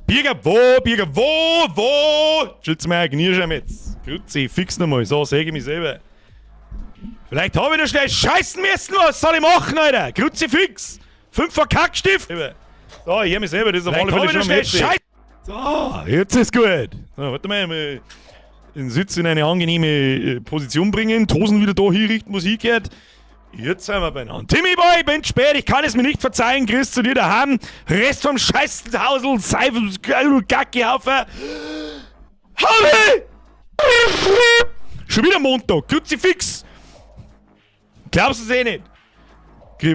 Birger, wo? Schütz mir Knirsch jetzt. Grüezi, fix nochmal, so säge ich mich selber. Vielleicht habe ich noch schnell scheißen müssen, was soll ich machen, Alter? Grüezi, fix. 5 Verkackstift. So, ich hör mich selber, das ist auf alle Fälle schon mal scheiße. So, jetzt ist gut. So, warte mal, den Sitz in eine angenehme Position bringen, Tosen wieder da hinrichten, wo es hingehört. Jetzt sind wir beieinander. Timmy Boy, ich bin spät, ich kann es mir nicht verzeihen. Chris zu dir daheim. Rest vom Scheißhausel, Seife, Gackihaufen. Habe! Schon wieder Montag, Kruzifix. Glaubst du es eh nicht?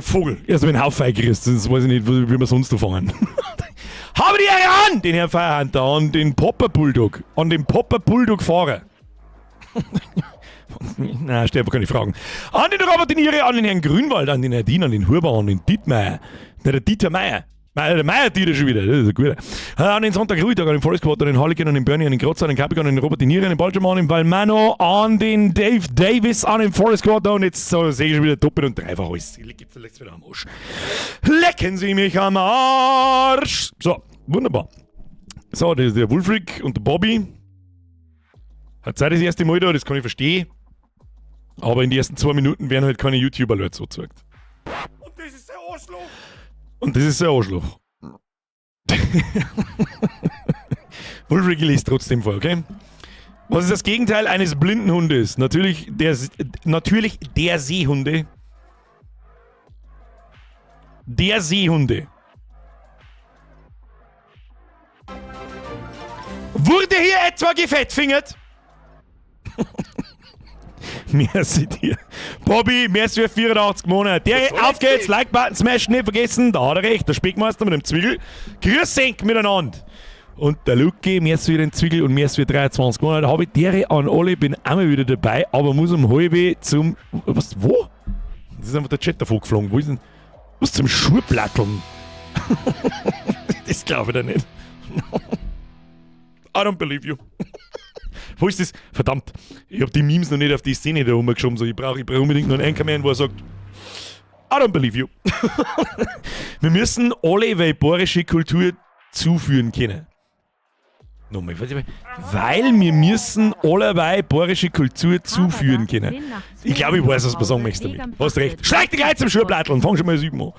Vogel, erst mal einen Haufen eingerissen, das weiß ich nicht, wie wir sonst fangen. Habe die Ehre an! Den Herrn Firehunter, an den Popper Bulldog. An den Popper Bulldog Fahrer. Na, Stefan kann ich fragen. An den Robotiniere, an den Herrn Grünwald, an den Herrn Dien, an den Huber, an den Dietmeier. Der Dieter Meier. Der Meier Dieter schon wieder, das ist ein guter. An den Sonntag Ruhitag, an den Forest Quarter, an den Harlequin, an den Bernie, an den Krotzer, an den Capricorn, an den Robotiniere, an den Baltimore, an den Valmano, an den Dave Davis, an den Forest Quarter und jetzt so, sehe ich schon wieder doppelt und dreifach alles. Gibt's wieder am Arsch. Lecken Sie mich am Arsch! So, wunderbar. So, das ist der Wulfric und der Bobby. Hat Zeit das erste Mal da, das kann ich verstehen. Aber in den ersten 2 Minuten werden halt keine YouTuber-Leute so gezeigt. Und das ist der Arschloch! Und das ist der Arschloch. Wulfric liest trotzdem vor, okay? Was ist das Gegenteil eines blinden Hundes? Natürlich der Seehunde. Der Seehunde. Wurde hier etwa gefettfingert? Merci dir. Bobby, merci für 84 Monate. Der auf geht's, Like-Button smashen, nicht vergessen. Da hat er recht, der Speckmeister mit dem Zwiegel. Grüß senk miteinander. Und der Luki, merci für den Zwiegel und merci für 23 Monate. Habe ich dere an alle, bin einmal wieder dabei, aber muss um halbe zum. Was, wo? Das ist einfach der Chat davon geflogen. Wo ist denn. Was zum Schuhplatteln? Das glaube ich da nicht. I don't believe you. Wo ist das? Verdammt, ich habe die Memes noch nicht auf die Szene da rumgeschoben. So, ich brauche unbedingt noch einen Anchorman, wo er sagt, I don't believe you. Wir müssen alle vaporische Kultur zuführen können. Nochmal, weil wir müssen alle vaporische Kultur zuführen können. Ich glaube, ich weiß, was man sagen möchtest damit. Hast recht. Schleich dich gleich zum Schuhplatteln und fang schon mal das Üben an.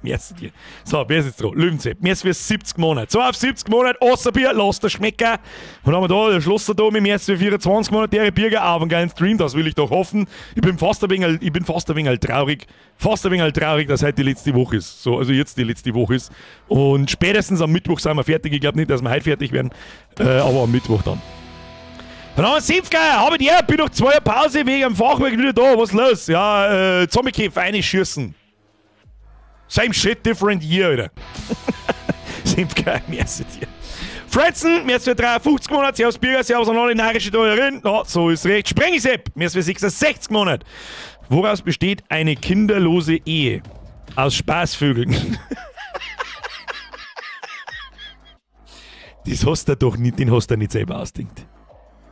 Merci dir. So, wer ist jetzt dran? Löwensepp. Merci für 70 Monate. So, auf 70 Monate, Osserbier, lass das schmecken. Und haben wir da, der Schlosser da mit merci für 24 Monate, der Birger, auch einen geilen Stream, das will ich doch hoffen. Ich bin fast ein wenig traurig. Fast ein wenig traurig, dass heute die letzte Woche ist. So, also jetzt die letzte Woche ist. Und spätestens am Mittwoch sind wir fertig. Ich glaube nicht, dass wir heute fertig werden, aber am Mittwoch dann. Dann haben wir Senfgeier, habe ich bin noch 2 Pause wegen am Fachwerk wieder da. Was ist los? Ja, Zombie-Kämpfe, einschießen. Same shit, different year, Alter. Senfgeier, merci dir. Franzen, merci für 53 Monate. Servus Birger, servus an alle narische Teuerin. Ja, so ist recht. Sprengisepp, merci für 66 Monate. Woraus besteht eine kinderlose Ehe? Aus Spaßvögeln. Das hast du doch nicht, den hast du nicht selber ausdenkt.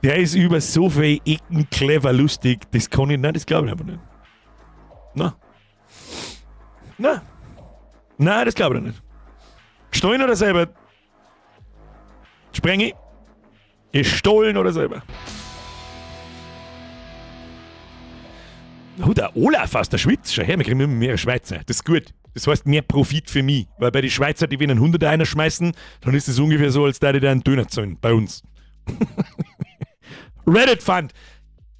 Der ist über so viele Ecken clever, lustig, das kann ich nicht, das glaube ich einfach nicht. Nein, das glaube ich nicht. Gestohlen oder selber? Sprengi? Gestohlen oder selber? Oh, der Olaf aus der Schweiz. Schau her, wir kriegen immer mehr Schweizer. Das ist gut. Das heißt mehr Profit für mich. Weil bei den Schweizer, die wenn einen 100 einer schmeißen, dann ist es ungefähr so, als da die einen Döner zahlen. Bei uns. Reddit Fund.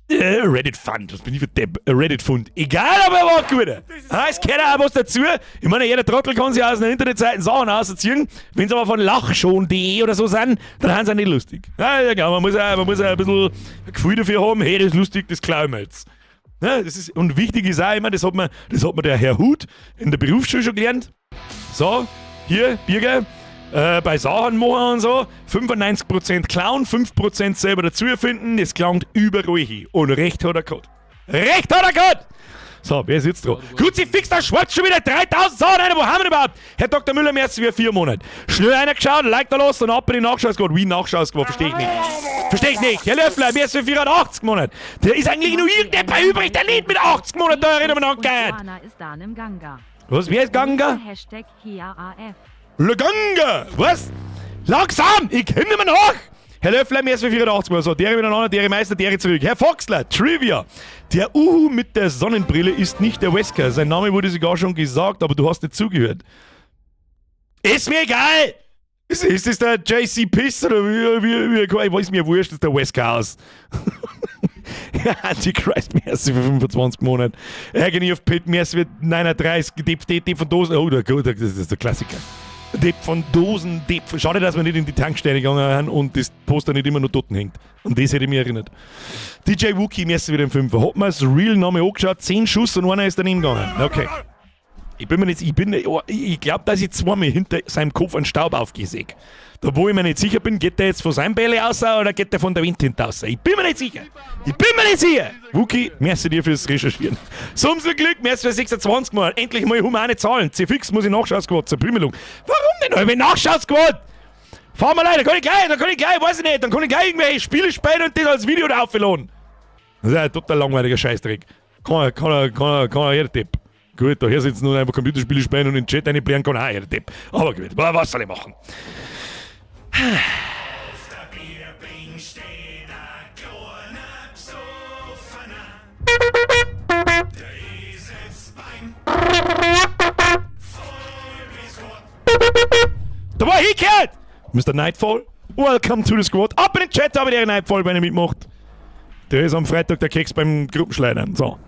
Reddit Fund. Was bin ich für Depp? Reddit Fund. Egal, aber er war gut. Es gehört auch was dazu. Ich meine, jeder Trottel kann sich aus einer Internetseite Sachen ausziehen. Wenn sie aber von lachschon.de oder so sind, dann haben sie auch nicht lustig. Ja, man muss auch ein bisschen ein Gefühl dafür haben, hey, das ist lustig, das klauen wir jetzt. Ja, das ist, und wichtig ist auch immer, das hat mir der Herr Huth in der Berufsschule schon gelernt. So, hier, Birger, bei Sachen machen und so, 95% klauen, 5% selber dazu erfinden, das klangt überall hin. Und recht hat er gehabt. Recht hat er gehabt! So, wer ist jetzt dran? Kruzifix, da schwarz schon wieder 3000 Sachen rein, wo haben wir überhaupt? Herr Dr. Müller, merci für 4 Monate. Schnell einer geschaut, Like da los und ab in die Nachschaussquad. Wie Nachschaussquad? Verstehe ich nicht. Verstehe ich nicht. Herr Löffler, merci für 480 Monate. Der ist eigentlich nur irgendjemand übrig, der Lied mit 80 Monaten da erinnern wir noch gehört. Was, wer ist Ganga? Hashtag HIAAF. Leganga! Was? Langsam! Ich komm nicht mehr nach! Herr Löffler, mir ist für 84 Mal so. Dere miteinander, dere Meister, dere zurück. Herr Foxler, Trivia. Der Uhu mit der Sonnenbrille ist nicht der Wesker. Sein Name wurde sogar schon gesagt, aber du hast nicht zugehört. Ist mir egal! Ist das der JC Piss oder wie ich weiß mir wurscht, das ist der Wesker aus. Antichrist, merci für 25 Monate. Agony of Pit, merci für 39. Depp von Dosen. Oh, das ist der Klassiker. Depp von Dosen, Depp. Schade, dass wir nicht in die Tankstelle gegangen sind und das Poster nicht immer nur dort hängt. An das hätte ich mich erinnert. DJ Wookie, merci wieder im 5. Hat mir das Real-Name angeschaut, 10 Schuss und einer ist daneben gegangen. Okay. Ich glaube, dass ich zweimal hinter seinem Kopf einen Staub aufgesägt. Da wo ich mir nicht sicher bin, geht der jetzt von seinem Bälle aus oder geht der von der Wind hinten aus? Ich bin mir nicht sicher. Wookie, merci dir fürs Recherchieren. Sumsel Glück, merci für 26 Mal. Endlich mal humane Zahlen. C-Fix muss ich Nachschauungsquote zur Primelung. Warum denn? Ich Nachschauungsquote. Fahren wir leider, dann kann ich gleich, weiß ich nicht, dann kann ich gleich irgendwelche Spiele spielen und das als Video da aufladen. Das ist ein total langweiliger Scheißdreck. Kann jeder Tipp. Gut, daher sitzen nur einfach Computerspiele spielen und in den Chat einblären kann auch jeder Tipp. Aber gut, was soll ich machen? Da war hingehört! Mr. Nightfall, welcome to the squad. Ab in den Chat, aber der Nightfall, wenn ihr mitmacht. Der ist am Freitag der Keks beim Gruppenschleudern. So.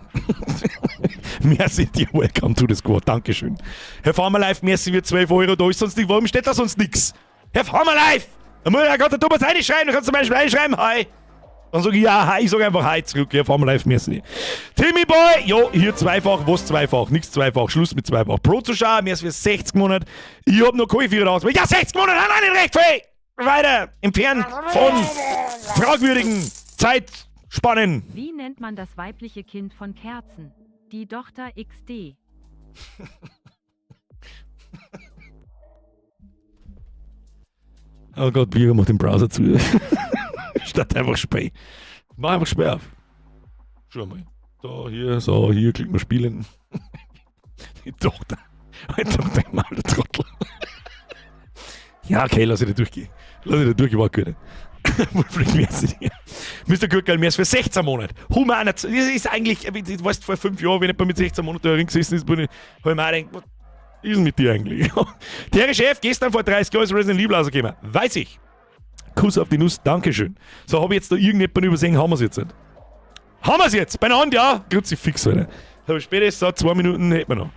Merci dir, welcome to the squad. Dankeschön. Herr Farmer Live, merci für 12 Euro. Da ist sonst nicht, warum steht da sonst nix? Herr Farmer Live! Da muss ja gerade der Thomas reinschreiben, da kannst du zum Beispiel reinschreiben, hi. Dann sag ich ja, hi, ich sag einfach hi zurück. Herr Farmer Live, merci. Timmy Boy, jo, hier zweifach, was zweifach? Nichts zweifach, Schluss mit zweifach. Pro-Zuschauer, merci für 60 Monate. Ich hab noch keine 84. Ja, 60 Monate, nein, nicht recht viel! Weiter, entfernt von fragwürdigen Zeitspannen. Wie nennt man das weibliche Kind von Kerzen? Die Tochter XD. Oh Gott, Bier macht den Browser zu. Statt einfach Spray. Mach einfach Spray auf. Schau mal. Da, hier, so, hier, klick mal spielen. Die Tochter. Alter, denk mal, der Trottel. Ja, okay, lass ich da durchgehen. War gut. Mr. Gürkel, mir ist für 16 Monate. Humaner, das ist eigentlich, du weißt, vor 5 Jahren, wenn jemand mit 16 Monaten da gesessen ist, habe ich mir auch gedacht, was ist denn mit dir eigentlich? Der Chef, gestern vor 30 Jahren ist Resident Evil rausgekommen. Weiß ich. Kuss auf die Nuss, Dankeschön. So, habe ich jetzt da irgendjemanden übersehen, haben wir es jetzt nicht. Haben wir es jetzt? Beieinander, ja? Kruzifix, Alter. Aber spätestens so 2 Minuten hätten wir noch.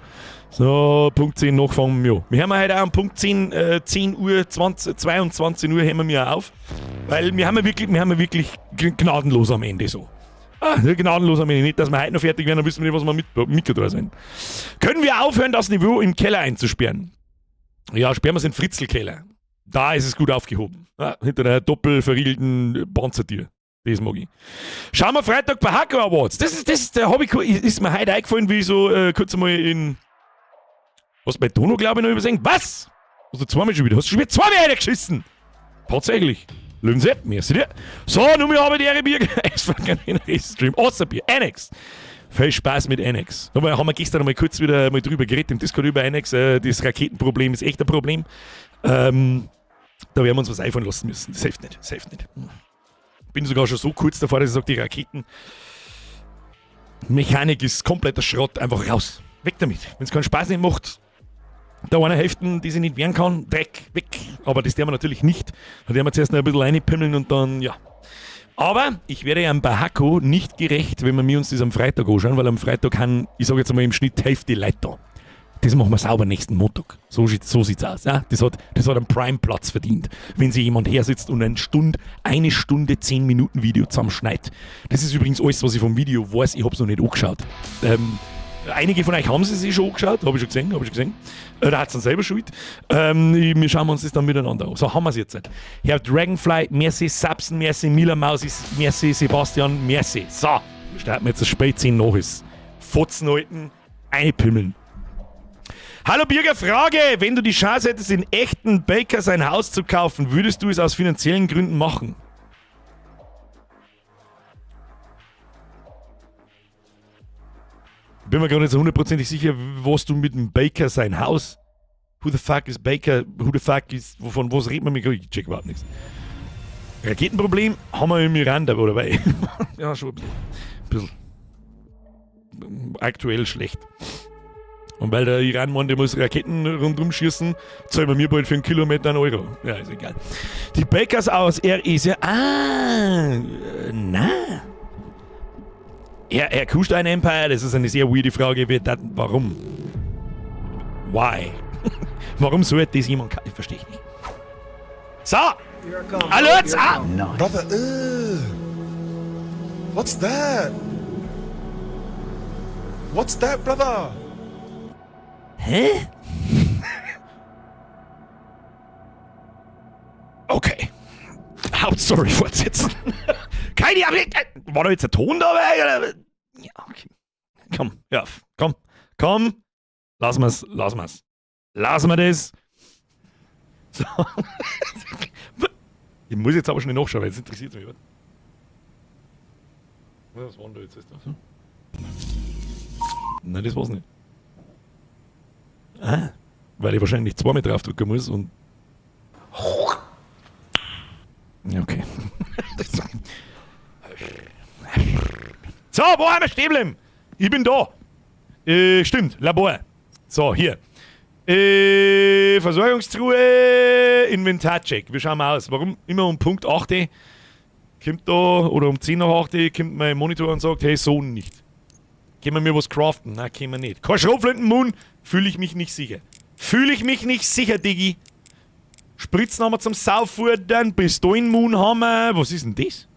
So, Punkt 10 nachfangen wir. Wir haben heute auch um Punkt 10 Uhr, 22 Uhr hören wir auf. Weil wir haben ja wirklich gnadenlos am Ende so. Gnadenlos am Ende. Nicht, dass wir heute noch fertig werden, dann wissen wir nicht, was wir mitgetragen sind. Können wir aufhören, das Niveau im Keller einzusperren? Ja, sperren wir es in den Fritzelkeller. Da ist es gut aufgehoben. Ja, hinter der doppelverriegelten Panzertür. Das mag ich. Schauen wir Freitag bei Hacker Awards. Das ist der Hobby, ist mir heute eingefallen, wie ich so kurz einmal in. Was bei Dono, glaube ich, noch übersehen. Was? Hast du zweimal schon wieder? Hast du schon wieder zweimal reingeschissen? Tatsächlich. Löwensepp, merci dir. So, nun habe ich die Bier. Stream. Außerbier. Annex. Viel Spaß mit Annex. Da haben wir gestern mal kurz wieder mal drüber geredet im Discord über Annex. Das Raketenproblem ist echt ein Problem. Da werden wir uns was einfallen lassen müssen. Das hilft nicht. Bin sogar schon so kurz davor, dass ich sage, die Raketenmechanik ist kompletter Schrott. Einfach raus. Weg damit. Wenn es keinen Spaß nicht macht, da einer Hälfte, die sich nicht wehren kann, Dreck, weg. Aber das werden wir natürlich nicht. Da werden wir zuerst noch ein bisschen reinpimmeln und dann, ja. Aber ich werde ja am Bahako nicht gerecht, wenn wir uns das am Freitag anschauen, weil am Freitag haben, ich sage jetzt mal im Schnitt, Hälfte Leute da. Das machen wir sauber nächsten Montag. So sieht's aus. Ja? Das hat einen Prime-Platz verdient, wenn sich jemand her sitzt und eine Stunde 10 Minuten Video zusammenschneidet. Das ist übrigens alles, was ich vom Video weiß. Ich habe es noch nicht angeschaut. Einige von euch haben es sich schon angeschaut, habe ich schon gesehen. Da hat es dann selber schuld. Wir schauen uns das dann miteinander an. So haben wir es jetzt nicht. Herr Dragonfly, merci, Sapsen, merci, Mila Mausis, merci, Sebastian, merci. So, wir starten jetzt das Spät 10 nach ist. Fotzen halten, einpimmeln. Hallo Birger, Frage. Wenn du die Chance hättest, in echten Baker sein Haus zu kaufen, würdest du es aus finanziellen Gründen machen? Bin mir gar nicht so hundertprozentig sicher, was du mit dem Baker sein Haus Who the fuck is Baker? Who the fuck is... Von was redet man mit? Ich check überhaupt nichts. Raketenproblem haben wir im Iran dabei. Ja, schon ein bisschen. Aktuell schlecht. Und weil der Iran meint, der muss Raketen rundum schießen, zahlen wir mir bald für einen Kilometer einen Euro. Ja, ist egal. Die Bakers aus RE. Er Kuhstein Empire, das ist eine sehr weirde Frage. Warum? Why? Warum sollte das jemand... Ich verstehe nicht. So! Hallo jetzt! Nice. Brother, what's that? What's that, brother? Hä? Okay. Hauptstory fortsetzen. Keine Ahnung. War da jetzt ein Ton dabei? Oder? Ja, okay. Komm. Lassen wir's. Lassen wir das. So. Ich muss jetzt aber schnell nachschauen, weil jetzt interessiert mich. Was war denn da jetzt? Nein, das war's nicht. Weil ich wahrscheinlich zweimal draufdrücken muss und... Ja, okay. So, wo haben wir stehen bleiben? Ich bin da. Stimmt, Labor. So, hier. Versorgungstruhe, Inventarcheck. Wie schauen wir aus? Warum immer um Punkt 8 kommt da, oder um 10 nach 8 kommt mein Monitor und sagt, hey, so nicht. Können wir mir was craften? Nein, können wir nicht. Kein Schrotflintenmund, fühle ich mich nicht sicher. Diggi. Spritzen haben wir zum Sauffordern, Pistolenmoon haben wir. Was ist denn das?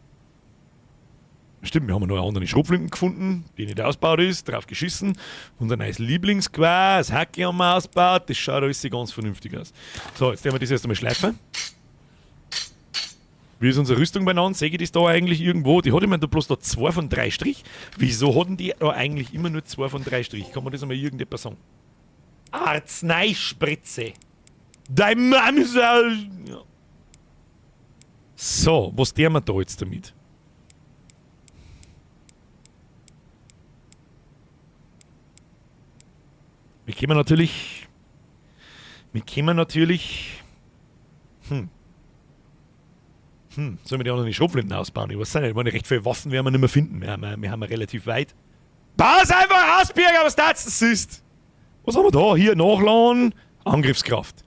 Stimmt, wir haben noch eine andere Schrotflinten gefunden, die nicht ausgebaut ist, drauf geschissen. Unser neues Lieblingsgewehr, das Hacke haben wir ausgebaut, das schaut alles ganz vernünftig aus. So, jetzt werden wir das erst einmal schleifen. Wie ist unsere Rüstung beieinander? Sehe ich das da eigentlich irgendwo? Die hat immer da bloß da 2 von 3 Strich. Wieso hatten die da eigentlich immer nur 2 von 3 Strich? Kann man das einmal irgendetwas sagen? Arzneispritze. Dein Mann ist ja. So, was tun wir da jetzt damit? Wir können natürlich. Sollen wir die anderen Schrotflinten ausbauen? Ich weiß nicht, meine, recht viele Waffen werden wir nicht mehr finden. Wir haben relativ weit. Bau's einfach aus, Birger, was das ist! Was haben wir da? Hier, Nachladen, Angriffskraft.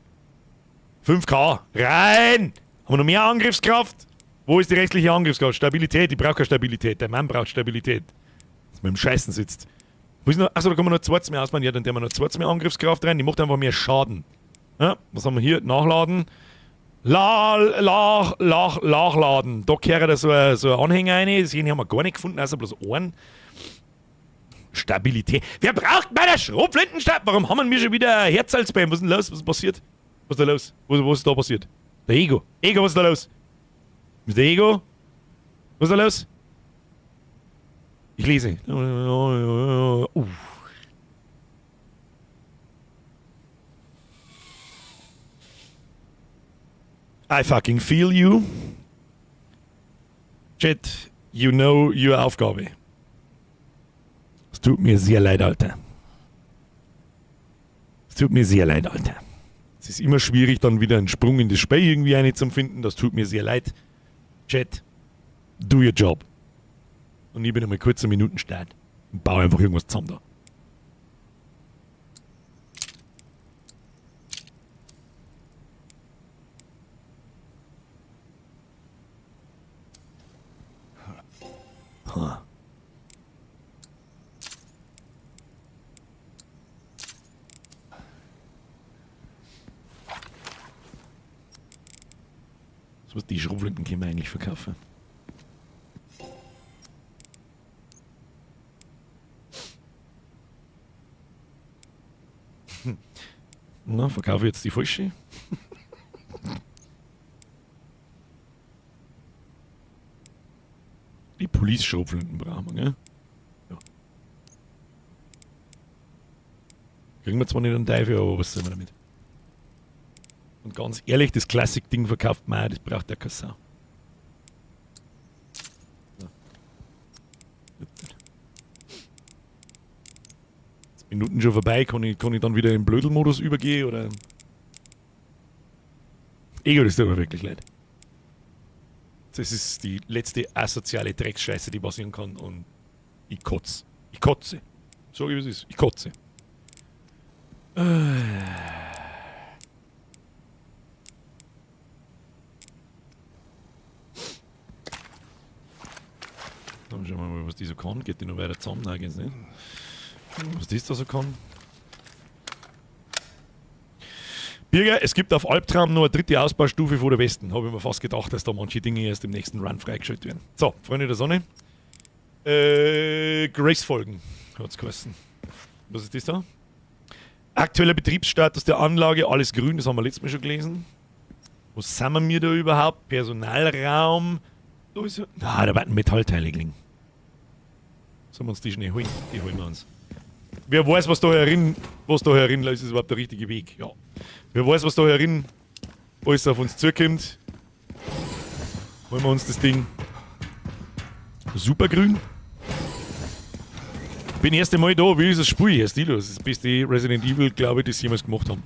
5K, rein! Haben wir noch mehr Angriffskraft? Wo ist die restliche Angriffskraft? Stabilität, ich brauche keine Stabilität. Der Mann braucht Stabilität. Dass man im Scheißen sitzt. Achso, da kann man noch 2 mehr ausbauen. Ja, dann haben wir noch 2 mehr Angriffskraft rein. Die macht einfach mehr Schaden. Ja, was haben wir hier? Nachladen. Nachladen. Da kehrt da so ein Anhänger rein. Das haben wir gar nicht gefunden, also bloß einen. Stabilität. Wer braucht bei der Schrotflintenstab? Warum haben wir schon wieder Herzsalzbein? Was ist denn los? Was ist passiert? Was ist da los? Was ist da passiert? Der Ego. Was ist da los? Ist der Ego? Was ist da los? Ich lese. I fucking feel you. Chat, you know your Aufgabe. Es tut mir sehr leid, Alter. Es ist immer schwierig, dann wieder einen Sprung in das Spiel irgendwie einzufinden. Das tut mir sehr leid. Chat, do your job. Und ich bin einmal kurz 1 Minuten Start und baue einfach irgendwas zusammen da. Huh. So was die Schrotflinten können wir eigentlich verkaufen. Na, verkaufe ich jetzt die falsche. Die Police-Schrotflinten brauchen wir, gell? Ja. Kriegen wir zwar nicht einen Teufel, aber was sollen wir damit? Und ganz ehrlich, das Classic-Ding verkauft man auch, das braucht der keine Sau. Ja. Minuten schon vorbei, kann ich dann wieder in den Blödelmodus übergehen oder Ego, das tut mir wirklich leid. Das ist die letzte asoziale Drecksscheiße, die passieren kann und ich kotze. Ich kotze. So wie es ist. Ich kotze. Dann schauen wir mal, was die so kann. Geht die noch weiter zusammen? Nein, geht's nicht. Was das da so kann. Birger, es gibt auf Albtraum noch eine dritte Ausbaustufe vor der Westen. Habe ich mir fast gedacht, dass da manche Dinge erst im nächsten Run freigeschaltet werden. So, Freunde der Sonne. Grace-Folgen hat's geheißen. Was ist das da? Aktueller Betriebsstatus der Anlage, alles grün, das haben wir letztes Mal schon gelesen. Wo sind wir da überhaupt? Personalraum. Da ist ja. Da werden Metallteile liegen. Sollen wir uns die schnell holen? Die holen wir uns. Wer weiß, was da herin ist, ist überhaupt der richtige Weg. Ja. Wer weiß, was da herin alles auf uns zukommt. Holen wir uns das Ding. Supergrün. Bin erst einmal da, wie ist das Spiel hier? Stilo, das ist das beste Resident Evil, glaube ich, das sie jemals gemacht haben.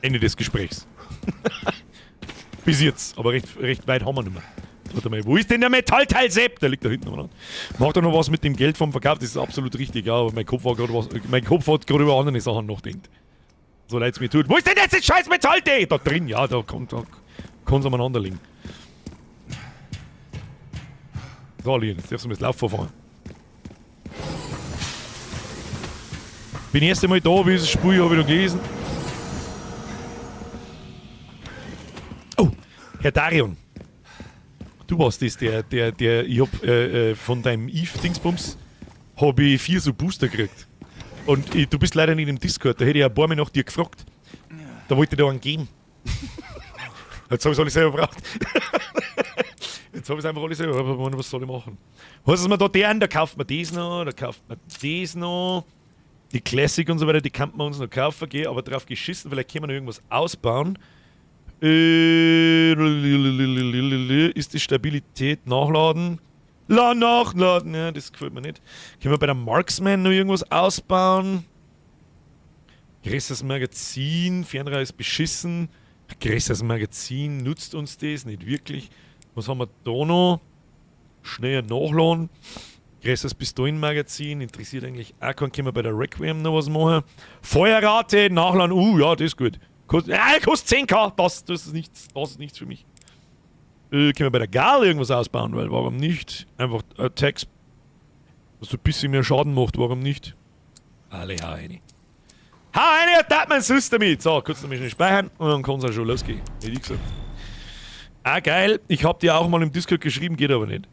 Ende des Gesprächs. Bis jetzt, aber recht weit haben wir nicht mehr. Warte mal, wo ist denn der Metallteil Sepp? Der liegt da hinten dran. Macht er noch was mit dem Geld vom Verkauf? Das ist absolut richtig, ja, aber mein Kopf hat gerade über andere Sachen nachdenkt. So leid es mir tut. Wo ist denn jetzt das scheiß Metallteil? Da drin, ja, da kann es aneinander liegen. So, Lien, jetzt darfst du mir das Laufverfahren. Bin erst einmal da, wie das Spiel habe ich noch gelesen. Oh, Herr Darion. Du warst das, ich hab von deinem Eve-Dingsbums habe ich 4 so Booster gekriegt. Und du bist leider nicht im Discord, da hätte ich ein paar Mal nach dir gefragt. Da wollte ich dir einen geben. Jetzt habe ich es alles selber gebraucht. Jetzt habe ich es einfach alles selber gebraucht. Was soll ich machen? Was ist mir da der an? Da kauft man das noch, da kauft man das noch. Die Classic und so weiter, die kann man uns noch kaufen, gell? Aber drauf geschissen, vielleicht können wir noch irgendwas ausbauen. Ist die Stabilität nachladen? Nachladen, ja, das gefällt mir nicht. Können wir bei der Marksman noch irgendwas ausbauen? Größeres Magazin, Fernrohr ist beschissen. Größeres Magazin, nutzt uns das nicht wirklich. Was haben wir da noch? Schneller nachladen. Größeres Pistolenmagazin, interessiert eigentlich auch keinen. Können wir bei der Requiem noch was machen? Feuerrate, nachladen, ja, das ist gut. Kostet 10k, das ist nichts für mich. Können wir bei der Gal irgendwas ausbauen, weil warum nicht? Einfach Attacks, was so ein bisschen mehr Schaden macht, warum nicht? Alle hau rein. Hau rein, hat man sonst damit. So, kurz noch ein bisschen speichern und dann kann es auch schon losgehen. Hätte ich gesagt. Ah, geil. Ich hab dir auch mal im Discord geschrieben, geht aber nicht.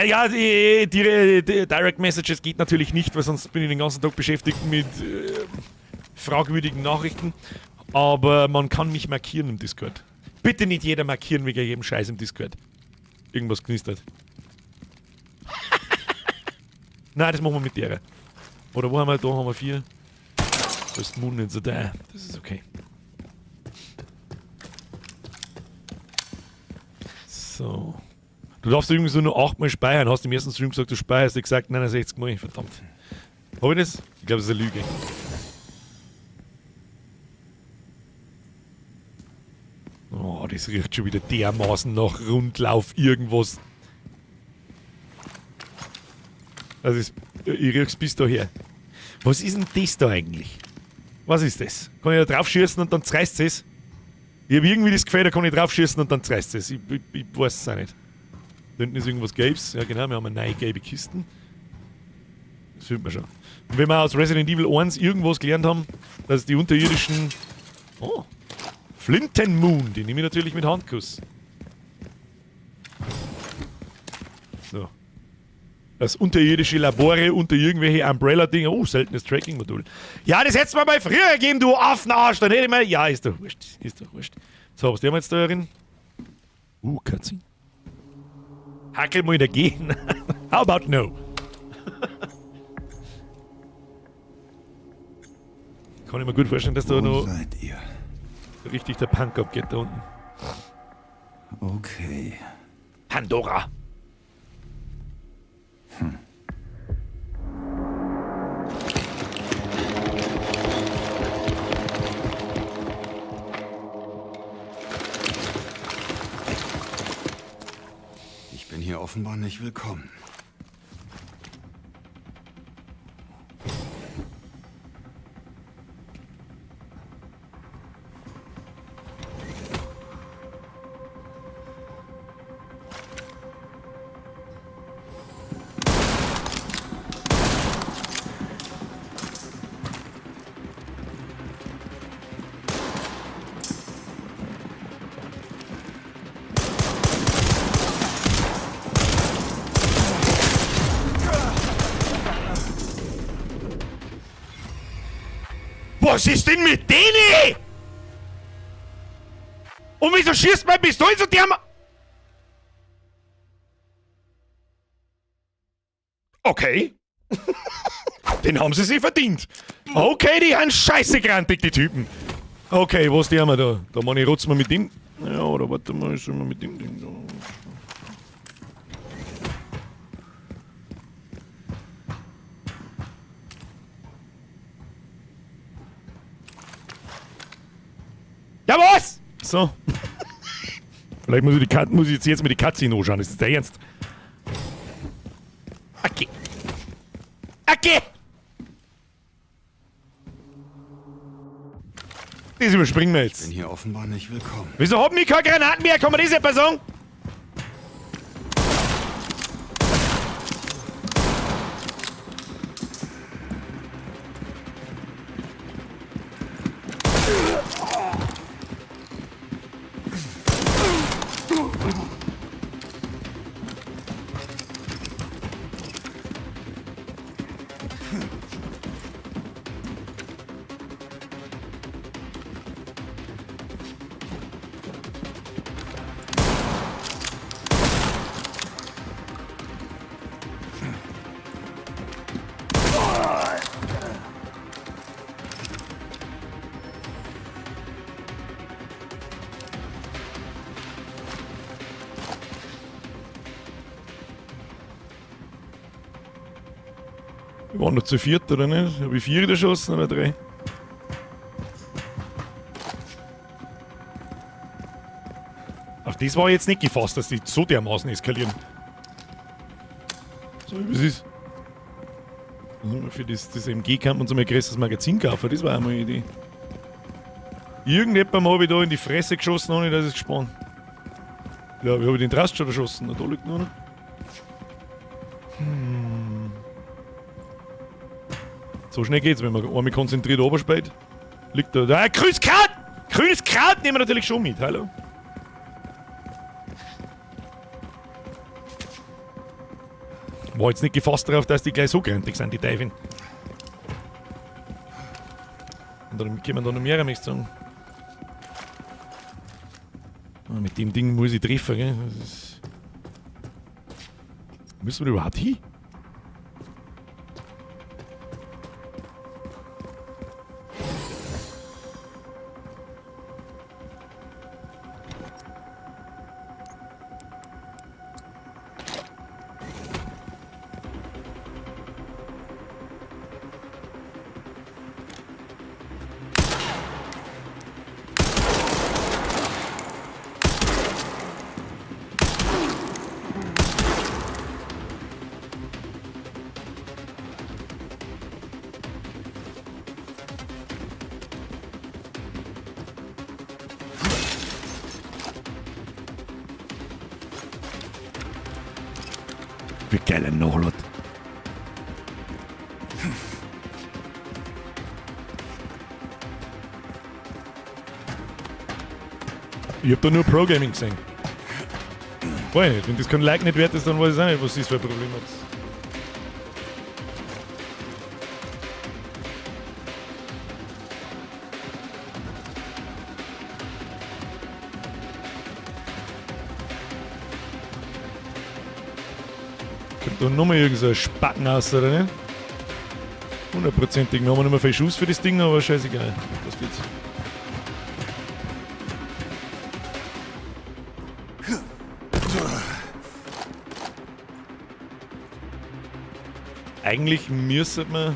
Ja, die Direct Messages geht natürlich nicht, weil sonst bin ich den ganzen Tag beschäftigt mit fragwürdigen Nachrichten. Aber man kann mich markieren im Discord. Bitte nicht jeder markieren wegen jedem Scheiß im Discord. Irgendwas knistert. Nein, das machen wir mit der. Oder wo haben wir? Da haben wir 4. Da ist Mund nicht so da. Das ist okay. So. Du darfst irgendwie so nur 8 Mal speichern. Hast du im ersten Stream gesagt, du speicherst. Ich gesagt 69 Mal. Verdammt. Hab ich das? Ich glaube, das ist eine Lüge. Oh, das riecht schon wieder dermaßen nach Rundlauf irgendwas. Also, ich riech's bis daher. Was ist denn das da eigentlich? Was ist das? Kann ich da drauf schießen und dann zerreißt es? Ich habe irgendwie das Gefühl, da kann ich drauf schießen und dann zerreißt es. Ich weiß es auch nicht. Da hinten ist irgendwas Gelbes. Ja genau, wir haben eine neue gelbe Kisten. Das fühlt man schon. Und wenn wir aus Resident Evil 1 irgendwas gelernt haben, dass die unterirdischen... Oh! Flintenmoon, die nehme ich natürlich mit Handkuss. So. Das unterirdische Labore unter irgendwelche Umbrella-Dinger. Oh, seltenes Tracking-Modul. Ja, das hättest du mir mal früher gegeben, du Affenarsch. Dann hätte ich mal... Ja, ist doch wurscht. Ist doch wurscht. So, was haben wir jetzt da drin? Cutscene. Hackel mal dagegen. How about no? Kann ich mir gut vorstellen, dass da noch... seid ihr? Richtig der Punk abgeht da unten. Okay. Pandora. offenbar nicht willkommen. Was ist denn mit denen? Und wieso schießt mein Pistol so derma... Okay. Den haben sie sich verdient. Okay, die haben scheiße grantig, die Typen. Okay, was die haben wir da? Da meine ich, rutschen wir mit dem. Ja, oder warte mal, sollen wir mit dem Ding da? Ja, was? So. Vielleicht muss ich jetzt mal die Cutscene anschauen. Ist das der Ernst? Okay. Okay! Das überspringen wir Bin jetzt. hier offenbar nicht willkommen. Wieso haben wir keine Granaten mehr? Kann man das etwa sagen? Wir waren noch zu viert, oder nicht? Habe ich 4 erschossen oder 3? Auf das war ich jetzt nicht gefasst, dass die so dermaßen eskalieren. So wie es ist. Also für das MG kann man so ein größeres Magazin kaufen, das war auch mal eine Idee. Irgendjemand habe ich da in die Fresse geschossen, ohne dass ich gespannt. Ja, wie habe ich den Drast schon erschossen? Da liegt noch einer. So schnell geht's, wenn man einmal konzentriert runterspielt. Liegt da. Ah, grünes Kraut! Grünes Kraut nehmen wir natürlich schon mit, hallo. War jetzt nicht gefasst darauf, dass die gleich so grantig sind, die Teufel. Und dann können wir da noch mehr, möchte ich sagen. Ah, mit dem Ding muss ich treffen, gell? Das ist... Müssen wir überhaupt hin? Wie geil Nachlaut. Ich hab da nur Pro-Gaming gesehen. Weiß nicht, wenn das kein Like nicht wert ist, dann weiß ich auch nicht, was das für ein Problem hat. Kommt da nochmal irgend so ein Spacken aus, oder nicht? 100%ig, wir haben nicht mehr viel Schuss für das Ding, aber scheißegal. Was geht's? Eigentlich müsste man...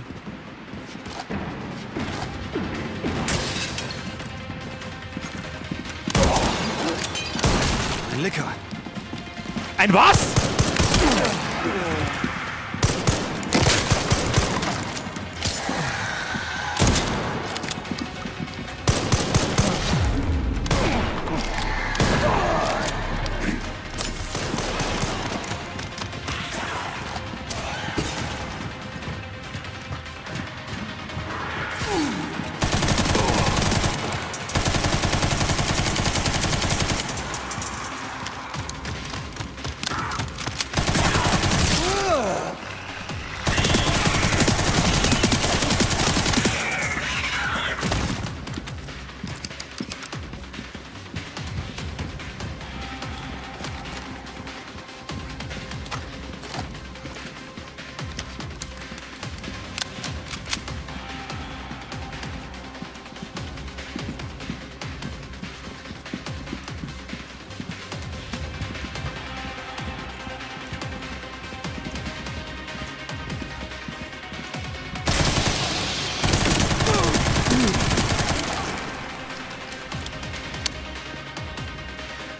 Ein Licker. Ein was?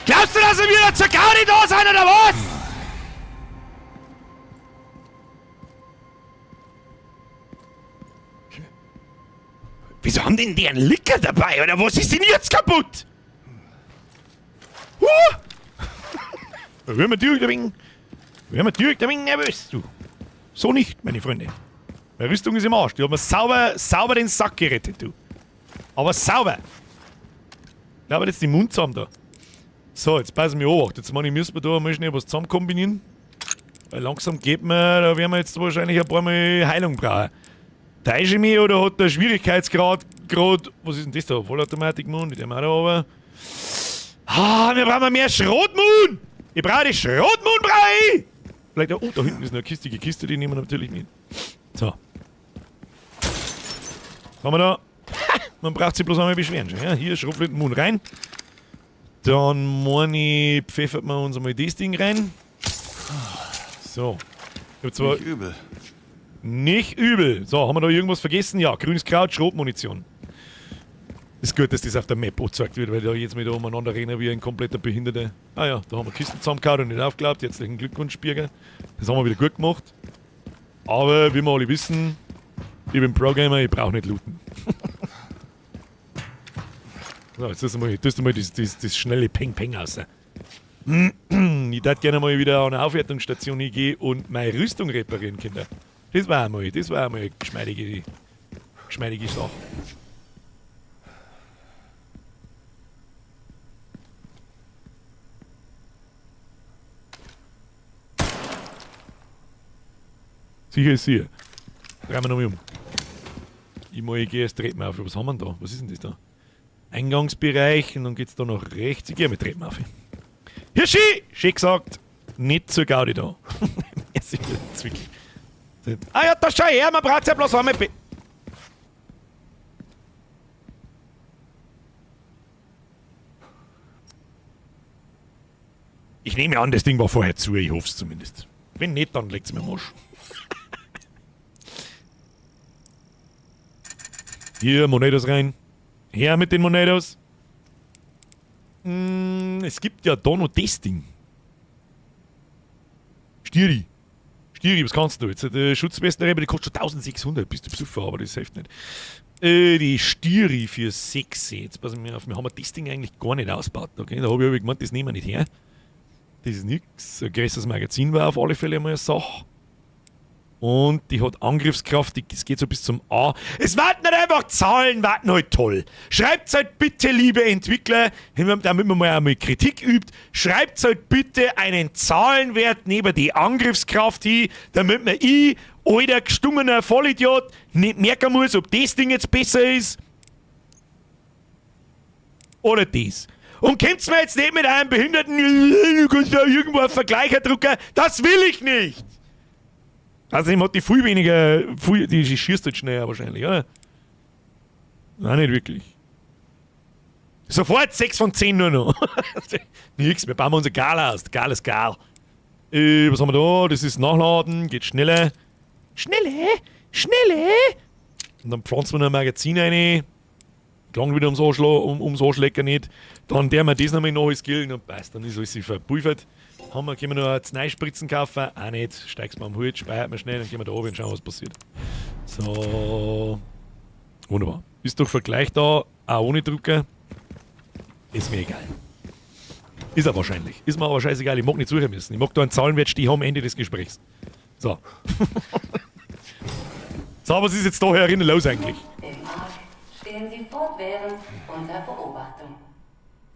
Glaubst du, dass wir wieder zur Gaudi da sind, oder was? Wieso haben denn die einen Licker dabei, oder was ist denn jetzt kaputt? Da werden wir direkt ein wenig nervös, du. So nicht, meine Freunde. Meine Rüstung ist im Arsch. Die hat mir sauber den Sack gerettet, du. Aber sauber. Ich glaube jetzt den Mund zusammen da. So, jetzt passen wir an. Jetzt meine ich, müssen wir da mal schnell was zusammen kombinieren. Weil langsam geht mir, da werden wir jetzt wahrscheinlich ein paar Mal Heilung brauchen. Täusche ich mich oder hat der Schwierigkeitsgrad gerade. Was ist denn das da? Vollautomatik-Mund, den wir da aber. Wir brauchen mehr Schrotmoon! Ich brauche die Schrotmoon, brauche ich! Vielleicht, oh, da hinten ist eine kistige Kiste, die nehmen wir natürlich mit. So. Was haben wir da? Man braucht sich bloß einmal beschweren. Ja, hier Schrotflintenmoon rein. Dann, meine, pfeffert man uns einmal das Ding rein. So. Ich hab zwar Nicht übel. nicht übel. So, haben wir da irgendwas vergessen? Ja, grünes Kraut, Schrotmunition. Ist gut, dass das auf der Map angezeigt wird, weil da jetzt mit umeinander rennen wie ein kompletter Behinderter. Ah ja, da haben wir Kisten zusammengehauen und nicht aufgeklappt. Herzlichen Glückwunsch, Birger. Das haben wir wieder gut gemacht. Aber wie wir alle wissen, ich bin Pro-Gamer, ich brauche nicht looten. So, jetzt tust du mal das schnelle Peng-Peng raus. Ich würde gerne mal wieder an eine Aufwertungsstation hingehen und meine Rüstung reparieren, Kinder. Das war einmal eine geschmeidige Sache. Sicher ist sicher. Drehen wir noch mal um. Ich gehe jetzt Treppen auf. Was haben wir denn da? Was ist denn das da? Eingangsbereich und dann geht's da nach rechts. Ich gehe mit Treppen auf. Hirschi! Schön gesagt. Nicht zur Gaudi da. Ah ja, da schau her, man braucht ja bloß einmal. Ich nehme an, das Ding war vorher zu, ich hoffe es zumindest. Wenn nicht, dann legt's mir am Arsch. Hier, Monedos rein. Her mit den Monedos. Es gibt ja da noch das Ding. Stiri, was kannst du jetzt? Die Schutzweste, die kostet schon 1600, bist du besoffen, aber das hilft nicht. Die Stiri für 6. Jetzt passen wir auf, wir haben das Ding eigentlich gar nicht ausgebaut. Okay? Da habe ich aber gemeint, das nehmen wir nicht her. Das ist nix. Ein größeres Magazin war auf alle Fälle mal eine Sache. Und die hat Angriffskraft, das geht so bis zum A. Es warten nicht einfach Zahlen, warten halt toll. Schreibt halt bitte, liebe Entwickler, damit man mal einmal Kritik übt, schreibt halt bitte einen Zahlenwert neben die Angriffskraft hin, damit man alter gestungener Vollidiot, nicht merken muss, ob das Ding jetzt besser ist oder das. Und kommt's mir jetzt nicht mit einem Behinderten, du kannst ja irgendwo einen Vergleicher drucken, das will ich nicht! Außerdem hat die viel weniger, die schießt halt schneller wahrscheinlich, oder? Nein, nicht wirklich. Sofort 6 von 10 nur noch. Nix, wir bauen unser Gal aus, Gal ist Gal. Was haben wir da? Das ist Nachladen, geht schneller. Schnelle! Und dann pflanzen wir noch ein Magazin rein. Klang wieder ums Anschlecken nicht. Dann der wir das nochmal neu skillen und passt, dann ist alles verpulvert. Können wir noch ein Neuspritzen kaufen? Auch nicht. Steigst mal am Hut, speichert mal schnell, dann gehen wir da oben und schauen, was passiert. So. Wunderbar. Ist doch Vergleich da, auch ohne Drucker. Ist mir egal. Ist er wahrscheinlich. Ist mir aber scheißegal. Ich mag nicht suchen müssen. Ich mag da einen Zahlenwert stehen am Ende des Gesprächs. So. So, was ist jetzt da herinnen los eigentlich? Im Ark stehen Sie fortwährend unter Beobachtung.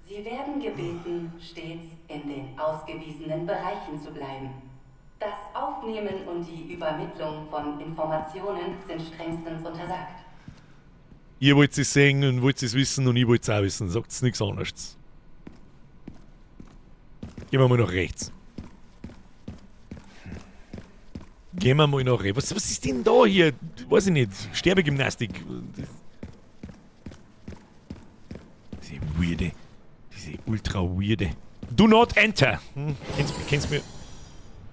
Sie werden gebeten, stets in den ausgewiesenen Bereichen zu bleiben. Das Aufnehmen und die Übermittlung von Informationen sind strengstens untersagt. Ihr wollt es sehen und wollt es wissen und ich wollt es auch wissen. Sagt es nichts anderes. Gehen wir mal nach rechts. Gehen wir mal nach rechts. Was ist denn da hier? Weiß ich nicht. Sterbegymnastik. Diese weirde. Diese ultra weirde. Do not enter. Kennst mir.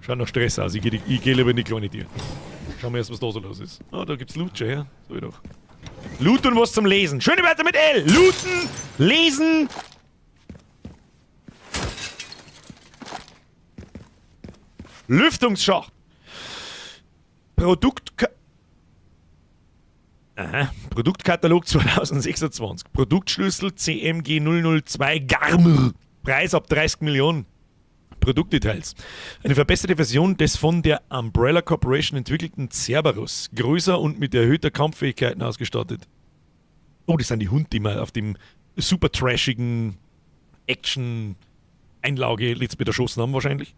Schaut nach Stress aus. Ich geh lieber in die kleine Tür. Schauen wir erst, was da so los ist. Ah, da gibt's Loot schon, ja? So doch. Loot und was zum Lesen. Schöne Wörter mit L. Looten, lesen. Lüftungsschacht. Produktkatalog 2026. Produktschlüssel CMG 002 Garmer. Preis ab 30 Millionen. Produktdetails. Eine verbesserte Version des von der Umbrella Corporation entwickelten Cerberus. Größer und mit erhöhter Kampffähigkeiten ausgestattet. Oh, das sind die Hunde, die wir auf dem super trashigen Action-Einlage letztes Mal erschossen haben wahrscheinlich.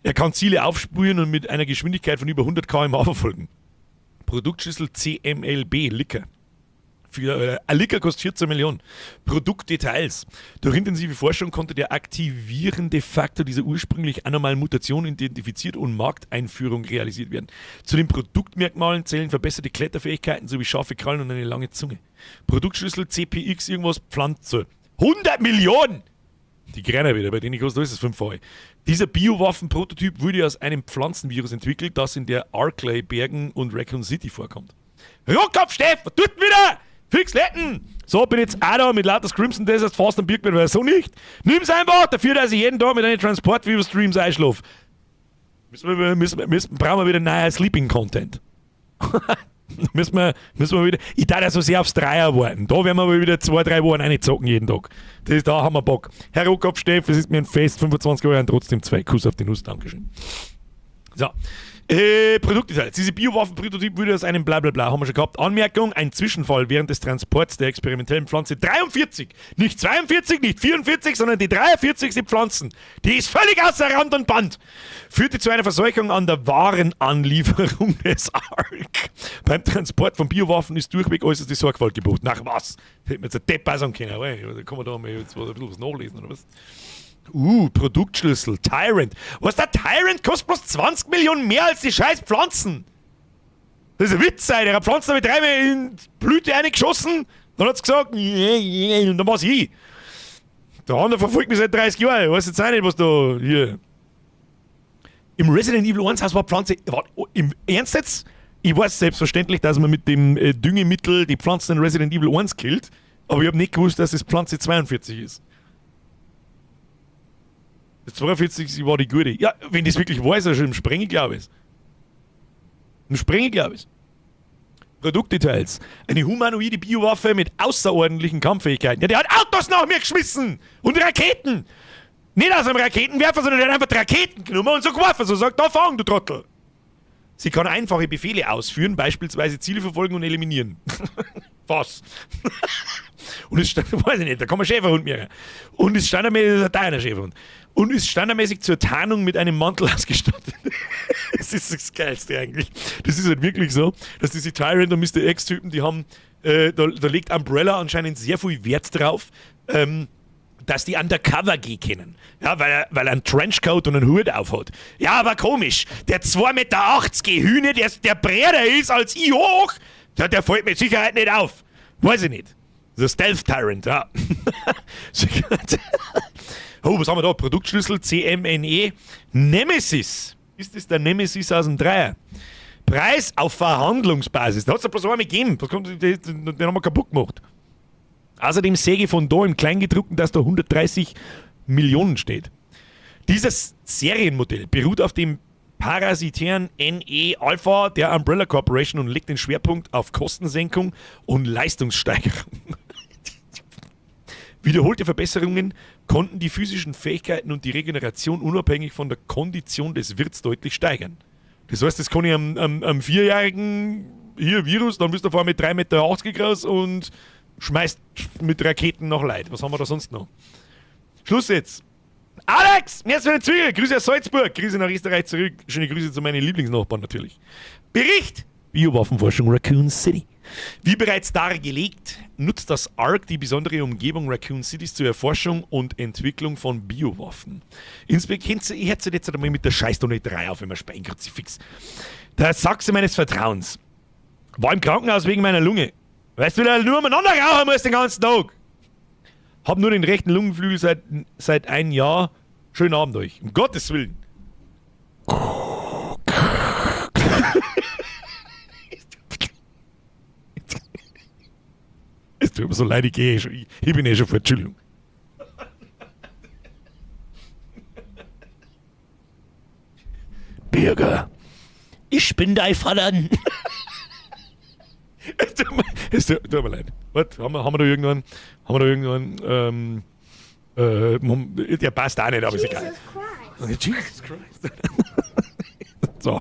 Er kann Ziele aufspüren und mit einer Geschwindigkeit von über 100 km/h verfolgen. Produktschlüssel CMLB Licker. Für ein Licker kostet 14 Millionen. Produktdetails. Durch intensive Forschung konnte der aktivierende Faktor dieser ursprünglich anormalen Mutation identifiziert und Markteinführung realisiert werden. Zu den Produktmerkmalen zählen verbesserte Kletterfähigkeiten sowie scharfe Krallen und eine lange Zunge. Produktschlüssel CPX irgendwas Pflanze. 100 Millionen! Die Grenner wieder, bei denen kostet das 5-fache. Dieser Biowaffen-Prototyp wurde aus einem Pflanzenvirus entwickelt, das in der Arklay-Bergen und Raccoon City vorkommt. Rockkopf, Steff, was tut wieder? Fix letten! So, bin jetzt auch da mit lauter Crimson Desert fast am Birkbein, weil so nicht. Nimm's einfach dafür, dass ich jeden Tag mit einem Transport-View-Streams einschlafe. Brauchen wir wieder neuer Sleeping-Content. müssen wir wieder. Ich darf ja so sehr aufs Dreier warten. Da werden wir aber wieder 2-3 Wochen reinzocken jeden Tag. Da haben wir Bock. Herr Rockkopf, Steff, es ist mir ein Fest, 25 Euro und trotzdem 2 Kuss auf die Nuss. Dankeschön. So. Produktdetails. Diese Biowaffen-Prototyp würde aus einem Blablabla, haben wir schon gehabt. Anmerkung, ein Zwischenfall während des Transports der experimentellen Pflanze 43, nicht 42, nicht 44, sondern die 43. Pflanzen, die ist völlig außer Rand und Band, führte zu einer Verseuchung an der Warenanlieferung des Ark. Beim Transport von Biowaffen ist durchweg äußerste Sorgfalt geboten. Nach was? Hätten wir jetzt ein Depp sagen können, da kann man da mal jetzt was nachlesen, oder was? Produktschlüssel, Tyrant. Was, der Tyrant kostet bloß 20 Millionen mehr als die scheiß Pflanzen. Das ist ein Witz, der hat Pflanzen mit 3 Mal in die Blüte reingeschossen, dann hat's gesagt, und dann war's ich. Der andere verfolgt mich seit 30 Jahren, ich weiß jetzt auch nicht, was da hier. Im Resident Evil 1 Haus war Pflanze, im Ernst jetzt? Ich weiß selbstverständlich, dass man mit dem Düngemittel die Pflanzen in Resident Evil 1 killt, aber ich habe nicht gewusst, dass es Pflanze 42 ist. Das 42 war die gute. Ja, wenn das wirklich war, ist er schon im Sprengen, glaube ich. Im Sprengen, glaube ich. Produktdetails. Eine humanoide Biowaffe mit außerordentlichen Kampffähigkeiten. Ja, der hat Autos nach mir geschmissen! Und Raketen! Nicht aus einem Raketenwerfer, sondern der hat einfach die Raketen genommen und so geworfen. So sagt, da fang, du Trottel! Sie kann einfache Befehle ausführen, beispielsweise Ziele verfolgen und eliminieren. Was? Und es stand, weiß ich nicht, da kann man Schäferhund mehr. Und ist standardmäßig ein Schäferhund. Und ist standardmäßig zur Tarnung mit einem Mantel ausgestattet. Das ist das Geilste eigentlich. Das ist halt wirklich so, dass diese Tyrant und Mr. X-Typen, die haben, da legt Umbrella anscheinend sehr viel Wert drauf, dass die undercover gehen können. Ja, weil er einen Trenchcoat und einen Hut aufhat. Ja, aber komisch. Der 2,80 Meter Hühner, der breiter ist als ich hoch, der fällt mit Sicherheit nicht auf. Weiß ich nicht. The Stealth Tyrant, ja. Oh, was haben wir da? Produktschlüssel CMNE. Nemesis. Ist das der Nemesis aus dem Dreier? Preis auf Verhandlungsbasis. Da hat es ja bloß einmal gegeben. Den haben wir kaputt gemacht. Außerdem sehe ich von da im Kleingedruckten, dass da 130 Millionen steht. Dieses Serienmodell beruht auf dem parasitären NE Alpha der Umbrella Corporation und legt den Schwerpunkt auf Kostensenkung und Leistungssteigerung. Wiederholte Verbesserungen konnten die physischen Fähigkeiten und die Regeneration unabhängig von der Kondition des Wirts deutlich steigern. Das heißt, das kann ich am 4-jährigen hier Virus, dann bist du vor mit 3,80 Meter groß und schmeißt mit Raketen noch Leid. Was haben wir da sonst noch? Schluss jetzt. Alex, mir ist für den Zwiebel. Grüße aus Salzburg. Grüße nach Österreich zurück. Schöne Grüße zu meinen Lieblingsnachbarn natürlich. Bericht. Biowaffenforschung Raccoon City. Wie bereits dargelegt, nutzt das ARC die besondere Umgebung Raccoon Cities zur Erforschung und Entwicklung von Biowaffen. Insbesondere, ich hätte jetzt einmal mit der Scheißdonnerei auf, wenn man Speinkruzifix. Der Sachse meines Vertrauens war im Krankenhaus wegen meiner Lunge. Weißt du, wie er nur umeinander rauchen muss den ganzen Tag? Hab nur den rechten Lungenflügel seit einem Jahr. Schönen Abend euch. Um Gottes Willen. Es tut mir so leid, ich gehe eh schon. Ich bin eh schon vor. Entschuldigung. Bürger, ich bin dein Vater. Es tut mir leid. Was? Haben wir da irgendwann? Der passt auch nicht, aber ist egal. Jesus Christ. So.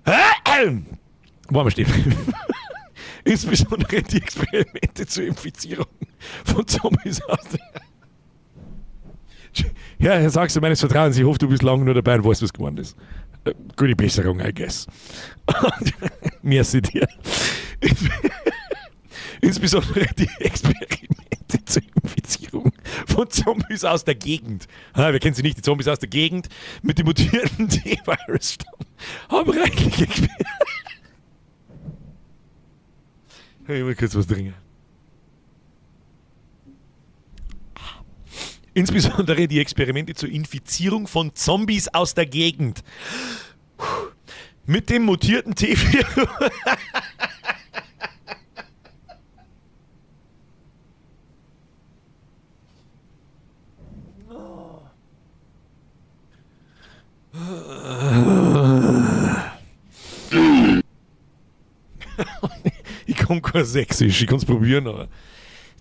Wo haben wir stehen? Insbesondere die Experimente zur Infizierung von Zombies aus. Ja, Herr Sachse meines Vertrauens, ich hoffe, du bist lange nur dabei und weißt, was geworden ist. Gute Besserung, I guess. Merci dir. Insbesondere die Experimente zur Infizierung von Zombies aus der Gegend. Wir kennen sie nicht, die Zombies aus der Gegend mit dem mutierten T-Virus-Stamm haben reichlich Experimente. Ich will kurz was trinken. Insbesondere die Experimente zur Infizierung von Zombies aus der Gegend. Mit dem mutierten T-Virus. Ich kann kein Sächsisch, ich kann es probieren, aber.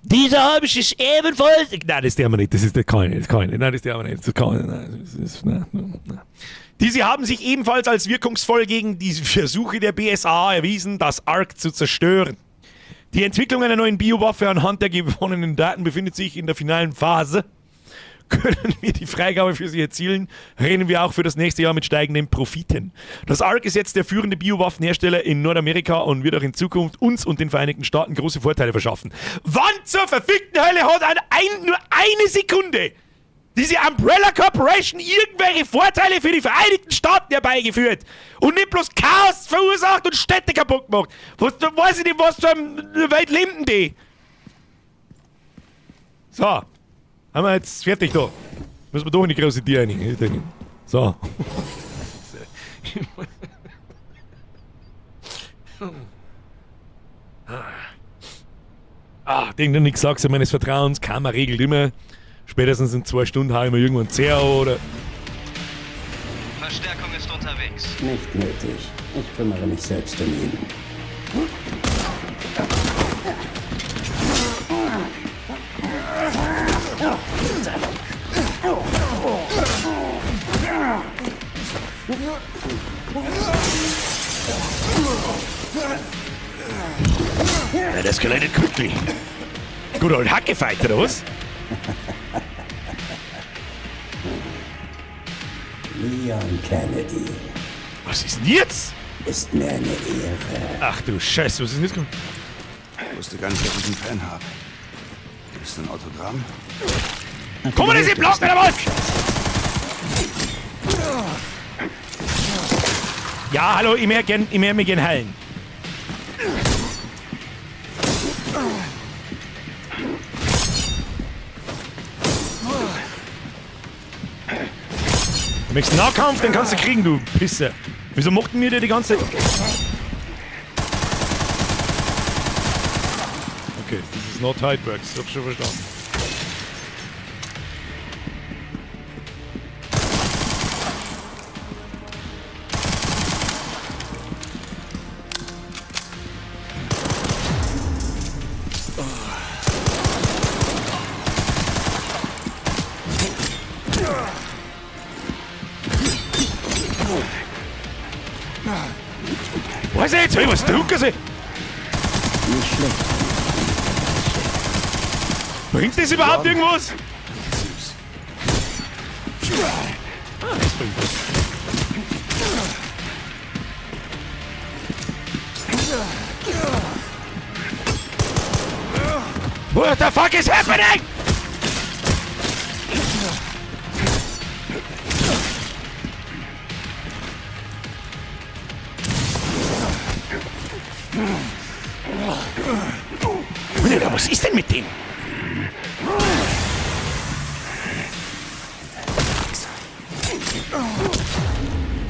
Dieser Habisch ist ebenfalls. Nein, das darf man nicht, das kann ich nicht. Nein, das darf man nicht. Das kann ich nicht. Nein. Diese haben sich ebenfalls als wirkungsvoll gegen die Versuche der BSAA erwiesen, das ARC zu zerstören. Die Entwicklung einer neuen Biowaffe anhand der gewonnenen Daten befindet sich in der finalen Phase. Können wir die Freigabe für sie erzielen, reden wir auch für das nächste Jahr mit steigenden Profiten. Das ARC ist jetzt der führende Biowaffenhersteller in Nordamerika und wird auch in Zukunft uns und den Vereinigten Staaten große Vorteile verschaffen. Wann zur verfickten Hölle hat nur eine Sekunde diese Umbrella Corporation irgendwelche Vorteile für die Vereinigten Staaten herbeigeführt und nicht bloß Chaos verursacht und Städte kaputt gemacht? Weiß ich nicht, was für eine Welt leben die? So. Haben wir jetzt fertig da. Müssen wir doch in die große Tür rein. So. Denk dir nichts, sagst du meines Vertrauens. Kamera regelt immer. Spätestens in 2 Stunden habe ich mir irgendwann Zeher oder. Verstärkung ist unterwegs. Nicht nötig. Ich kümmere mich selbst um ihn. That escalated quickly. Good old Hackefight, oder was? Leon Kennedy. Was ist denn jetzt? Ist mir eine Ehre. Ach du Scheiße, was ist denn jetzt? Ich wusste gar nicht, dass ich einen Fan habe. Ist ein Autogramm? Komm mal, das ist Block, der Wolf! Ja, hallo, ich möchte mich gern heilen. Du möchtest Nahkampf, den kannst du kriegen, du Pisser. Wieso mochten wir dir die ganze... Okay, das ist not how it works. Hab schon verstanden. Was ist jetzt? Hey, was drucken sie? Nicht schlecht. Bringt das überhaupt irgendwas? Ah, das bringt was. What the fuck is happening? Alter, was ist denn mit dem?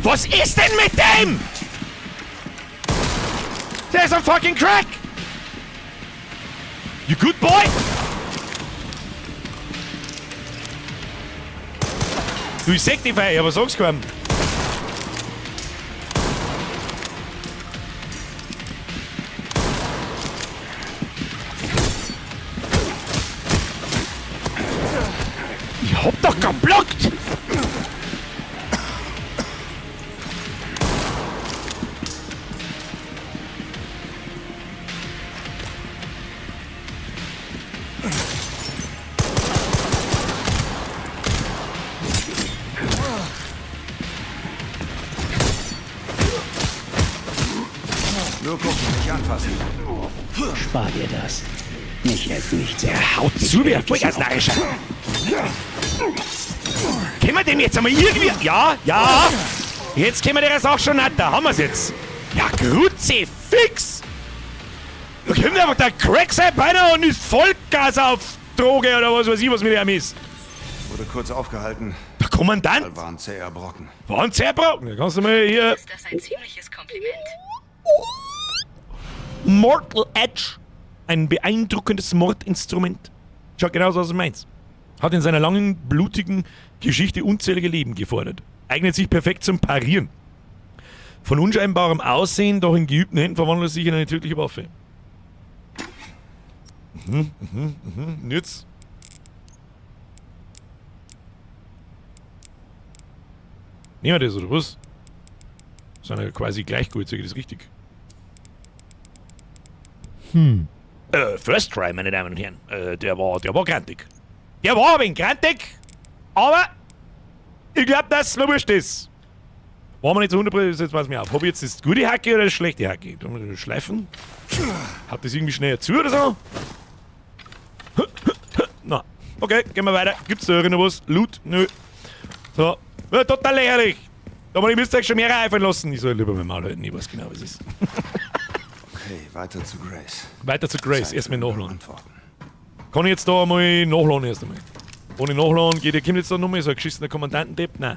Was ist denn mit dem? Der ist am fucking Crack! You good boy? Du, ich sag dich frei, aber sag's keinem. Ich hab doch geblockt! Nur gucken, nicht anfassen. Spar dir das. Mich hält nichts auf. Haut zu, wer Vollgasnarrischer! Können wir dem jetzt einmal irgendwie... Ja, ja! Jetzt können wir der auch schon nicht, da haben wir's jetzt! Ja, Grütze, fix! Da kommt einfach der Crack sein beinahe und ist Vollgas auf Droge oder was weiß ich, was mit ihm ist! Wurde kurz aufgehalten. Der Kommandant! War ein zäher Brocken. War ein Zerbrocken! Da kannst du mal hier... Ist das ein ziemliches Kompliment? Mortal Edge. Ein beeindruckendes Mordinstrument. Schaut genauso aus wie meins. Hat in seiner langen, blutigen Geschichte unzählige Leben gefordert. Eignet sich perfekt zum Parieren. Von unscheinbarem Aussehen, doch in geübten Händen verwandelt es sich in eine tödliche Waffe. Und jetzt? Nehmen wir das, oder was? Das sind ja quasi gleich gut, sag ich das richtig? First try, meine Damen und Herren. Der war grantig. Der war ein wenig grantig, aber ich glaube, dass es mir wurscht ist. War mir nicht so 100%, jetzt pass mir auf. Hab ich jetzt das gute Hacke oder das schlechte Hacke? Da muss ich schleifen. Hat das irgendwie schneller zu oder so? Na, okay, gehen wir weiter. Gibt's da noch was? Loot? Nö. So, ja, total lächerlich. Aber ihr müsst euch schon mehr einfallen lassen. Ich soll lieber mein Maul halten, ich weiß genau, was es ist. Okay, weiter zu Grace. Weiter zu Grace, Zeit erstmal für nachladen. Antworten. Kann ich jetzt da mal nachladen erst einmal? Ohne nachladen kommt jetzt da nochmal so ein geschissener Kommandantendepp? Nein.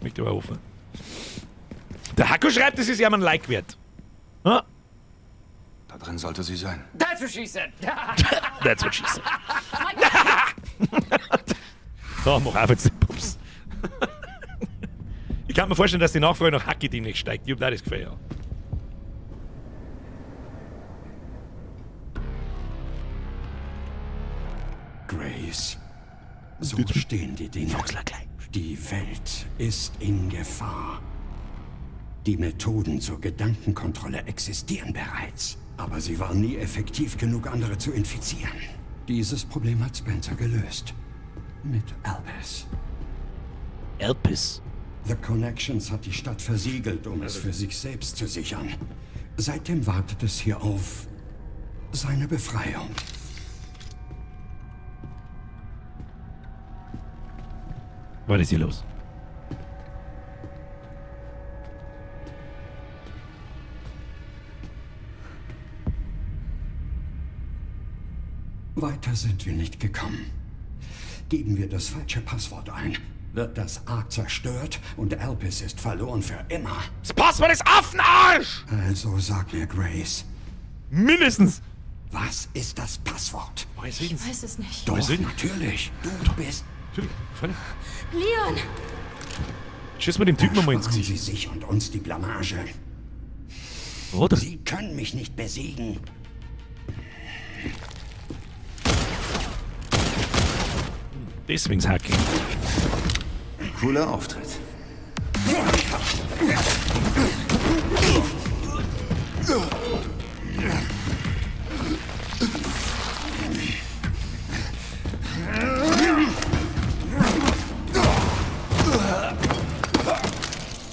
Möchte aber hoffen. Der Hacko schreibt, das ist ja mal ein Like wert. Ah, Da drin sollte sie sein. That's what she said. that's what she said. So, mach auf jetzt den Pups. Ich kann mir vorstellen, dass die Nachfrage nach Hacki demnächst steigt. Ich hab da das Gefühl, ja. Grace. So stehen die Dinge. Die Welt ist in Gefahr. Die Methoden zur Gedankenkontrolle existieren bereits. Aber sie waren nie effektiv genug, andere zu infizieren. Dieses Problem hat Spencer gelöst. Mit Albus. Elpis. The Connections hat die Stadt versiegelt, um es für sich selbst zu sichern. Seitdem wartet es hier auf seine Befreiung. Was ist hier los? Weiter sind wir nicht gekommen. Geben wir das falsche Passwort ein, wird das Ark zerstört und Albus ist verloren für immer. Das Passwort ist Affenarsch! Also sag mir, Grace, Mindestens. Was ist das Passwort? Weiß Ich weiß es nicht. Doch, Weiß ich. natürlich. Du bist... Feine. Leon! Schieß mir dem Typen mal ins Sparen Gesicht. Sie sich und uns die Blamage. Oder? Sie können mich nicht besiegen. Deswegen's Hacking. Cooler Auftritt.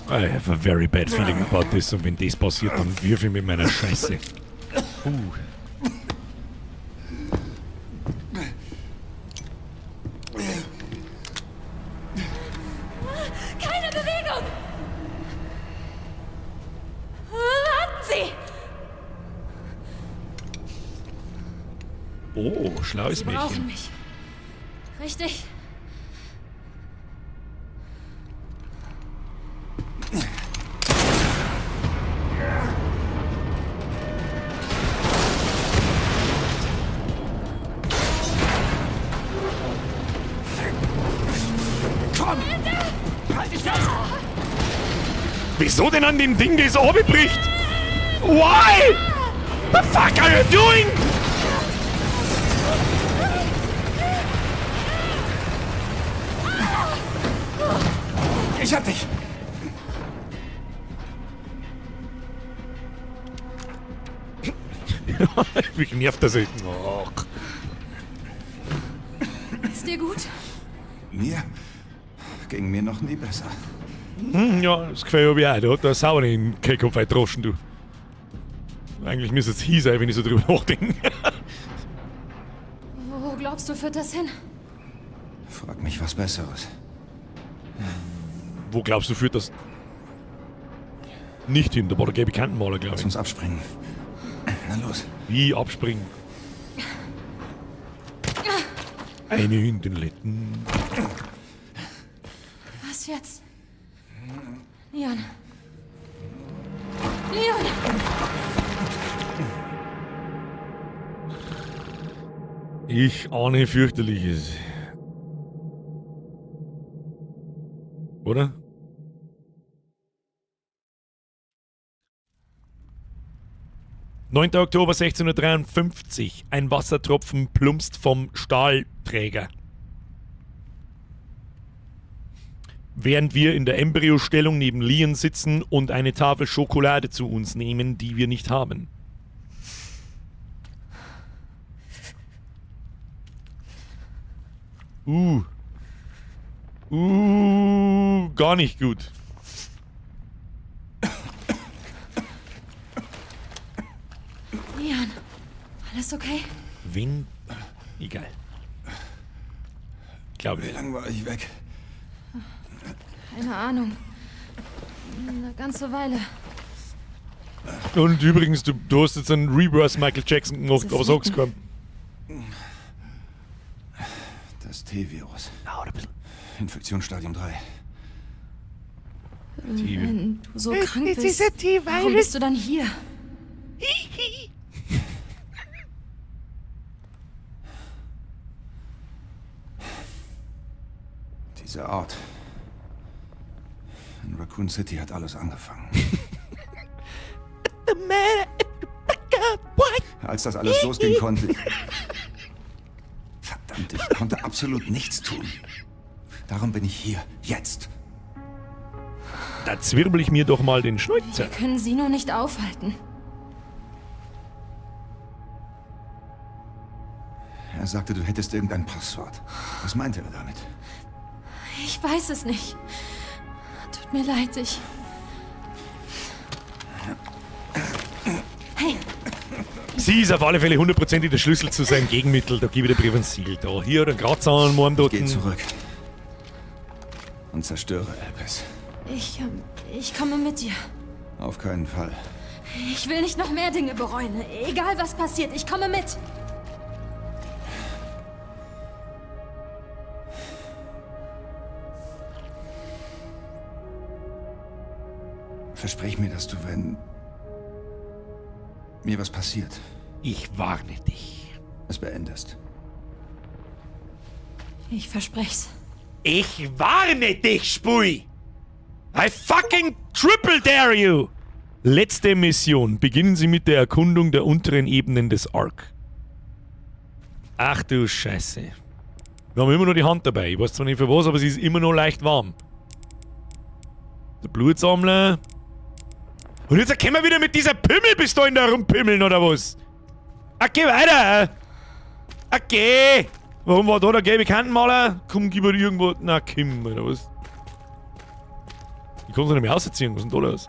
I have a very bad feeling about this. Und wenn das passiert, dann wirf ich mit meiner Scheiße. Keine Bewegung! Warten Sie! Oh, schlaues Sie brauchen Mädchen. mich. Richtig? Wieso denn an dem Ding, das runterbricht? Why? The fuck are you doing? Ich hab dich. Mich nervt das. Oh. Ist dir gut? Mir? Ging mir noch nie besser. Ja, das Gefühl habe ich auch. Da hat der Sauer in den Kehlkopf eintroschen, du. Eigentlich müsste es hier sein, wenn ich so drüber nachdenke. Wo glaubst du, führt das hin? Frag mich was Besseres. Wo glaubst du, führt das nicht hin? Da war der gelbe Kantenmaler, glaube Lass ich. uns abspringen. Na los. Wie abspringen? Eine in den Letten. Was jetzt? Leon. Leon! Ich ahne fürchterliches. Oder? »9. Oktober 1653. Ein Wassertropfen plumpst vom Stahlträger. Während wir in der Embryostellung neben Leon sitzen und eine Tafel Schokolade zu uns nehmen, die wir nicht haben.« Gar nicht gut. Leon, alles okay? Wen? Egal. Glaube Wie ich. lange war ich weg? Keine Ahnung. Eine ganze Weile. Und übrigens, du hast jetzt einen Reverse Michael Jackson gemacht, Das aber sag's keinem. Das T-Virus. Dauert ein bisschen. Infektionsstadium 3. Wenn du so krank bist, warum bist du dann hier? Dieser Ort. In Raccoon City hat alles angefangen. Als das alles losging, konnte ich... Verdammt, ich konnte absolut nichts tun. Darum bin ich hier, jetzt. Da zwirbel ich mir doch mal den Schnäuzer. Wir können sie nur nicht aufhalten. Er sagte, du hättest irgendein Passwort. Was meinte er damit? Ich weiß es nicht. Tut mir leid, Hey, Sie ist auf alle Fälle hundertprozentig der Schlüssel zu seinem Gegenmittel. Da gebe ich dir Prävensil. Da, hier, den Kratzer an meinem dort. Geh zurück. Und zerstöre Elpis. ich komme mit dir. Auf keinen Fall. Ich will nicht noch mehr Dinge bereuen. Egal was passiert, ich komme mit. Versprich mir, dass du, wenn mir was passiert, Ich warne dich. Es beendest. Ich versprech's. Ich warne dich, Spui! I fucking triple dare you! Letzte Mission. Beginnen Sie mit der Erkundung der unteren Ebenen des Ark. Ach du Scheiße. Wir haben immer noch die Hand dabei. Ich weiß zwar nicht für was, aber sie ist immer noch leicht warm. Der Blutsammler. Und jetzt können wir wieder mit dieser Pimmelpistole da rumpimmeln, oder was? Okay, weiter! Okay! Warum war da der gelbe Kantenmaler? Komm, gib mir irgendwo... Na, Kim, oder was? Ich kann es nicht mehr ausziehen, was ist denn da los?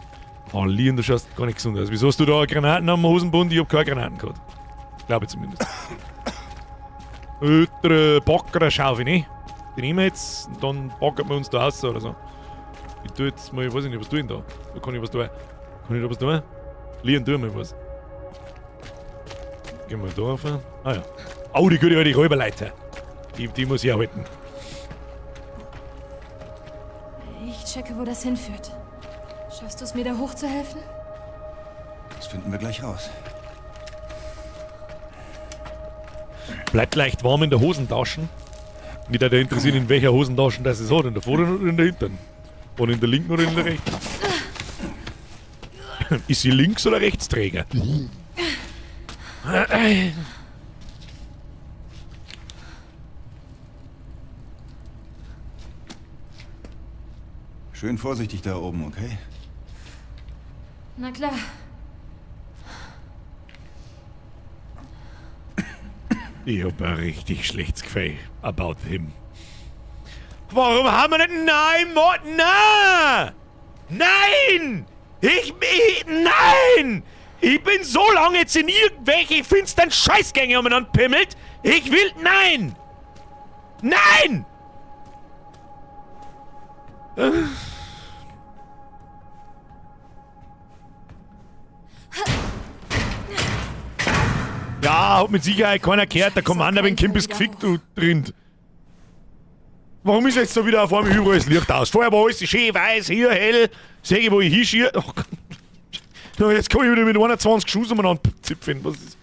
Oh, Leon, du schaust gar nicht gesund aus. Wieso hast du da Granaten am Hosenbund? Ich hab keine Granaten gehabt. Glaube ich zumindest. Der Backer Schaufel, ne? Die nehmen wir jetzt und dann backen wir uns da aus oder so. Ich tu jetzt mal, ich weiß nicht, was tue ich denn da? Da kann ich was tun. Kann ich da was tun? Leon, tu mal was. Gehen wir da rauf. Ah ja. Oh, die gute alte Räuberleiter. Die muss ich erhalten. Ich checke, wo das hinführt. Schaffst du es, mir da hochzuhelfen? Das finden wir gleich raus. Bleibt leicht warm in der Hosentasche. Mich würde interessieren, in welcher Hosentasche das es hat. In der vorderen oder in der hinteren? Oder in der linken oder in der rechten? Ist sie Links- oder Rechtsträger? Schön vorsichtig da oben, okay? Na klar. Ich hab ein richtig schlechtes Gefühl about him. Warum haben wir nicht... Nein, Nein! Nein! Nein! Ich bin so lange jetzt in irgendwelche finsteren Scheißgänge umeinander pimmelt. Ich will... Nein! Nein! Ja, hat mit Sicherheit keiner gehört. Der Commander, wenn Kim ist gefickt, du Rind. Warum ist jetzt so wieder auf einmal überall das Licht aus? Vorher war alles schön weiß, hier hell. Sehe ich, wo ich hinschiere. Oh Gott. Ja, jetzt kann ich wieder mit 21 Schuss umeinander zipfen. Was ist...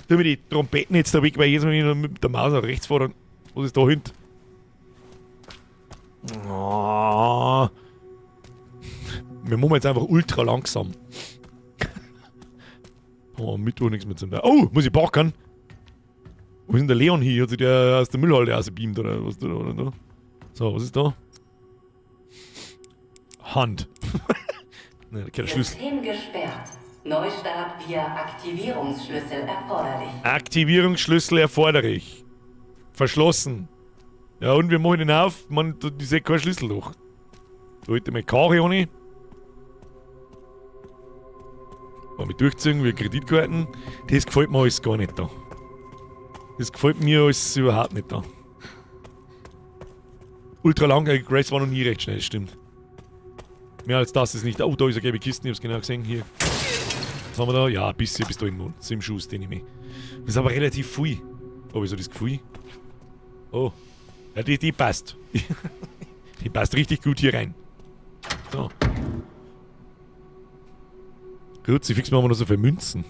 Tu mir die Trompeten jetzt da weg, weil jedes Mal, wenn ich mit der Maus nach rechts fahre, was ist da hinten? Oh. Wir machen jetzt einfach ultra langsam. Oh, Mittwoch nichts mehr zum Teil. Oh, muss ich backen? Wo ist denn der Leon hier? Hat sich der aus der Müllhalde rausgebeamt oder was? Oder? So, was ist da? Hand. Ne, der Schlüssel. System gesperrt. Neustart via Aktivierungsschlüssel erforderlich. Aktivierungsschlüssel erforderlich. Verschlossen. Ja, und wir machen ihn auf. Man, ich sehe kein Schlüsselloch. Da hätte meine Karre ohne. Mal mit durchziehen wie Kreditkarten. Das gefällt mir alles gar nicht da. Das gefällt mir alles überhaupt nicht da. Ultra lang, Grace war noch nie recht schnell, stimmt. Mehr als das ist nicht. Oh, da ist eine gelbe Kiste, ich hab's genau gesehen. Hier. Was haben wir da? Ja, ein bisschen bis da irgendwo. 7 Schuss, den ich mir. Das ist aber relativ viel. Habe ich so das Gefühl. Oh. Ja, die passt. Die passt richtig gut hier rein. So. Gut, sie fix machen wir noch so für Münzen.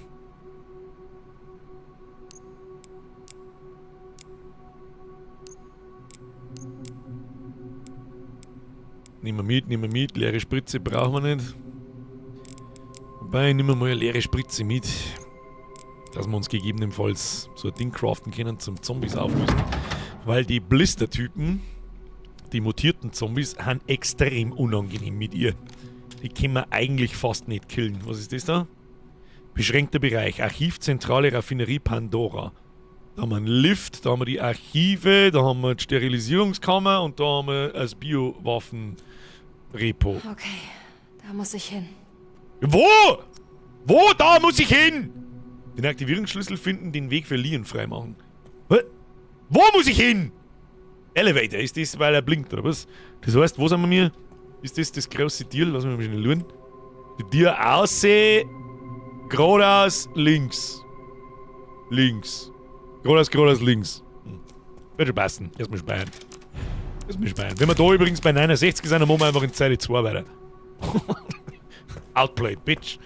Nehmen wir mit. Leere Spritze brauchen wir nicht. Wobei, nehmen wir mal eine leere Spritze mit. Dass wir uns gegebenenfalls so ein Ding craften können zum Zombies auflösen. Weil die Blister-Typen, die mutierten Zombies, sind extrem unangenehm mit ihr. Die können wir eigentlich fast nicht killen. Was ist das da? Beschränkter Bereich. Archivzentrale Raffinerie Pandora. Da haben wir einen Lift, da haben wir die Archive, da haben wir die Sterilisierungskammer und da haben wir das Biowaffen-Repo. Okay, da muss ich hin. Wo? Wo? Da muss ich hin! Den Aktivierungsschlüssel finden, den Weg für Leon freimachen. Wo muss ich hin? Elevator, ist das, weil er blinkt, oder was? Das heißt, wo sind wir mir? Ist das das große Tier? Lass mich mal schnell schauen. Die Tür aussehen. Geradeaus, links. Links. Geradeaus, links. Wird schon passen. Erstmal speichern. Wenn wir da übrigens bei 69 sind, dann machen wir einfach in Zeile 2 weiter. Outplayed, bitch.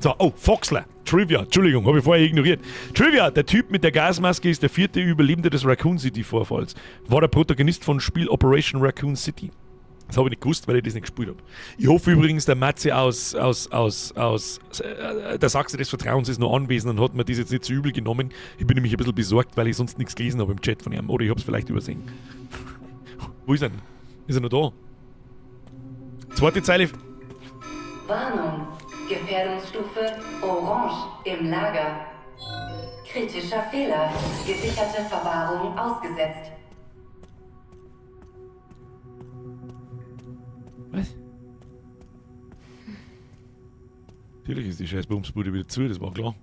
So, oh, Foxler. Trivia. Entschuldigung, habe ich vorher ignoriert. Trivia. Der Typ mit der Gasmaske ist der 4. Überlebende des Raccoon City-Vorfalls. War der Protagonist von Spiel Operation Raccoon City. Das habe ich nicht gewusst, weil ich das nicht gespielt habe. Ich hoffe übrigens, der Matze aus der Sachse des Vertrauens ist noch anwesend und hat mir das jetzt nicht so übel genommen. Ich bin nämlich ein bisschen besorgt, weil ich sonst nichts gelesen habe im Chat von ihm. Oder ich habe es vielleicht übersehen. Wo ist er denn? Ist er noch da? Zweite Zeile. Warnung. Gefährdungsstufe Orange im Lager. Kritischer Fehler. Gesicherte Verwahrung ausgesetzt. Was? Natürlich ist die scheiß Bumsbude wieder zu, das war klar.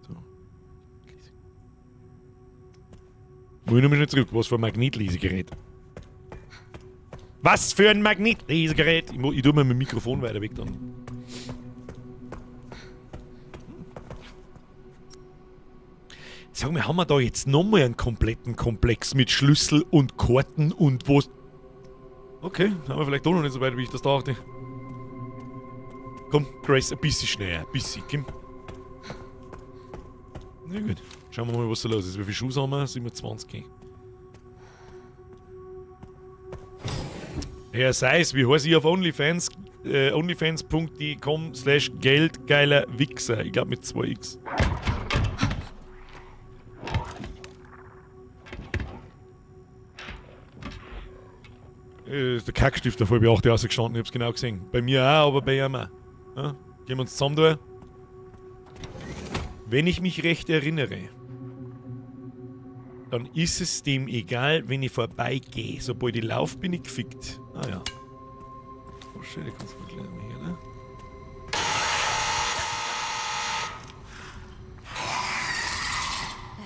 So. Muss ich nochmal schnell zurück, was für ein Magnetlesegerät? Was für ein Magnetlesegerät? Ich tue mir mein Mikrofon weiter weg dann. Sag mal, haben wir da jetzt nochmal einen kompletten Komplex mit Schlüssel und Karten und was? Okay, haben wir vielleicht doch noch nicht so weit, wie ich das dachte. Komm, Grace, ein bisschen schneller, ein bisschen, komm. Na gut, schauen wir mal, was da los ist. Wie viele Schuhe haben wir? 27. Herr Seis, wie heiße ich auf OnlyFans? onlyfans.com/geldgeiler Wichser. Ich glaube mit 2x. Der Kackstift der Folge 8 rausgestanden, ich hab's genau gesehen. Bei mir auch, aber bei ihm auch. Ja? Gehen wir uns zusammen da. Wenn ich mich recht erinnere, dann ist es dem egal, wenn ich vorbeigehe. Sobald ich laufe, bin ich gefickt. Ah ja. Oh schön, die kannst du mal gleich hier, ne?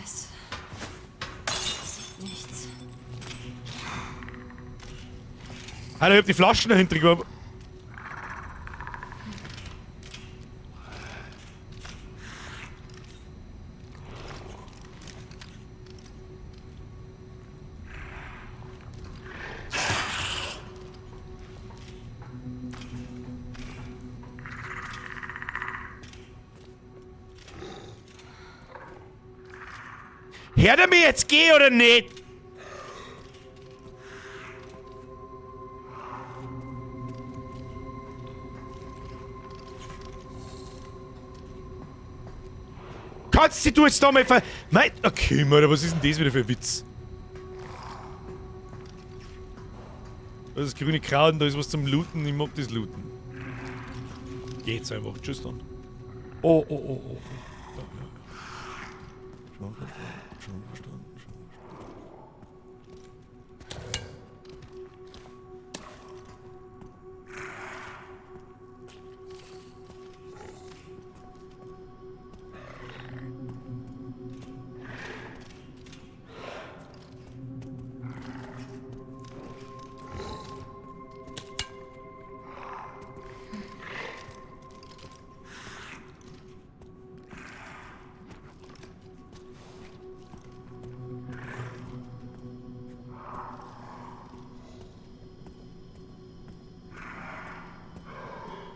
Es sieht nichts. Alter, ich hab die Flaschen dahinter gehabt. Hört er mir jetzt gehen oder nicht? Kannst du jetzt da mal ver... Mein... Okay, Mann, was ist denn das wieder für ein Witz? Das ist grüne Kraut und da ist was zum Looten. Ich mag das Looten. Geht's einfach. Tschüss dann. Oh, oh, oh, oh. Schon verstanden.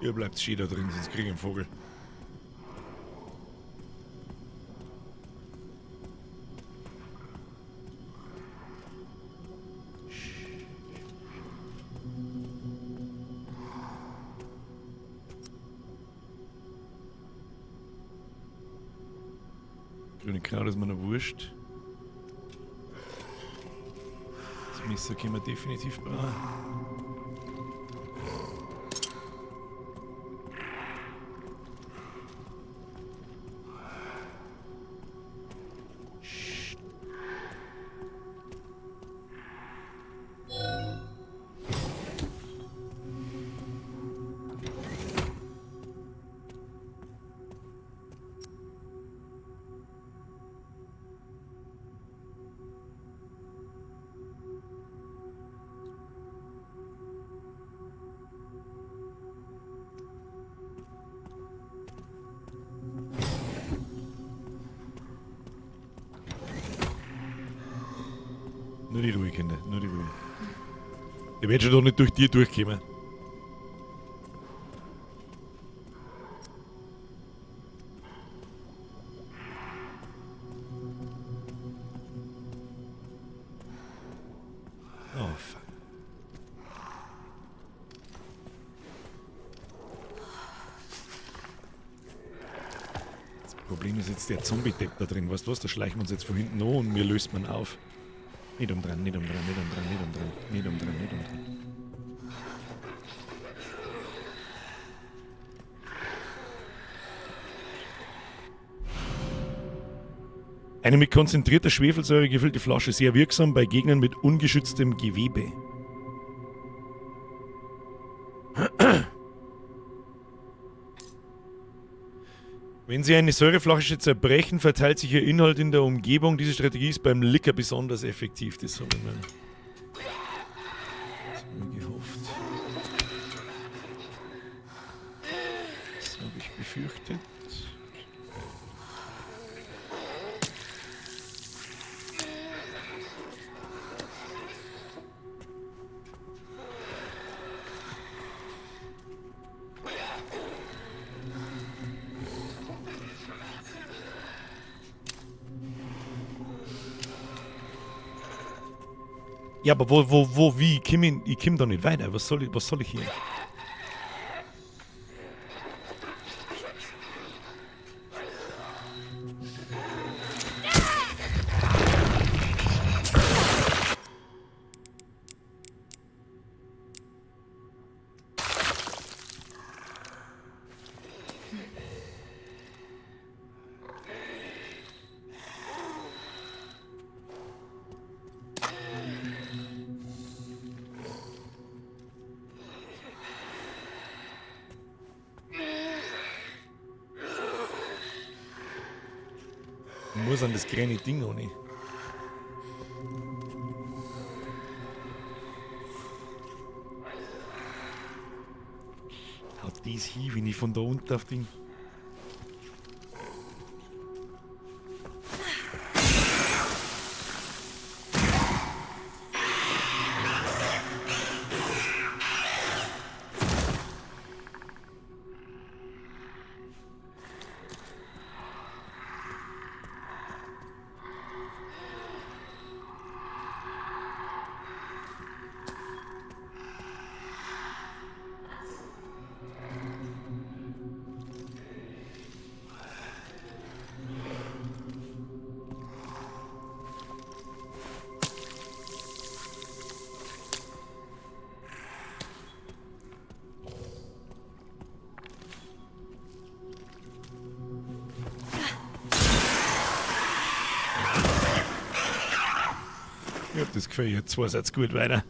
Ihr bleibt schön da drin, sonst krieg ich einen Vogel. Grüne Kraut ist mir noch wurscht. Das Messer können wir definitiv brauchen. Nur die Ruhe, Kinder, nur die Ruhe. Ich werde schon doch nicht durch die durchkommen. Problem ist jetzt der Zombie-Depp da drin. Weißt du was? Da schleichen wir uns jetzt von hinten an und mir löst man auf. Nicht umdrehen, nicht umdrehen, nicht umdrehen, nicht umdrehen, nicht umdrehen, nicht umdrehen. Eine mit konzentrierter Schwefelsäure gefüllte Flasche, sehr wirksam bei Gegnern mit ungeschütztem Gewebe. Wenn Sie eine Säureflasche zerbrechen, verteilt sich Ihr Inhalt in der Umgebung. Diese Strategie ist beim Licker besonders effektiv. Das habe ich mir gehofft. Das habe ich befürchtet. Ja, aber wie? Ich komm da nicht weiter. Was soll ich hier? Ich muss an das kleine Ding auch nicht. Haut dies hin, wenn ich von da unten auf den... Ich hab das Gefühl, ihr zwei seid gut weiter.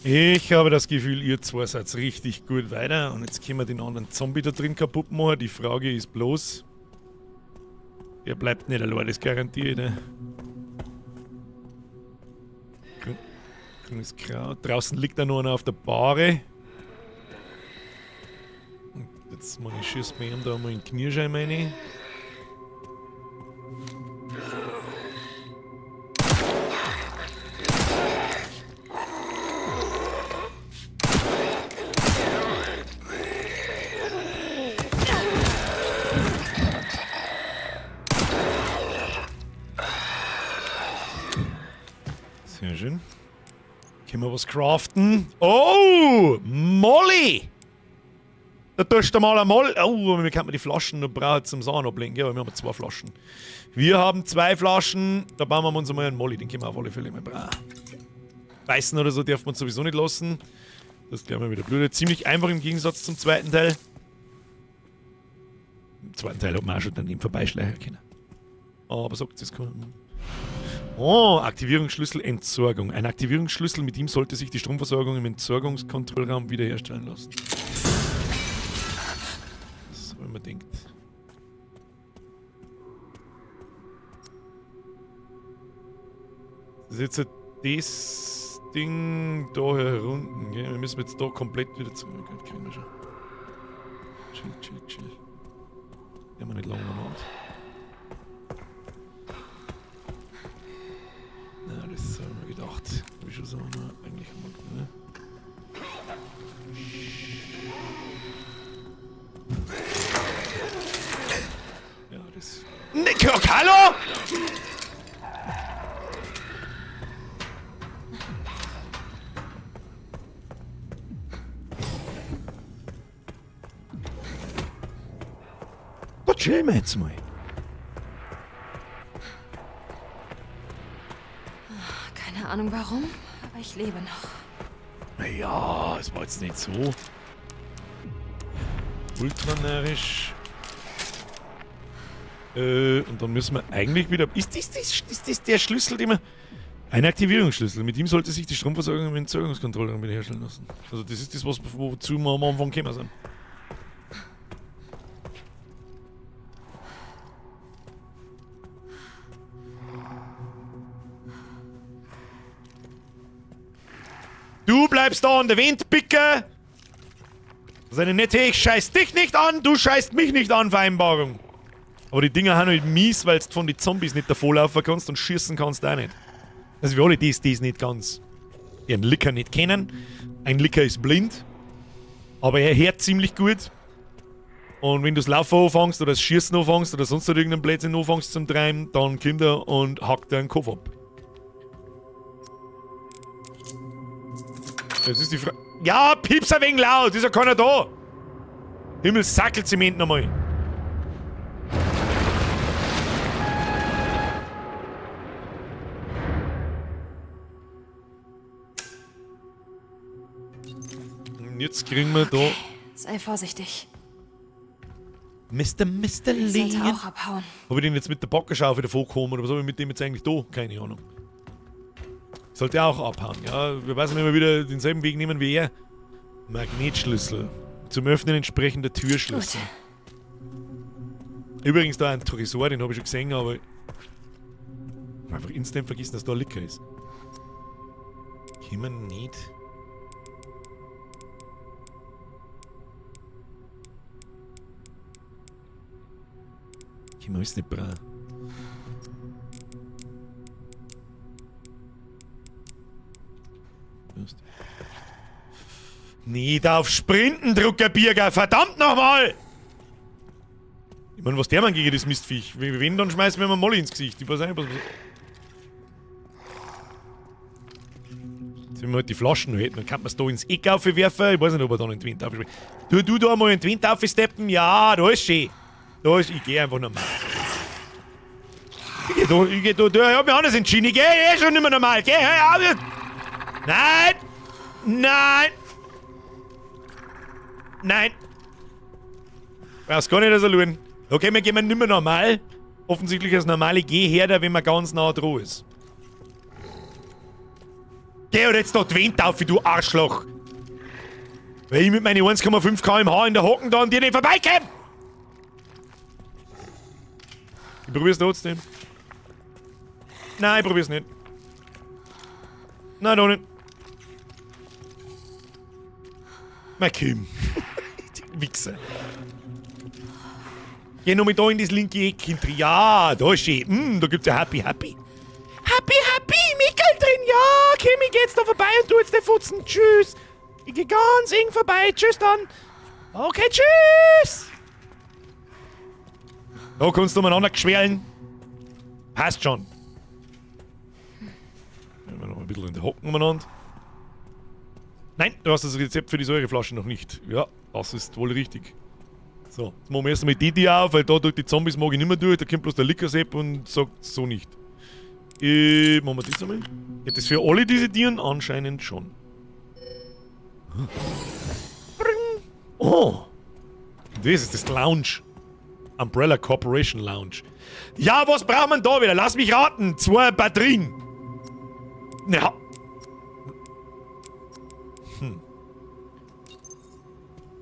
Ich habe das Gefühl, ihr zwei seid richtig gut weiter. Und jetzt können wir den anderen Zombie da drin kaputt machen. Die Frage ist bloß, er bleibt nicht allein, das garantiert. Grünes Kraut. Draußen liegt da noch einer auf der Bahre. Und jetzt mal ich schießt mir da mal in den Knierschein rein. Sehr schön. Können wir was craften? Oh! Molly! Da tust du mal ein Molly. Oh, wir können die Flaschen noch brauchen zum Sahne ablegen. Ja, wir haben 2 Flaschen. Wir haben 2 Flaschen. Da bauen wir uns einmal einen Molly. Den können wir auf alle Fälle mal brauchen. Beißen oder so darf man sowieso nicht lassen. Das ist gleich mal wieder blöd. Ziemlich einfach im Gegensatz zum zweiten Teil. Im zweiten Teil hat man auch schon daneben vorbeischleichen können. Aber sagt es keiner. Oh, Aktivierungsschlüssel Entsorgung. Ein Aktivierungsschlüssel, mit ihm sollte sich die Stromversorgung im Entsorgungskontrollraum wiederherstellen lassen. So, wenn man denkt. Das ist jetzt das Ding da herunten, gell? Wir müssen jetzt da komplett wieder zurück. Kriegen wir schon. Chill. Wir haben nicht lange gemacht. Na, das haben wir gedacht. Hab ich schon so eigentlich gemacht, ne? Ja, das... Nick, hallo! chillen wir jetzt mal. Keine Ahnung warum, aber ich lebe noch. Naja, es war jetzt nicht so. Ultranärrisch. Und dann müssen wir eigentlich wieder... Ist das der Schlüssel, den wir... Ein Aktivierungsschlüssel. Mit ihm sollte sich die Stromversorgung und Entsorgungskontrolle wiederherstellen lassen. Also das ist das, wozu wir am Anfang gekommen sind. Du bleibst da an der Windpicke. Seine nette, ich scheiß dich nicht an, du scheißt mich nicht an, Vereinbarung. Aber die Dinger haben halt mies, weil du von den Zombies nicht davonlaufen kannst und schießen kannst du auch nicht. Also wir alle die nicht ganz. Die einen Licker nicht kennen. Ein Licker ist blind. Aber er hört ziemlich gut. Und wenn du das Laufen anfängst oder das Schießen anfängst oder sonst irgendeinen Blödsinn anfängst zum Treiben, dann kommt er und hackt dir den Kopf ab. Das ist die Frage. Ja, pieps ein wenig laut, ist ja keiner da. Himmel, Sackelzement nochmal. Und jetzt kriegen wir da. Sei vorsichtig. Mr. Ich sollte Lee. auch abhauen. Habe ich den jetzt mit der Backerschaufel davor gekommen oder was habe ich mit dem jetzt eigentlich da? Keine Ahnung. Sollte auch abhauen, ja. Wir müssen immer wieder denselben Weg nehmen wie er. Magnetschlüssel. Zum Öffnen entsprechender Türschlüssel. Gut. Übrigens da ein Tresor, den habe ich schon gesehen, aber... Einfach instant vergessen, dass da ein Licker ist. Können wir nicht... Können wir alles nicht brauchen. Nicht auf Sprinten drücken, Birger, verdammt nochmal! Ich meine, was der man gegen das Mistviech? Wenn, dann schmeißen wir mal Molly ins Gesicht. Ich weiß nicht, was... Jetzt wenn wir halt die Flaschen hätten, dann kann man es da ins Eck aufwerfen. Ich weiß nicht, ob er da einen Wind aufsteppen. Du da mal in den Wind aufsteppen? Ja, da ist schön. Da ist... Ich geh einfach normal. Ich geh da, ich hab mich anders entschieden. Ich geh schon nicht mehr normal. Geh, hör auf! Nein! Nein! Nein! Brauchst gar nicht so schauen. Okay, wir gehen nicht mehr normal. Offensichtlich das normale Gehherder, wenn man ganz nah dran ist. Geh halt jetzt da die Wind auf, du Arschloch! Weil ich mit meinen 1,5 km/h in der Hocken da an dir nicht vorbeikomme! Ich probier's trotzdem. Nein, ich probier's nicht. Nein, doch nicht. Mein Kim. Wichser. Geh noch mal da in das linke Eck hinter. Ja, da ist schön. Da gibt's ja Happy. Happy, Mikkel drin. Ja, Kim, ich geh jetzt da vorbei und tu jetzt den Futzen. Tschüss. Ich geh ganz eng vorbei. Tschüss dann. Okay, tschüss. Da kannst du umeinander geschwellen. Passt schon. Wenn wir noch ein bisschen in der Hocken umeinander. Nein, du hast das Rezept für die Säureflasche noch nicht. Ja, das ist wohl richtig. So, jetzt machen wir erstmal die auf, weil da durch die Zombies mag ich nicht mehr durch. Da kommt bloß der Lickersepp und sagt so nicht. Machen wir das einmal. Geht das für alle diese Tieren? Anscheinend schon. Oh! Das ist das Lounge. Umbrella Corporation Lounge. Ja, was braucht man da wieder? Lass mich raten. 2 Batterien. Ja.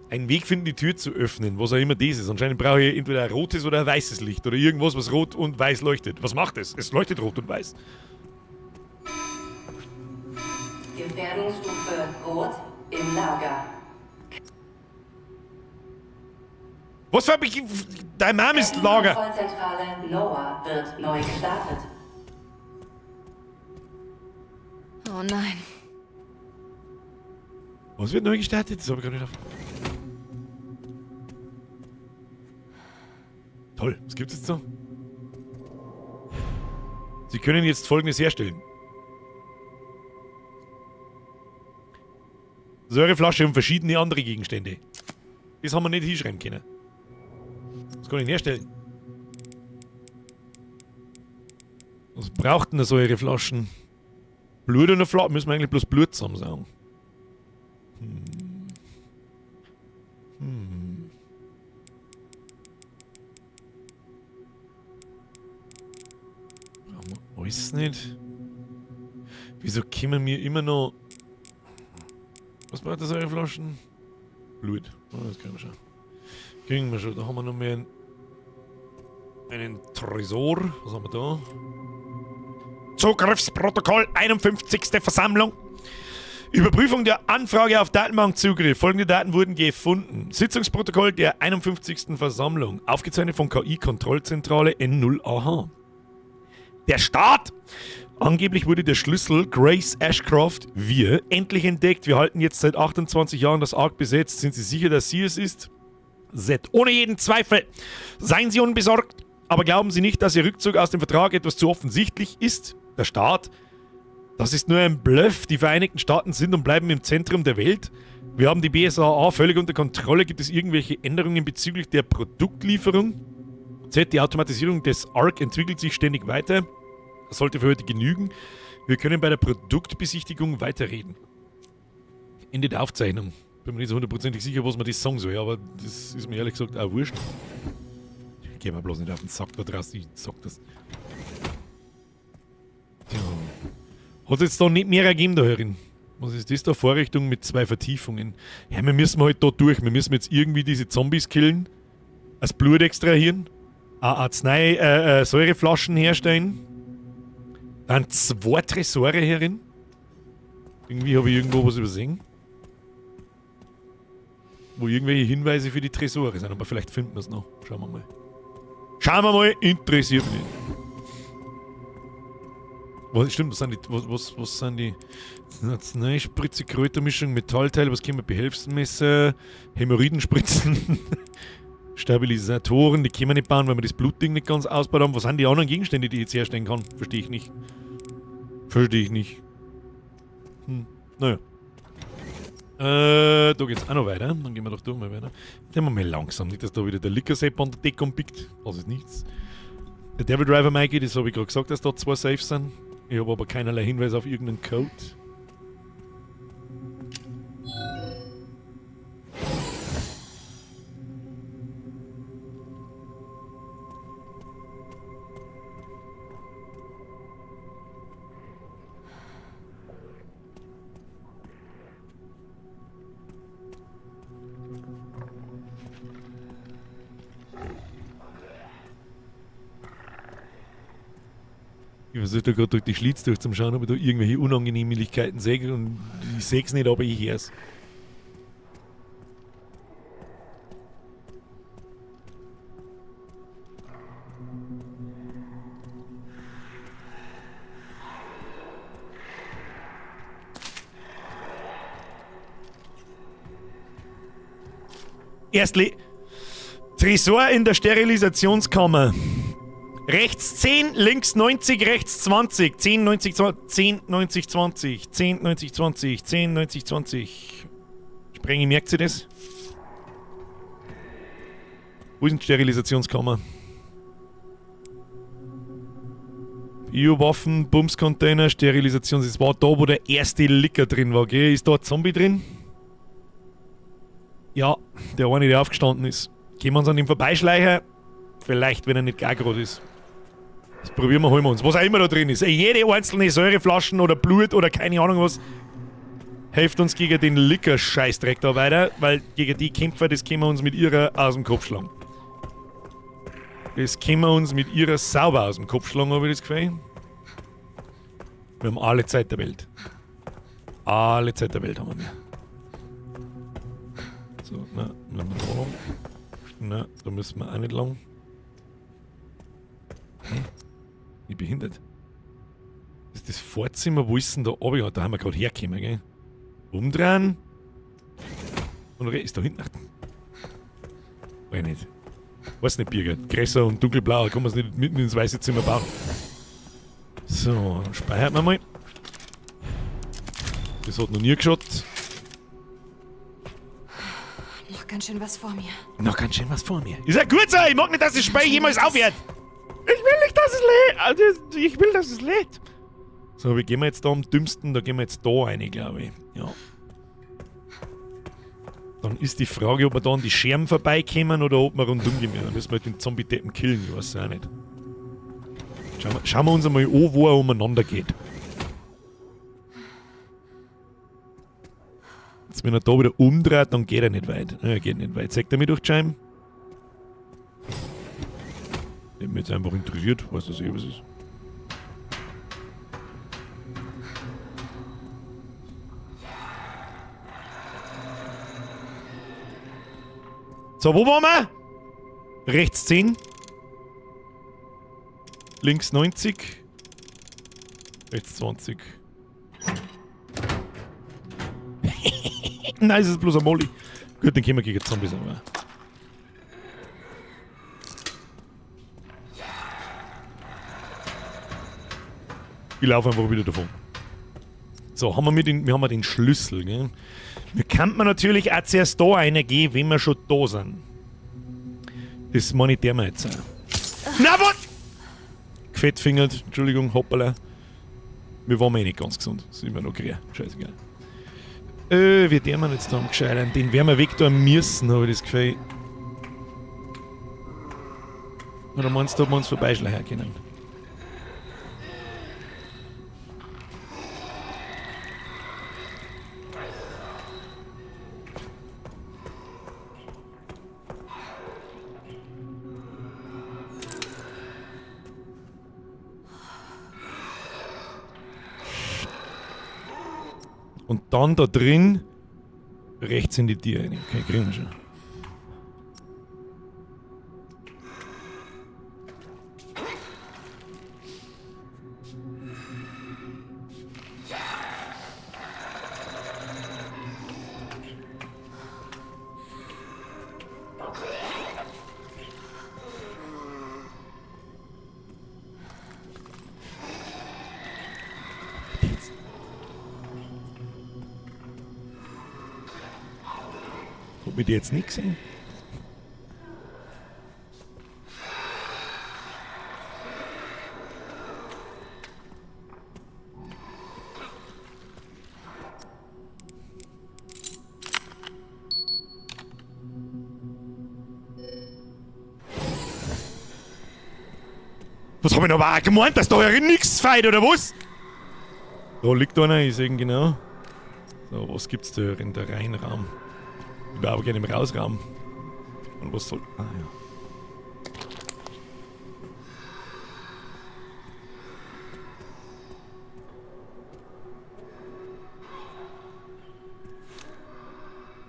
Einen Weg finden, die Tür zu öffnen, was auch immer das ist. Anscheinend brauche ich entweder ein rotes oder ein weißes Licht oder irgendwas, was rot und weiß leuchtet. Was macht es? Es leuchtet rot und weiß. Gefährdungsstufe Rot im Lager. Was für ein... Dein Name ist Lager. Kontrollzentrale Noah wird neu gestartet. Oh nein. Was wird neu gestartet? Das habe ich gar nicht auf. Toll, was gibt's jetzt so? Sie können jetzt Folgendes herstellen. Säureflasche und verschiedene andere Gegenstände. Das haben wir nicht hinschreiben können. Das kann ich denn herstellen? Was braucht denn so ihre Flaschen? Blut und eine Flasche? Müssen wir eigentlich bloß Blut zusammen sagen. Brauchen wir alles nicht? Wieso kommen wir immer noch... Was braucht das eure Flaschen? Blut. Oh, das kriegen wir schon. Kriegen wir schon. Da haben wir noch mehr einen Tresor. Was haben wir da? Zugriffsprotokoll, 51. Versammlung. Überprüfung der Anfrage auf Datenbankzugriff. Folgende Daten wurden gefunden. Sitzungsprotokoll der 51. Versammlung. Aufgezeichnet von KI-Kontrollzentrale N0AH. Der Staat! Angeblich wurde der Schlüssel Grace Ashcroft, wir, endlich entdeckt. Wir halten jetzt seit 28 Jahren das Ark besetzt. Sind Sie sicher, dass sie es ist? Z. Ohne jeden Zweifel. Seien Sie unbesorgt. Aber glauben Sie nicht, dass Ihr Rückzug aus dem Vertrag etwas zu offensichtlich ist? Der Staat? Das ist nur ein Bluff. Die Vereinigten Staaten sind und bleiben im Zentrum der Welt. Wir haben die BSAA völlig unter Kontrolle. Gibt es irgendwelche Änderungen bezüglich der Produktlieferung? Z. Die Automatisierung des Ark entwickelt sich ständig weiter. Das sollte für heute genügen. Wir können bei der Produktbesichtigung weiterreden. Ende der Aufzeichnung. Bin mir nicht so hundertprozentig sicher, was man das sagen soll, aber das ist mir ehrlich gesagt auch wurscht. Ich geh mal bloß nicht auf den Sack da draußen, ich sag das. Tja. Hat es jetzt da nicht mehr ergeben da herin? Was ist das da? Vorrichtung mit 2 Vertiefungen. Ja, wir müssen halt da durch. Wir müssen jetzt irgendwie diese Zombies killen. Das Blut extrahieren. Arznei, Säureflaschen herstellen. Dann 2 Tresore herin. Irgendwie habe ich irgendwo was übersehen. Wo irgendwelche Hinweise für die Tresore sind. Aber vielleicht finden wir es noch. Schauen wir mal. Schauen wir mal. Interessiert mich. Was, stimmt, was sind die Arzneispritze, Kräutermischung, Metallteile, was können wir? Behelfsmesser, Hämorrhoidenspritzen, Stabilisatoren, die können wir nicht bauen, weil wir das Blutding nicht ganz ausbaut haben. Was sind die anderen Gegenstände, die ich jetzt herstellen kann? Verstehe ich nicht. Verstehe ich nicht. Naja. Da geht's auch noch weiter. Dann gehen wir doch da mal weiter. Nehmen wir mal langsam, nicht, dass da wieder der Liquor-Safe an der Deckung pickt. Das ist nichts. Der Devil Driver Mikey, das habe ich gerade gesagt, dass da 2 Safes sind. Ich habe aber keinerlei Hinweis auf irgendeinen Code. Ich versuche da gerade durch die Schlitz durchzuschauen, ob ich da irgendwelche Unangenehmlichkeiten sehe und ich sehe es nicht, aber ich höre es. Erstli, Tresor in der Sterilisationskammer. Rechts 10, links 90, rechts 20. 10, 90, 20, 10, 90, 20. 10, 90, 20. 10, 90, 20. Sprengi, merkt sie das? Wo ist die Sterilisationskammer? Biowaffen, Bumscontainer, Sterilisation. Das war da, wo der erste Licker drin war, gell? Ist da ein Zombie drin? Ja, der eine, der aufgestanden ist. Gehen wir uns an ihm vorbeischleichen? Vielleicht, wenn er nicht gar groß ist. Das probieren wir, holen wir uns. Was auch immer da drin ist. Jede einzelne Säureflaschen oder Blut oder keine Ahnung was hilft uns gegen den Licker-Scheißdreck da weiter, weil gegen die Kämpfer, das können wir uns mit ihrer aus dem Kopf schlagen. Das können wir uns mit ihrer sauber aus dem Kopf schlagen, habe ich das Gefühl. Wir haben alle Zeit der Welt. Alle Zeit der Welt haben wir. So, na, da lang. Na, da müssen wir auch nicht lang. Hm? Wie behindert. Das ist das Vorzimmer, wo ist denn da oben? Da haben wir gerade hergekommen, gell? Umdrehen. Und ist da hinten. Weiß ich nicht. Weiß nicht, Birger. Größer und dunkelblau, da kann man es nicht mitten ins weiße Zimmer bauen. So, speichert man mal. Das hat noch nie geschaut. ganz schön was vor mir. Noch ganz schön was vor mir. Ist ja gut so, ich mag nicht, dass das Spiel jemals aufhört. Ich will nicht, dass es lädt. Also, ich will, dass es lädt. So, wie gehen wir jetzt da am dümmsten? Da gehen wir jetzt da rein, glaube ich. Ja. Dann ist die Frage, ob wir da an die Scherben vorbeikommen oder ob wir rundum gehen. Dann müssen wir den Zombie-Deppen killen, ich weiß es auch nicht. Schauen wir uns einmal an, wo er umeinander geht. Jetzt, wenn er da wieder umdreht, dann geht er nicht weit. Ja, er geht nicht weit. Zeigt er mich durch die Scheiben? Ich bin jetzt einfach interessiert, weiß das eh, was ist. So, wo waren wir? Rechts 10. Links 90. Rechts 20. Nein, es ist bloß ein Molly. Gut, dann können wir gegen Zombies aber. Ich laufe einfach wieder davon. So, haben wir haben den Schlüssel, gell? Wir könnten natürlich auch zuerst da reingehen, wenn wir schon da sind. Das monetieren wir jetzt auch. Na, was? Gefettfingert, Entschuldigung, hoppala. Wir waren eh nicht ganz gesund. Das ist immer noch grün. Scheißegal. Wie der wir jetzt da am Gescheitern? Den werden wir weg da müssen, habe ich das Gefühl. Oder meinst du, ob wir uns vorbeischleichen können? Und dann da drin rechts in die Tür rein. Okay, kriegen wir schon. Hab ich die jetzt nicht gesehen? Was hab ich noch wahr gemeint, dass da ja nichts feit oder was? Da liegt einer, ich sehe ihn genau. So, was gibt's da in der Reinraum? Ich wäre aber gerne im Rausraum. Und was soll... Ah ja.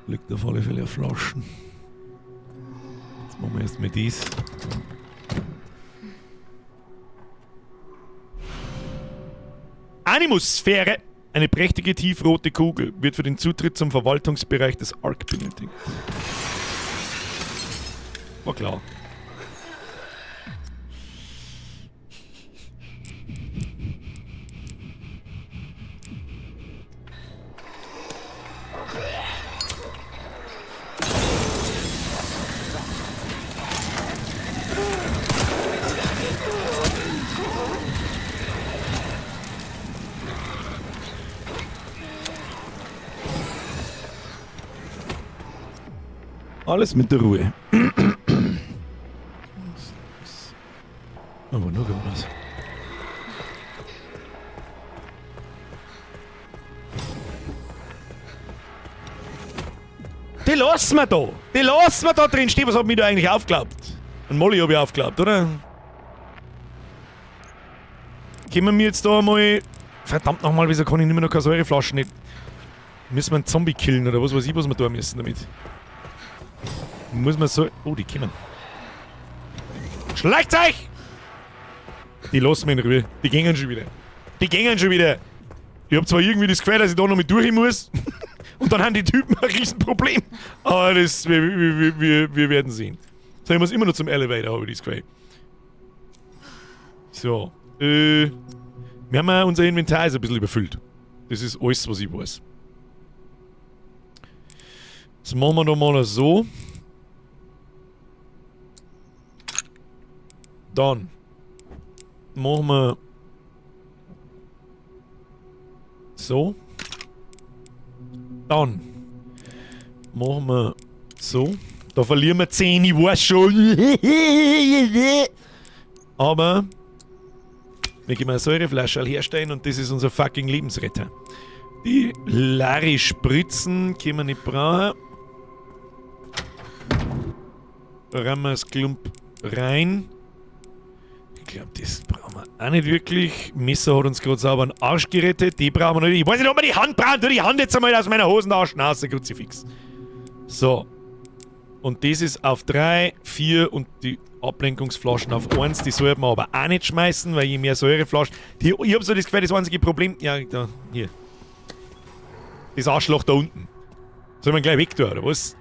Liegt auf alle Fälle auf Flaschen. Jetzt machen wir erstmal dies. Animus-Sphäre. Eine prächtige tiefrote Kugel wird für den Zutritt zum Verwaltungsbereich des Ark benötigt. War klar. Alles mit der Ruhe. Aber nur was. Die lassen wir da! Die lassen wir da drin stehen! Was hat mich da eigentlich aufgeklappt? Ein Molly habe ich aufgeklappt, oder? Können wir jetzt da mal... Verdammt nochmal, wieso kann ich nicht mehr noch keine Säureflaschen nicht... Müssen wir einen Zombie killen oder was weiß ich, was wir da müssen damit? Muss man so... Oh, die kommen. Schleicht euch! Die lassen wir in Ruhe. Die gehen schon wieder. Die gehen schon wieder. Ich hab zwar irgendwie das Gefühl, dass ich da noch mit durch muss. Und dann haben die Typen ein Riesenproblem. Aber das... Wir werden sehen. So, ich muss immer noch zum Elevator, habe ich das Gefühl. So. Wir haben unser Inventar ist ein bisschen überfüllt. Das ist alles, was ich weiß. Das machen wir doch mal so. Dann machen wir so. Dann machen wir so. Da verlieren wir 10, ich weiß schon. Aber wir gehen eine Säureflasche herstellen und das ist unser fucking Lebensretter. Die Larry Spritzen können wir nicht brauchen. Da rennen wir das Klump rein. Ich glaube, das brauchen wir auch nicht wirklich. Messer hat uns gerade sauber einen Arsch gerettet. Die brauchen wir nicht. Ich weiß nicht, ob wir die Hand brauchen. Tu die Hand jetzt einmal aus meiner Hosentasche raus, Kruzifix. So. Und das ist auf 3, 4 und die Ablenkungsflaschen auf 1. Die sollte man aber auch nicht schmeißen, weil je mehr Säureflaschen... Ich habe so das Gefühl, das einzige Problem... Ja, da, hier. Das Arschloch da unten. Sollen wir gleich weg tun, oder was?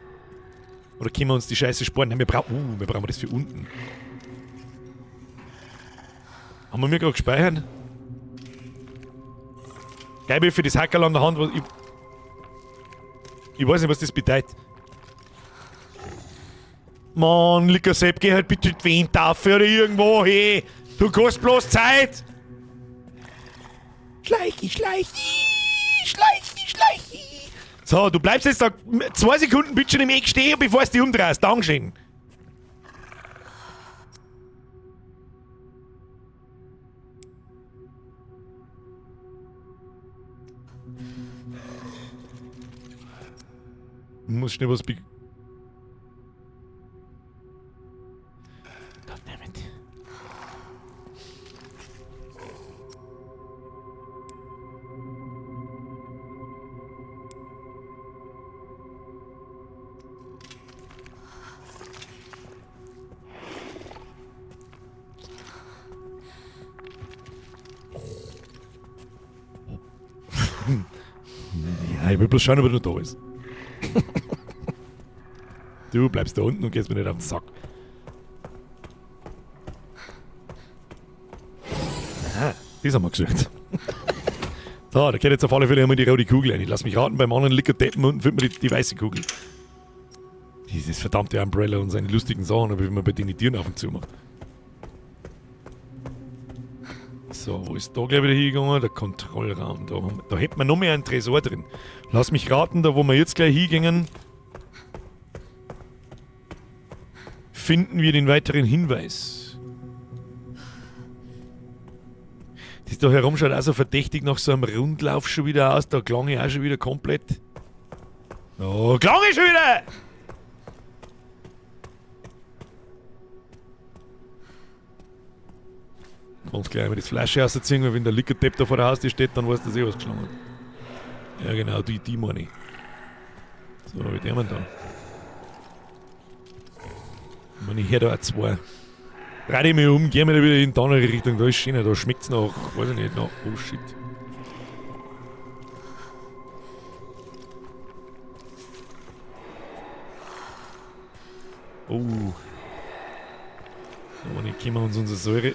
Oder können wir uns die Scheiße sparen? Nein, wir brauchen das für unten. Haben wir mir gerade gespeichert? Geil, für das Hackerl an der Hand, was ich weiß nicht, was das bedeutet. Mann, Licker Sepp, geh halt bitte die Wien taufe oder irgendwo, hey! Du kostet bloß Zeit! Schleichi, schleichi, schleichi, schleichi! So, du bleibst jetzt da 2 Sekunden bitte schon im Eck stehen, bevor es dich umdrehst. Dankeschön. Ich muss schnell was Goddammit. Ja, ich will bloß schauen, ob er noch da ist. Du bleibst da unten und gehst mir nicht auf den Sack. Aha, das haben wir gesucht. So, da geht jetzt auf alle Fälle einmal die rote Kugel rein. Ich lass mich raten, beim anderen liegt Deppen und findet man die weiße Kugel. Dieses verdammte Umbrella und seine lustigen Sachen, aber wie man bei denen die Türen auf und zu macht. So, wo ist da gleich wieder hingegangen? Der Kontrollraum. Da hätten wir noch mehr einen Tresor drin. Lass mich raten, da wo wir jetzt gleich hingehen, finden wir den weiteren Hinweis. Das da herum schaut auch so verdächtig nach so einem Rundlauf schon wieder aus. Da klang ich auch schon wieder komplett. Oh, klang ich schon wieder! Kannst gleich mal das Flasche rausziehen, weil wenn der Lickerdepp da vor der Haustür steht, dann weißt du, dass was geschlagen hat. Ja genau, die meine ich. So, wie der man da? Ich meine, ich höre da auch 2. Dreh dich mal um, geh mal da wieder in die andere Richtung, da ist schöner, da schmeckt es nach, weiß ich nicht, nach, oh shit. Oh. So, jetzt können wir uns unsere Säure...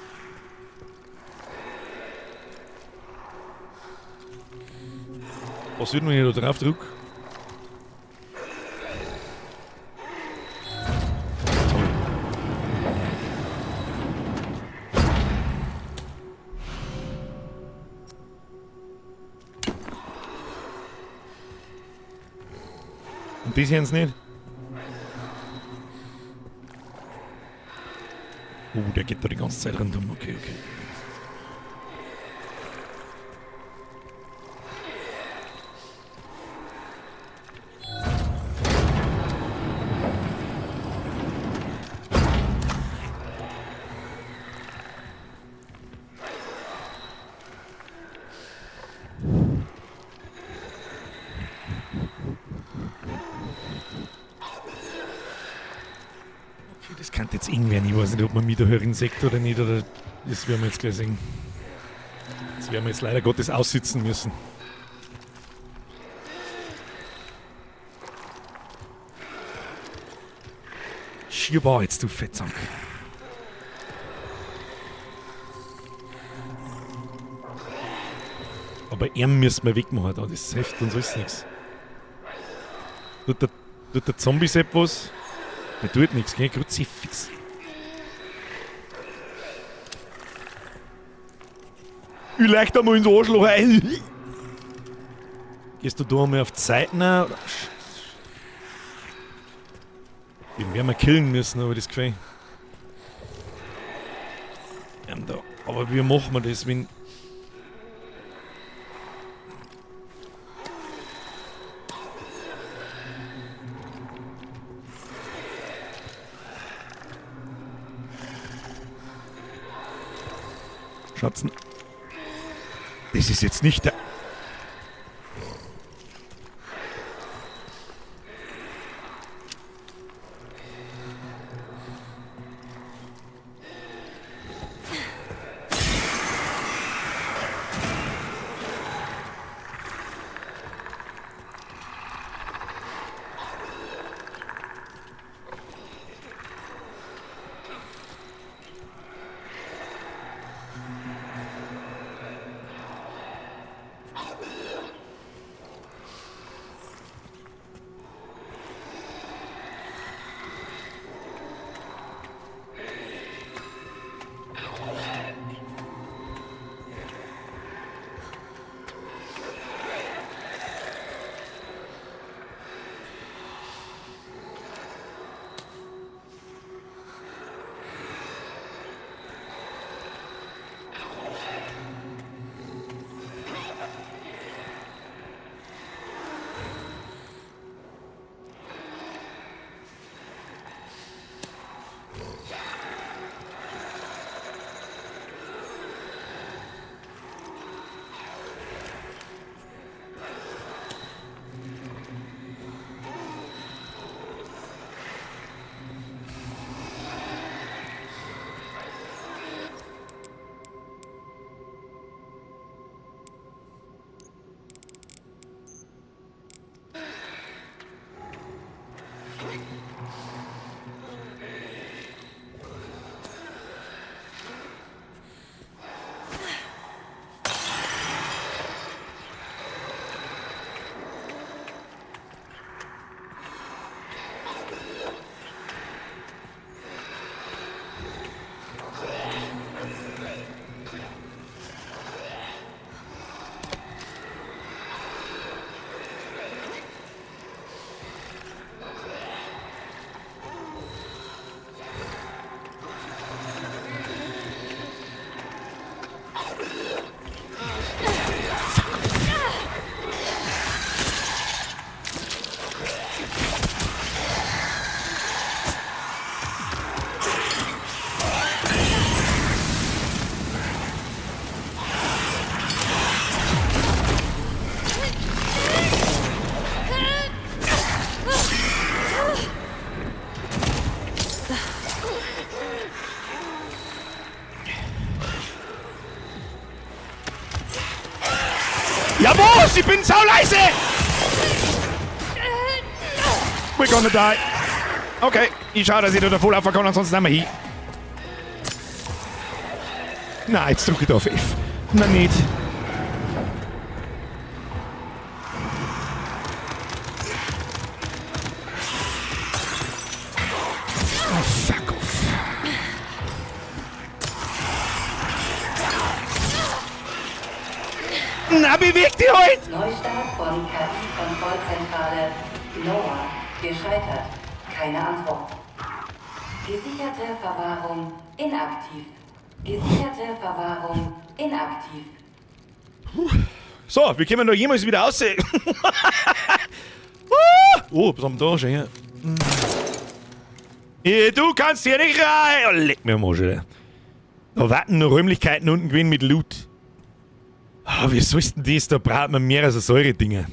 Was wird, wenn ich da drauf drücke? Und das hören sie nicht? Oh, der geht da die ganze Zeit rundum. Okay, okay. Das kann jetzt irgendwer nicht. Ich weiß nicht, ob man mich da hören sieht oder nicht. Oder das werden wir jetzt gleich sehen. Das werden wir jetzt leider Gottes aussitzen müssen. Schier war jetzt, du Fettsack. Aber ihn müssen wir wegmachen da. Das hilft uns alles nichts. Tut der Zombie-Sepp was? Der tut nichts, gell? Kruzifix. Ich leicht einmal ins Arschloch ein. Gehst du da einmal auf die Seiten? Oder? Den werden wir killen müssen, aber das Gefühl. Da. Aber wie machen wir das, wenn... Schatzen. Das ist jetzt nicht der... Jawohl, ich bin sauleise! We're gonna die. Okay, ich schaue, dass ich da voll aufkommen kann, ansonsten nehmen wir hin. Nein, jetzt drücke ich da auf F. Nein, nicht. Oh, fuck off. Na, beweg dich halt! Neustart von KI-Kontrollzentrale. Noah. Gescheitert. Keine Antwort. Gesicherte Verwahrung inaktiv. Gesicherte Verwahrung inaktiv. So, wie können wir noch jemals wieder aussehen? Oh, was haben wir da schon hier? Du kannst hier nicht rein! Oh, leck mir mal schon. Da warten noch Räumlichkeiten unten gewinnen mit Loot. Oh, wie soll denn das? Da braucht man mehr als solche Dinge.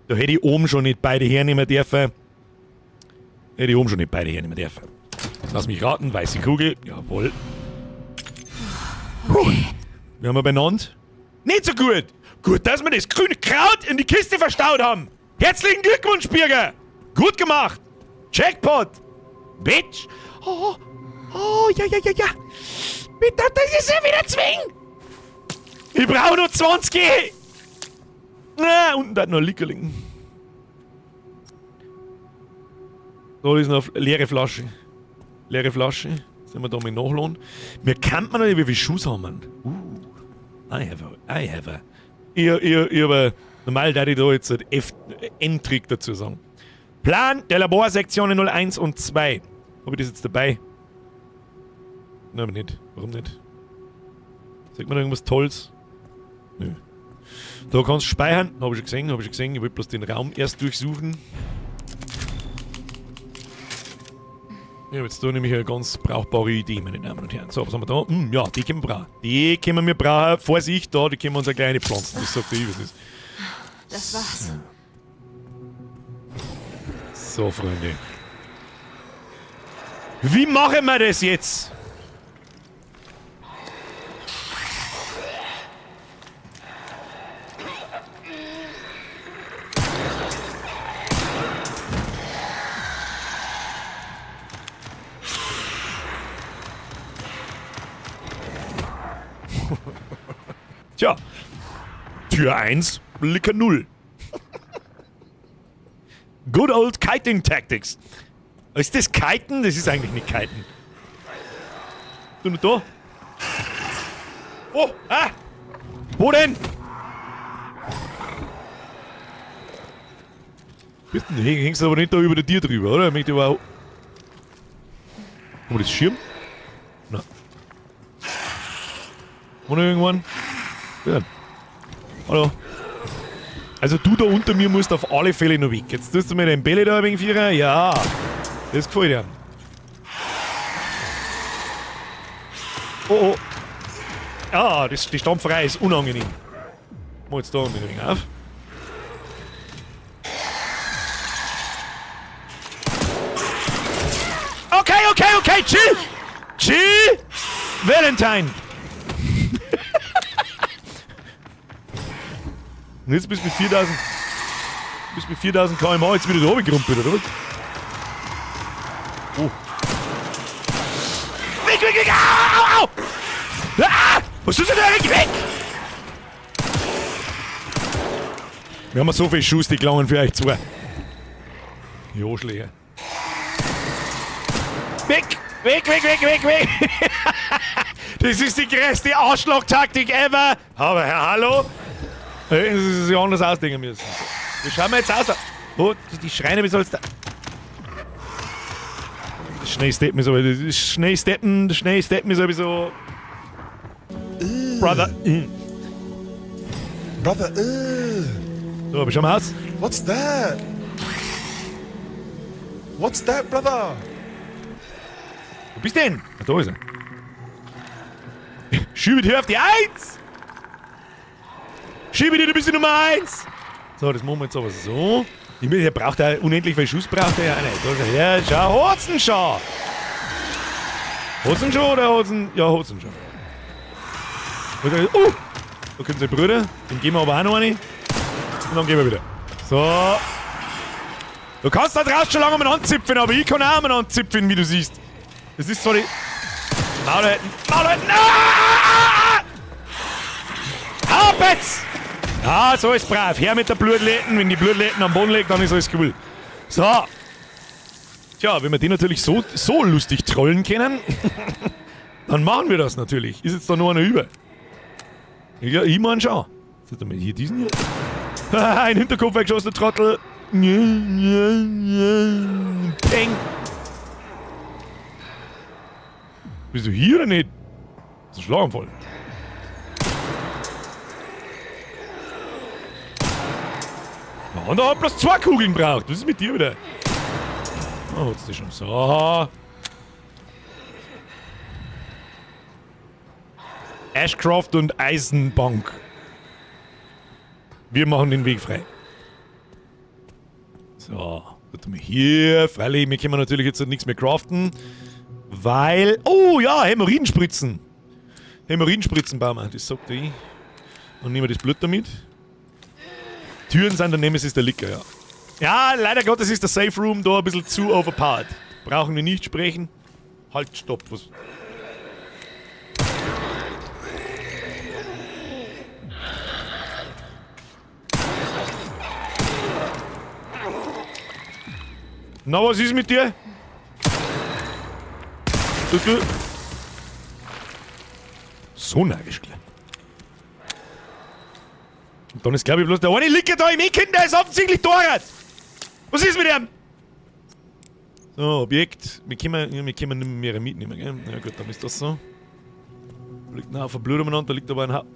Da hätte ich oben schon nicht beide hernehmen dürfen. Hätte ich oben schon nicht beide hernehmen dürfen. Lass mich raten, weiße Kugel. Jawohl. Okay. Wie haben wir beieinander? Nicht so gut. Gut, dass wir das grüne Kraut in die Kiste verstaut haben. Herzlichen Glückwunsch, Birger. Gut gemacht. Jackpot. Bitch. Oh, ja. Bitte, das ist ja wieder zwingen. Ich brauche nur 20. Na, unten da hat noch ein Lickerling. Da ist noch eine leere Flasche. Leere Flasche. Sollen wir da mal nachladen? Wir kannten noch nicht, wie viele Schuss haben wir. I have a. Normal darf ich da jetzt einen N-Trick dazu sagen. Plan der Laborsektionen 01 und 2. Habe ich das jetzt dabei? Nein, aber nicht. Warum nicht? Sagt man da irgendwas Tolles? Nö. Da kannst du speichern. Habe ich schon gesehen. Ich will bloß den Raum erst durchsuchen. Ich habe jetzt da nämlich eine ganz brauchbare Idee, meine Damen und Herren. So, was haben wir da? Ja, die können wir brauchen. Die können wir brauchen. Vorsicht, da, die können wir uns eine kleine pflanzen. Das sagt der was ist. Das war's. So, Freunde. Wie machen wir das jetzt? Tja, Tür 1, Blicker 0. Good old Kiting Tactics. Ist das Kiten? Das ist eigentlich nicht Kiten. Du noch da? Oh, wo denn? Bist du hängst aber nicht da über der Tür drüber, oder? Ich möchte aber auch. Haben wir das Schirm? Nein. Oder irgendwann? Ja. Hallo. Also du da unter mir musst auf alle Fälle noch weg. Jetzt tust du mir den Bälle da ein wenig vierer. Ja. Das gefällt dir. Oh. Ja, die Stampferei ist unangenehm. Mach jetzt da ein wenig auf. Okay, chill! Valentine! Und jetzt bist du mit 4000 km/h jetzt wieder da hochgerumpelt, oder was? Oh. Weg! Au! Was tust du da weg? Wir haben so viele Schuss, die gelangen für euch zwei. Die Arschlöcher. Weg! Das ist die größte Arschloch-Taktik ever! Aber hallo? Das ist sich anders ausdenken müssen. Wie schauen wir jetzt aus? Oh, die Schreine, wie soll's da? Das Schneesteppen ist aber. Das Schneesteppen ist sowieso. Brother. Brother, So, wie schauen wir aus? what's that? What's that, brother? Wo bist du denn? Ah, da ist er. Schiebe die auf die 1! Schiebe die, du bist die Nummer 1! So, das machen wir jetzt aber so. Er braucht ja unendlich viel Schuss, braucht er ja nicht. Da ist er. Ja, schau, hat's ihn schon! Hat's ihn schon oder hat's ihn? Ja, hat's ihn schon. Da kommen seine Brüder, dem geben wir aber auch noch eine. Und dann gehen wir wieder. So. Du kannst da draußen schon lange mal anzipfen, aber ich kann auch mal anzipfen, wie du siehst. Das ist so die. Maulhalten! Hab jetzt! Ja, so ist brav. Her mit der Blutläden. Wenn die Blutläden am Boden liegt, dann ist alles cool. So. Tja, wenn wir die natürlich so lustig trollen können, dann machen wir das natürlich. Ist jetzt da noch einer über? Ja, ich mein schon. Jetzt haben wir hier diesen hier. Ein Hinterkopf weggeschossen, der Trottel. Peng. Bist du hier oder nicht? Das ist ein Schlaganfall. Ja, und da hat bloß 2 Kugeln braucht. Was ist mit dir wieder? Oh, hat's dich schon. So. Ashcroft und Eisenbank. Wir machen den Weg frei. So. Hier. Freilich, wir können natürlich jetzt nichts mehr craften. Weil. Oh ja, Hämorrhoidenspritzen. Hämorrhoidenspritzen bauen wir. Das sagt ich. Und nehmen wir das Blut damit. Türen sind der Nemesis der Licker, ja. Ja, leider Gottes ist der Safe Room da ein bisschen zu overpowered. Brauchen wir nicht sprechen. Halt, stopp. Was? Na, was ist mit dir? Du. So narrisch gleich. Und dann ist, glaube ich, bloß der eine liegt da im Eck, der ist offensichtlich Torrad. Was ist mit ihm? So, Objekt. Wir können nicht mehr mitnehmen, gell? Na gut, dann ist das so. Da liegt ein Haufen Blut umeinander, da liegt aber ein Haufen.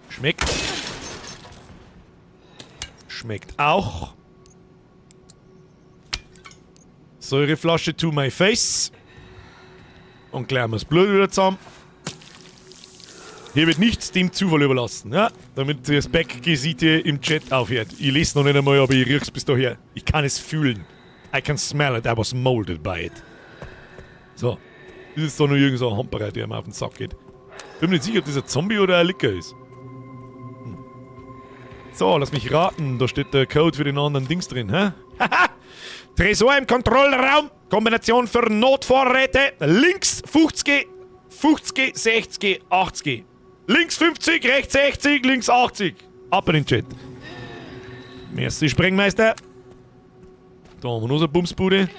Schmeckt. Schmeckt auch. Säureflasche to my face. Und klären wir das Blut wieder zusammen. Hier wird nichts dem Zufall überlassen, ja? Damit das Backgesitte im Chat aufhört. Ich lese noch nicht einmal, aber ich riech's bis daher. Ich kann es fühlen. I can smell it, I was molded by it. So. Das ist doch nur irgend so ein Hamperer, der mir auf den Sack geht. Ich bin mir nicht sicher, ob das ein Zombie oder ein Licker ist. So, lass mich raten. Da steht der Code für den anderen Dings drin, hä? Haha! Tresor im Kontrollraum. Kombination für Notvorräte. Links 50, 50, 60, 80. Links 50, rechts 60, links 80. Ab in den Chat. Merci, Sprengmeister. Da haben wir noch so eine Bumsbude.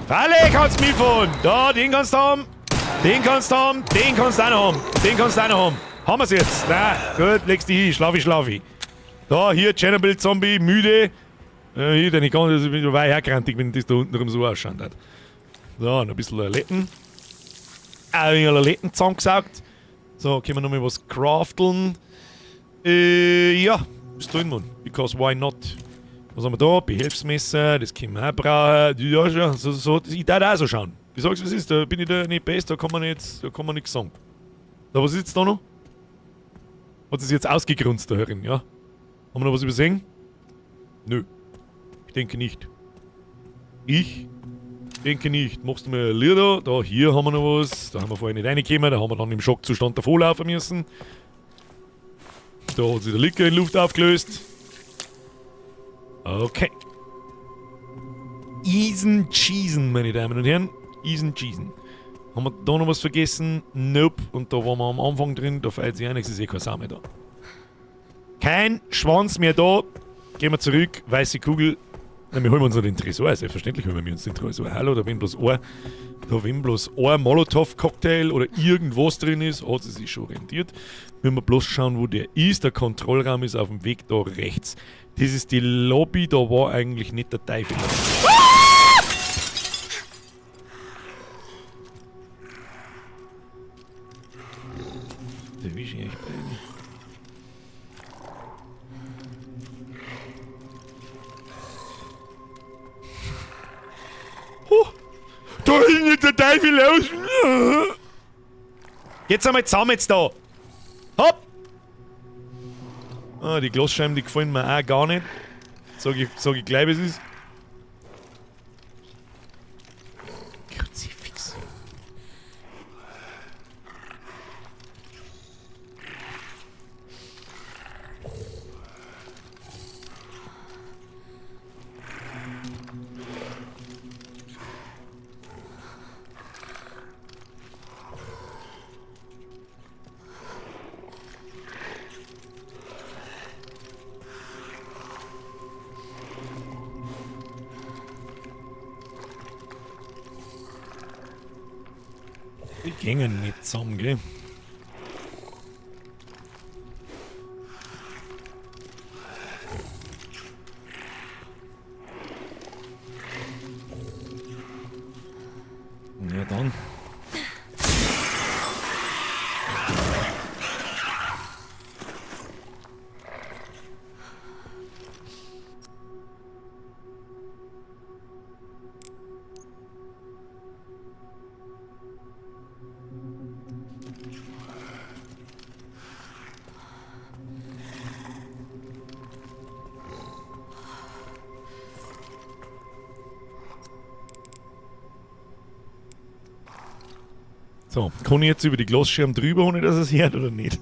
Alle kannst du mitfahren. Da, den kannst du haben. Den kannst du haben. Den kannst du auch noch haben. Den kannst du auch noch haben. Haben wir's jetzt? Na, gut, legst dich hin. Schlafi. Da, hier, Chernobyl-Zombie, müde. Hier, denn ich kann, ich bin weit hergerannt, wenn das da unten rum so ausschaut hat. So, noch ein bisschen Letten. Ein wenig Letten zusammengesaugt. So, können wir noch mal was crafteln. Ja, ist drin, Mann. Because why not? Was haben wir da? Behelfsmesser, das können wir auch brauchen. Ja, schon, so, ich darf auch so schauen. Ich sag's, was ist, da bin ich da nicht best, da kann man nichts sagen. Da, was ist jetzt da noch? Hat es jetzt ausgegrunzt, da herin, ja? Haben wir noch was übersehen? Nö. Ich denke nicht. Ich denke nicht. Machst du mal ein Lieder? Da, hier haben wir noch was. Da haben wir vorher nicht reingekommen. Da haben wir dann im Schockzustand davor laufen müssen. Da hat sich der Licker in Luft aufgelöst. Okay. Easen Cheesen, meine Damen und Herren. Easen Cheesen. Haben wir da noch was vergessen? Nope. Und da waren wir am Anfang drin. Da feiert sich auch nichts. Ist eh kein Sau mehr da. Kein Schwanz mehr da. Gehen wir zurück. Weiße Kugel. Na, wir holen uns noch den Tresor. Selbstverständlich holen wir uns den Tresor. Hallo, da wenn bloß ein Molotow-Cocktail oder irgendwas drin ist, hat es sich schon rentiert. Wenn wir bloß schauen, wo der ist. Der Kontrollraum ist auf dem Weg da rechts. Das ist die Lobby. Da war eigentlich nicht der Teufel. Erwische ich euch beide. Oh, da hinten der Teufel aus. Jetzt einmal zusammen jetzt da. Hopp! Ah, die Glasscheiben, die gefallen mir auch gar nicht. Sag ich gleich, wie es ist. Kruzifix. Die gingen nicht zusammen, gell? Ja dann. So, kann ich jetzt über die Glasschirm drüber, ohne dass es hört oder nicht?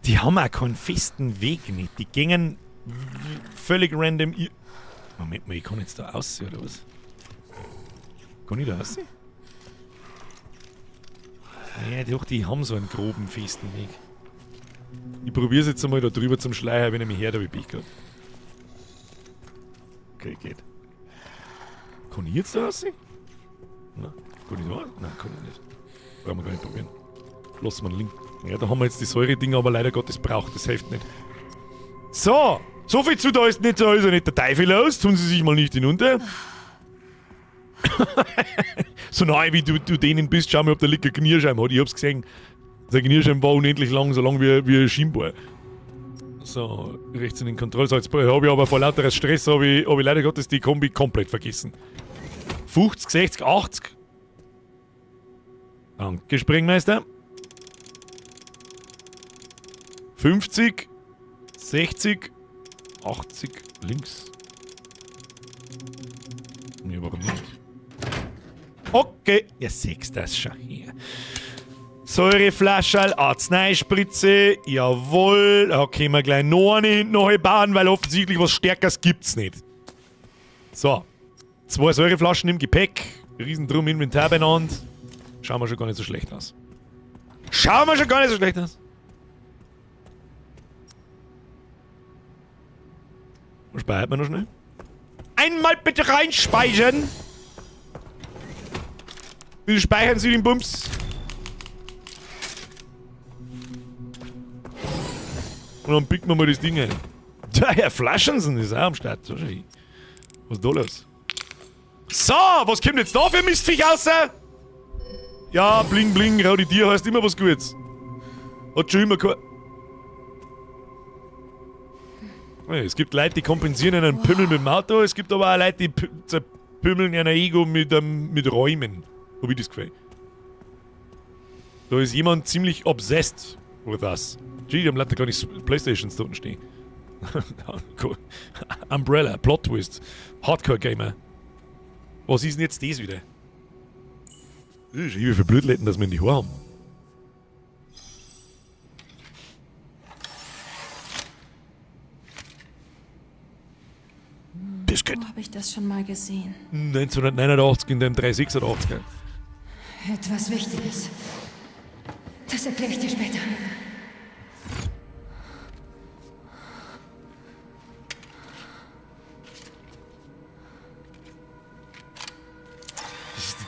Die haben auch keinen festen Weg nicht. Die gingen völlig random. Moment mal, ich kann jetzt da aussehen oder was? Kann ich da aussehen? Ja, doch, die haben so einen groben, festen Weg. Ich probier's jetzt einmal da drüber zum Schleier, wenn ich mich her, da bin ich gerade. Okay, geht. Kann ich jetzt da aussehen? Nein, kann ich da? Nein, kann ich nicht. Brauchen wir gar nicht probieren. Lassen wir einen Link. Ja, da haben wir jetzt die Säure-Dinger, aber leider Gottes braucht, das hilft nicht. So, so viel zu, da ist nicht der Teufel los, tun Sie sich mal nicht hinunter. So nahe wie du denen bist, schau mal, ob der Licker Knierscheiben hat. Ich hab's gesehen. Der Knierscheiben war unendlich lang, so lang wie ein Schienbein. So, rechts in den Kontrollsalz. Habe ich aber vor lauter Stress, habe ich leider Gottes die Kombi komplett vergessen. 50, 60, 80. Danke, Sprengmeister. 50, 60, 80, links. Nee, warum nicht? Okay, ihr seht das schon hier. Säureflascherl, Arzneispritze, jawohl. Da können wir gleich noch eine hinten bauen, weil offensichtlich was Stärkeres gibt's nicht. So, 2 Säureflaschen im Gepäck, Riesendrum Inventar benannt. Schauen wir schon gar nicht so schlecht aus. Schauen wir schon gar nicht so schlecht aus. Was speichert man noch schnell? Einmal bitte reinspeichern! Bitte speichern Sie den Bums. Und dann picken wir mal das Ding ein. Der Herr Flaschensen ist auch am Start. So, was ist da los? So, was kommt jetzt da für Mistviech raus? Ja, bling bling, Raudi Tier heißt immer was Gutes. Hat schon immer kein... Es gibt Leute, die kompensieren einen Pimmel mit dem Auto, es gibt aber auch Leute, die zerpümmeln ein Ego mit Räumen. Hab ich das Gefühl. Da ist jemand ziemlich obsessed with us. Gee, die haben leider gar nicht Playstations da unten stehen. Umbrella, Plot Twist, Hardcore Gamer. Was ist denn jetzt das wieder? Wie viele Blödletten, dass wir in die Haare haben. Das geht. Wo habe ich das schon mal gesehen? 1989 in dem 386er. Etwas Wichtiges. Das erkläre ich dir später.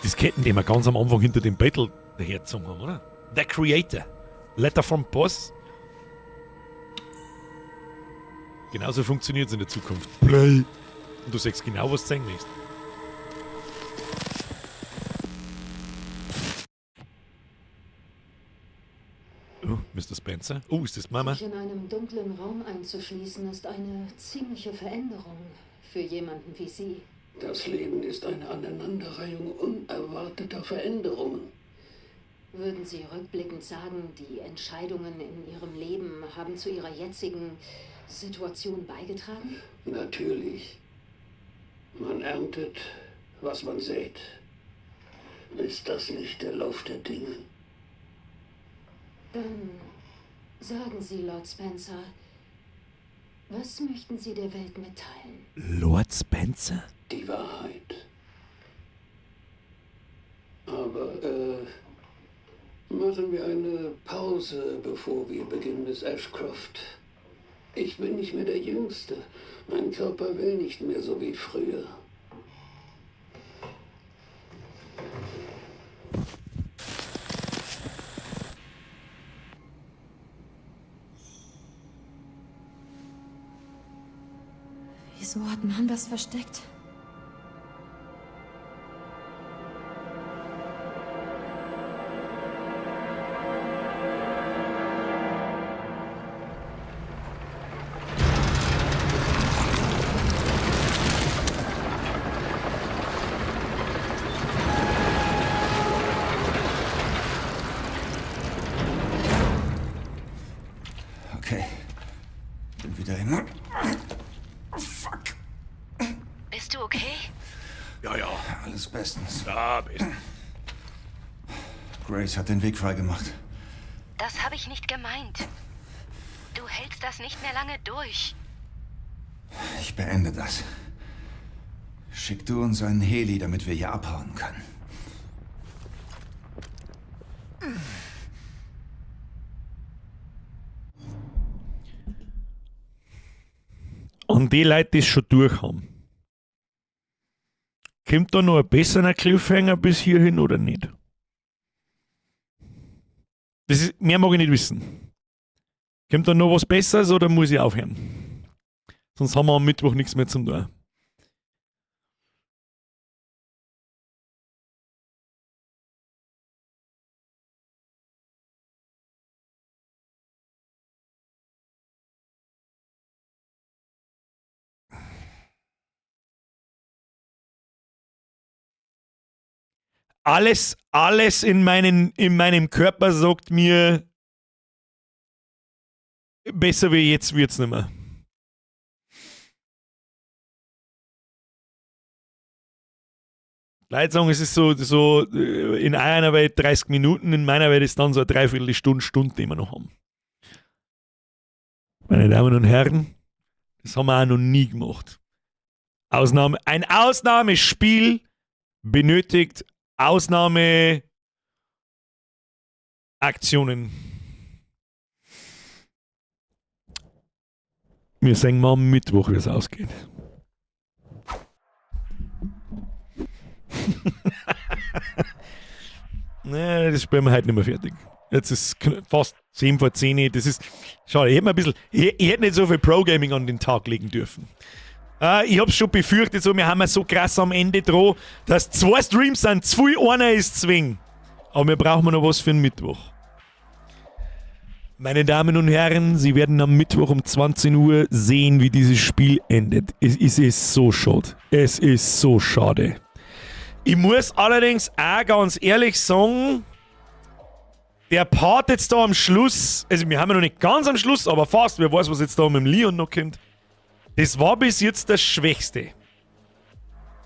Das Ketten, den wir ganz am Anfang hinter dem Battle dahergezogen haben, oder? The Creator. Letter from Boss. Genauso funktioniert es in der Zukunft. Play. Und du sagst genau, was du zeigen willst. Oh, Mr. Spencer. Oh, ist das Mama? Sich in einem dunklen Raum einzuschließen, ist eine ziemliche Veränderung für jemanden wie Sie. Das Leben ist eine Aneinanderreihung unerwarteter Veränderungen. Würden Sie rückblickend sagen, die Entscheidungen in Ihrem Leben haben zu Ihrer jetzigen Situation beigetragen? Natürlich. Man erntet, was man sät. Ist das nicht der Lauf der Dinge? Dann sagen Sie, Lord Spencer, was möchten Sie der Welt mitteilen? Lord Spencer? Die Wahrheit. Aber, machen wir eine Pause, bevor wir beginnen, Miss Ashcroft. Ich bin nicht mehr der Jüngste. Mein Körper will nicht mehr so wie früher. Wieso hat man das versteckt? Okay. Bin wieder hin. Oh, fuck. Bist du okay? Ja, ja. Alles bestens. Ja, best. Grace hat den Weg freigemacht. Das habe ich nicht gemeint. Du hältst das nicht mehr lange durch. Ich beende das. Schick du uns einen Heli, damit wir hier abhauen können. an die Leute, die es schon durch haben. Kommt da noch ein besserer Cliffhanger bis hierhin oder nicht? Mehr mag ich nicht wissen. Kommt da noch was Besseres oder muss ich aufhören? Sonst haben wir am Mittwoch nichts mehr zum tun. Alles in meinem Körper sagt mir, besser wie jetzt wird's nicht mehr. Leute sagen, es ist so in einer Welt 30 Minuten, in meiner Welt ist dann so eine Dreiviertelstunde, die wir noch haben. Meine Damen und Herren, das haben wir auch noch nie gemacht. Ein Ausnahmespiel benötigt Ausnahmeaktionen. Wir sehen mal am Mittwoch, wie es ausgeht. Nee, das spielen wir heute nicht mehr fertig. Jetzt ist fast 10 vor 10. Das ist. Schade, ich hätte nicht so viel Pro-Gaming an den Tag legen dürfen. Ich hab's schon befürchtet, so, wir haben so krass am Ende dran, dass 2 Streams sind, zu viel, einer ist zwing. Aber wir brauchen noch was für den Mittwoch. Meine Damen und Herren, Sie werden am Mittwoch um 20 Uhr sehen, wie dieses Spiel endet. Es ist so schade. Es ist so schade. Ich muss allerdings auch ganz ehrlich sagen, der Part jetzt da am Schluss, also wir haben ja noch nicht ganz am Schluss, aber fast, wer weiß, was jetzt da mit dem Leon noch kommt. Das war bis jetzt das Schwächste.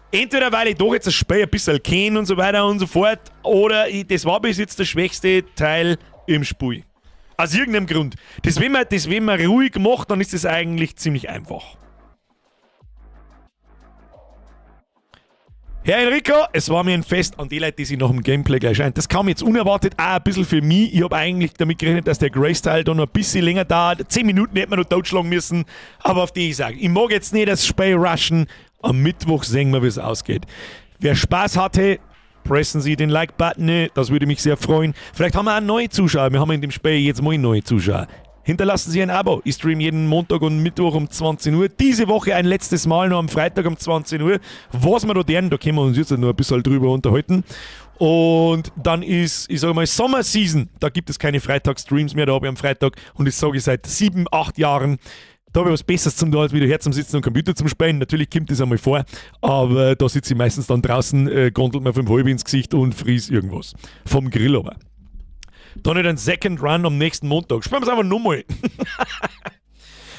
Entweder weil ich doch jetzt das Spiel ein bisschen kenne und so weiter und so fort, oder das war bis jetzt der schwächste Teil im Spiel. Aus irgendeinem Grund. Wenn man ruhig macht, dann ist das eigentlich ziemlich einfach. Herr Enrico, es war mir ein Fest an die Leute, die sich nach dem Gameplay gleich ein. Das kam jetzt unerwartet auch ein bisschen für mich. Ich habe eigentlich damit gerechnet, dass der Grace-Teil da noch ein bisschen länger dauert. 10 Minuten hätte man noch totschlagen müssen. Aber auf die ich sage, ich mag jetzt nicht das Spiel rushen. Am Mittwoch sehen wir, wie es ausgeht. Wer Spaß hatte, pressen Sie den Like-Button. Das würde mich sehr freuen. Vielleicht haben wir auch neue Zuschauer. Wir haben in dem Spiel jetzt mal neue Zuschauer. Hinterlassen Sie ein Abo. Ich streame jeden Montag und Mittwoch um 20 Uhr. Diese Woche ein letztes Mal noch am Freitag um 20 Uhr. Was wir da tun, da können wir uns jetzt noch ein bisschen drüber unterhalten. Und dann ist, ich sage mal, Sommerseason. Da gibt es keine Freitagsstreams mehr. Da habe ich am Freitag, und das sage ich seit 7, 8 Jahren, da habe ich was Besseres zum tun, als wieder her zum Sitzen und Computer zum Spielen. Natürlich kommt das einmal vor, aber da sitze ich meistens dann draußen, gondelt mir 5 halb ins Gesicht und fries irgendwas. Vom Grill aber. Dann nicht ein Second Run am nächsten Montag. Spielen wir es einfach nochmal.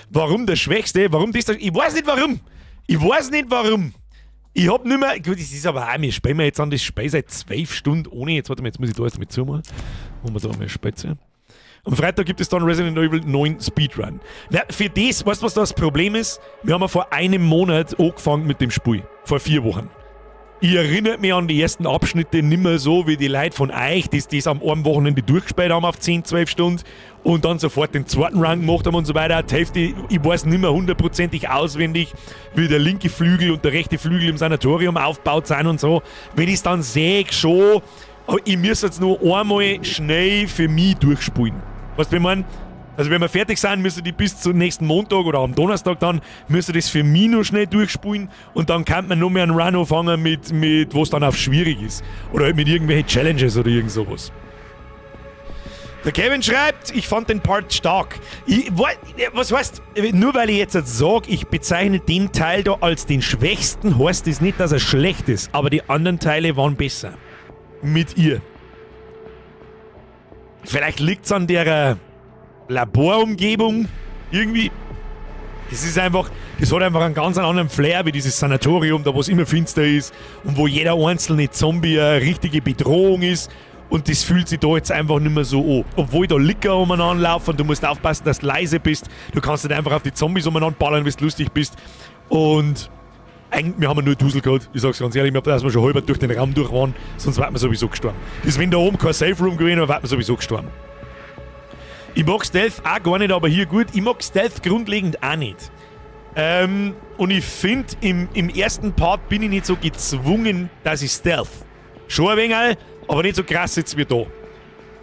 Warum das Schwächste? Warum das? Ich weiß nicht warum. Ich hab nicht mehr. Gut, das ist aber auch, wir spielen jetzt an das Spiel seit 12 Stunden ohne. Jetzt warte mal, jetzt muss ich da erst mit zumachen. Wo wir da mal Spitze. Am Freitag gibt es dann Resident Evil 9 Speedrun. Na, für das, weißt du, was das Problem ist? Wir haben ja vor einem Monat angefangen mit dem Spiel. Vor 4 Wochen. Ich erinnere mich an die ersten Abschnitte nicht mehr so wie die Leute von euch, die das am einen Wochenende durchgespielt haben auf 10, 12 Stunden und dann sofort den zweiten Run gemacht haben und so weiter. Die Hälfte, ich weiß nicht mehr hundertprozentig auswendig, wie der linke Flügel und der rechte Flügel im Sanatorium aufgebaut sind und so. Wenn ich es dann sehe, schon, aber ich muss jetzt nur einmal schnell für mich durchspielen. Weißt du, wie ich meine? Also wenn wir fertig sind, müsste die bis zum nächsten Montag oder am Donnerstag dann, müsste das für mich noch schnell durchspulen und dann kann man noch mehr einen Run anfangen mit was dann auf schwierig ist. Oder halt mit irgendwelchen Challenges oder irgend sowas. Der Kevin schreibt, ich fand den Part stark. Was heißt, nur weil ich jetzt sage, ich bezeichne den Teil da als den schwächsten, heißt das nicht, dass er schlecht ist, aber die anderen Teile waren besser. Mit ihr. Vielleicht liegt es an der Laborumgebung irgendwie. Das hat einfach einen ganz anderen Flair wie dieses Sanatorium, da wo es immer finster ist und wo jeder einzelne Zombie eine richtige Bedrohung ist. Und das fühlt sich da jetzt einfach nicht mehr so an. Obwohl da Licker umeinander laufen und du musst aufpassen, dass du leise bist. Du kannst nicht einfach auf die Zombies umeinander ballern, wenn du lustig bist. Und eigentlich, wir haben nur Dusel gehabt. Ich sag's ganz ehrlich, dass wir schon halb durch den Raum durch waren, sonst wären wir sowieso gestorben. Das ist, wenn da oben kein Safe Room gewesen wäre, wären wir sowieso gestorben. Ich mag Stealth auch gar nicht, aber hier gut. Ich mag Stealth grundlegend auch nicht. Und ich finde, im ersten Part bin ich nicht so gezwungen, dass ich stealth. Schon ein wenig, aber nicht so krass jetzt wie da.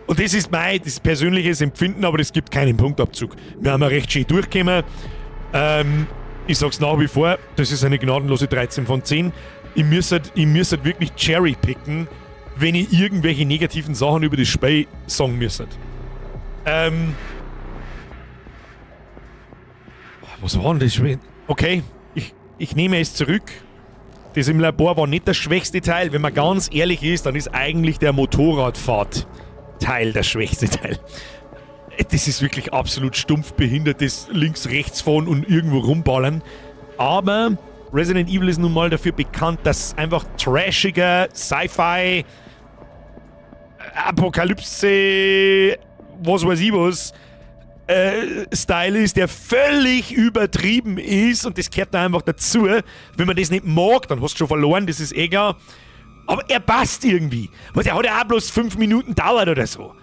Und das ist mein persönliches Empfinden, aber es gibt keinen Punktabzug. Wir haben ja recht schön durchgekommen. Ich sag's nach wie vor, das ist eine gnadenlose 13 von 10. Ich müsste wirklich cherrypicken, wenn ich irgendwelche negativen Sachen über das Spiel sagen müsste. Was war denn das Spiel? Okay, ich nehme es zurück. Das im Labor war nicht das schwächste Teil. Wenn man ganz ehrlich ist, dann ist eigentlich der Motorradfahrt-Teil der schwächste Teil. Das ist wirklich absolut stumpf behindertes links-rechts fahren und irgendwo rumballern. Aber Resident Evil ist nun mal dafür bekannt, dass einfach trashiger Sci-Fi, Apokalypse, was weiß ich was, Style ist, der völlig übertrieben ist und das gehört da einfach dazu. Wenn man das nicht mag, dann hast du schon verloren, das ist egal. Aber er passt irgendwie. Weil der hat ja auch bloß 5 Minuten dauert oder so.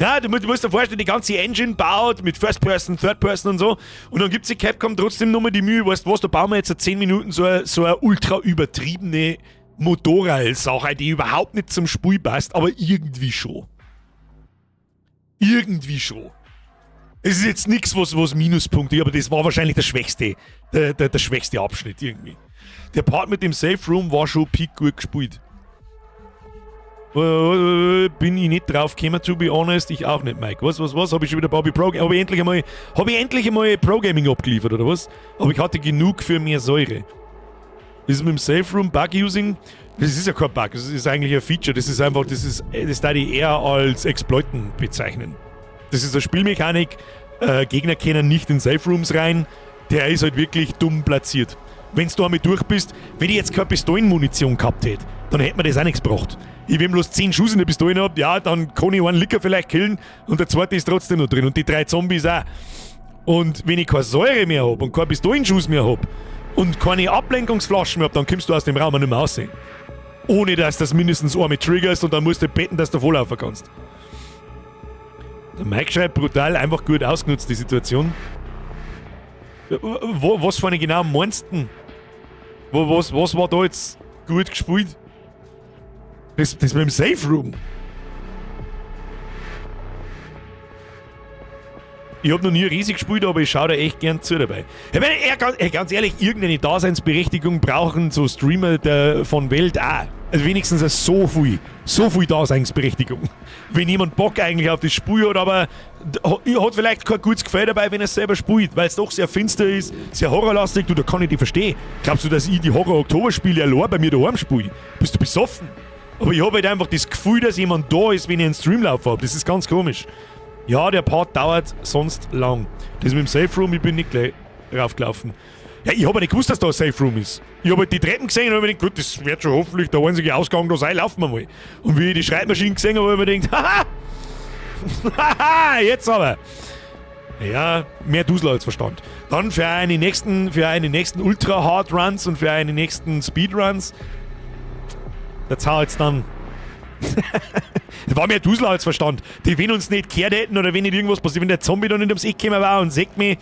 Ja, du musst dir vorstellen, die ganze Engine baut mit First Person, Third Person und so. Und dann gibt sich Capcom trotzdem nochmal die Mühe, weißt du was, da bauen wir jetzt 10 Minuten so eine ultra übertriebene Motorrad-Sache, die überhaupt nicht zum Spiel passt, aber irgendwie schon. Irgendwie schon. Es ist jetzt nichts, was Minuspunkte, aber das war wahrscheinlich der schwächste Abschnitt irgendwie. Der Part mit dem Safe Room war schon peak gut gespielt. Bin ich nicht drauf gekommen, to be honest. Ich auch nicht, Mike. Was? Habe ich schon wieder Bobby Pro... Habe ich endlich einmal Pro-Gaming abgeliefert, oder was? Aber ich hatte genug für mehr Säure. Das ist mit dem Safe Room Bug-Using... Das ist ja kein Bug, das ist eigentlich ein Feature. Das darf ich eher als Exploiten bezeichnen. Das ist eine Spielmechanik. Gegner können nicht in Safe Rooms rein. Der ist halt wirklich dumm platziert. Wenn du damit durch bist, wenn ich jetzt keine Pistolenmunition gehabt hätte, dann hätte mir das auch nichts gebracht. Wenn bloß 10 Schuss in der Pistole habe, ja, dann kann ich einen Licker vielleicht killen und der zweite ist trotzdem noch drin und die 3 Zombies auch. Und wenn ich keine Säure mehr habe und keinen Pistolenschuss mehr habe und keine Ablenkungsflaschen mehr habe, dann kommst du aus dem Raum nicht mehr raus. Ohne dass das mindestens einmal triggerst und dann musst du beten, dass du volllaufen kannst. Der Mike schreibt brutal, einfach gut ausgenutzt, die Situation. Was für eine genau meinst du denn? Was war da jetzt gut gespielt? Das mit dem Safe Room. Ich habe noch nie riesig gespielt, aber ich schaue da echt gern zu dabei. Ich meine, ganz ehrlich, irgendeine Daseinsberechtigung brauchen so Streamer von Welt auch. Also wenigstens so viel Daseinsberechtigung. Wenn jemand Bock eigentlich auf das Spiel hat, aber hat vielleicht kein gutes Gefühl dabei, wenn er es selber spielt, weil es doch sehr finster ist, sehr horrorlastig, da kann ich dich verstehen. Glaubst du, dass ich die Horror-Oktober-Spiele allein bei mir daheim spiele? Bist du besoffen? Aber ich habe halt einfach das Gefühl, dass jemand da ist, wenn ich einen Streamlauf habe. Das ist ganz komisch. Ja, der Part dauert sonst lang. Das mit dem Safe Room, ich bin nicht gleich raufgelaufen. Ja, ich habe ja nicht gewusst, dass da ein Safe Room ist. Ich habe halt die Treppen gesehen und habe mir gedacht, gut, das wird schon hoffentlich der einzige Ausgang da sein, laufen wir mal. Und wie ich die Schreibmaschine gesehen habe, habe ich mir gedacht, haha, jetzt aber. Ja, mehr Dusel als Verstand. Dann für eine nächsten Ultra-Hard-Runs und für eine nächsten Speedruns, da zahlt's dann. Das war mehr Dusel als Verstand. Die, wenn uns nicht gehört hätten oder wenn nicht irgendwas passiert, wenn der Zombie dann nicht ums Eck gekommen war und sägt mich,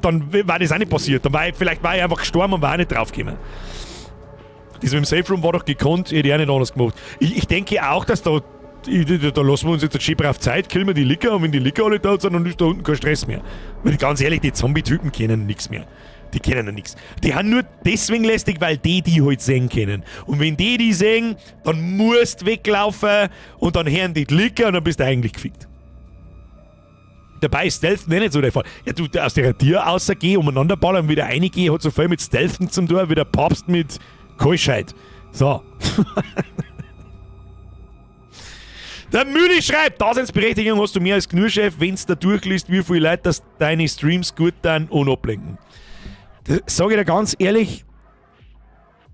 dann war das auch nicht passiert. Vielleicht war ich einfach gestorben und war auch nicht draufgekommen. Das mit dem Safe Room war doch gekonnt, ich hätte auch nicht anders gemacht. Ich denke auch, dass da lassen wir uns jetzt schön brav Zeit, killen wir die Licker und wenn die Licker alle da sind, dann ist da unten kein Stress mehr. Weil ganz ehrlich, die Zombie-Typen kennen nichts mehr. Die kennen ja nichts. Die haben nur deswegen lästig, weil die halt sehen können. Und wenn die sehen, dann musst du weglaufen und dann hören die Licker und dann bist du eigentlich gefickt. Dabei ist Stealth nicht so der Fall. Ja, du aus der Tür rausgehen, umeinander ballern, wieder reingehen, hat so viel mit Stealthen zum Tor, wie der Papst mit Keuschheit. So. Der Müdi schreibt, Daseinsberechtigung hast du mehr als genug, Chef, wenn du da durchliest, wie viele Leute das deine Streams gut dann und ablenken. Sag ich dir ganz ehrlich,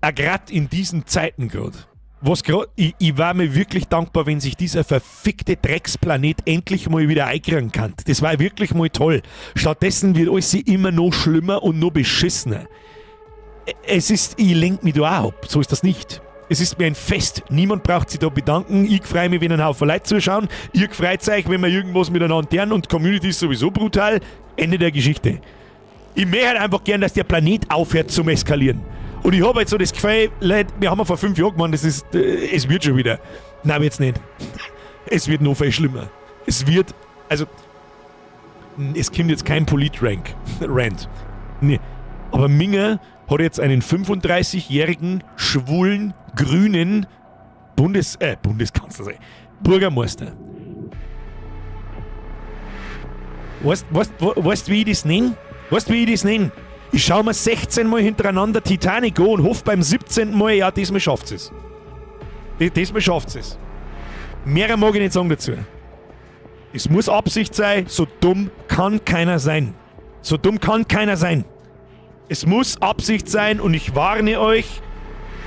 auch gerade in diesen Zeiten gerade, ich war mir wirklich dankbar, wenn sich dieser verfickte Drecksplanet endlich mal wieder einkriegen kann. Das war wirklich mal toll. Stattdessen wird alles immer noch schlimmer und noch beschissener. Ich lenke mich da auch ab, so ist das nicht. Es ist mir ein Fest. Niemand braucht sich da bedanken. Ich freue mich, wenn ein Haufen Leute zuschauen. Ihr freut euch, wenn wir irgendwas miteinander lernen und die Community ist sowieso brutal. Ende der Geschichte. Ich möchte halt einfach gern, dass der Planet aufhört zum Eskalieren. Und ich habe jetzt so das Gefühl, Leute, wir haben vor 5 Jahren gemacht, es wird schon wieder. Nein, wird's nicht. Es wird noch viel schlimmer. Es kommt jetzt kein Polit-Rant. Nee. Aber Minger hat jetzt einen 35-jährigen, schwulen, grünen Bundeskanzler, Bürgermeister. Weißt du, wie ich das nenne? Ich schaue mir 16 Mal hintereinander Titanic an und hoffe beim 17. Mal, ja, diesmal schafft es. Mehr mag ich nicht sagen dazu. Es muss Absicht sein, so dumm kann keiner sein. Es muss Absicht sein und ich warne euch,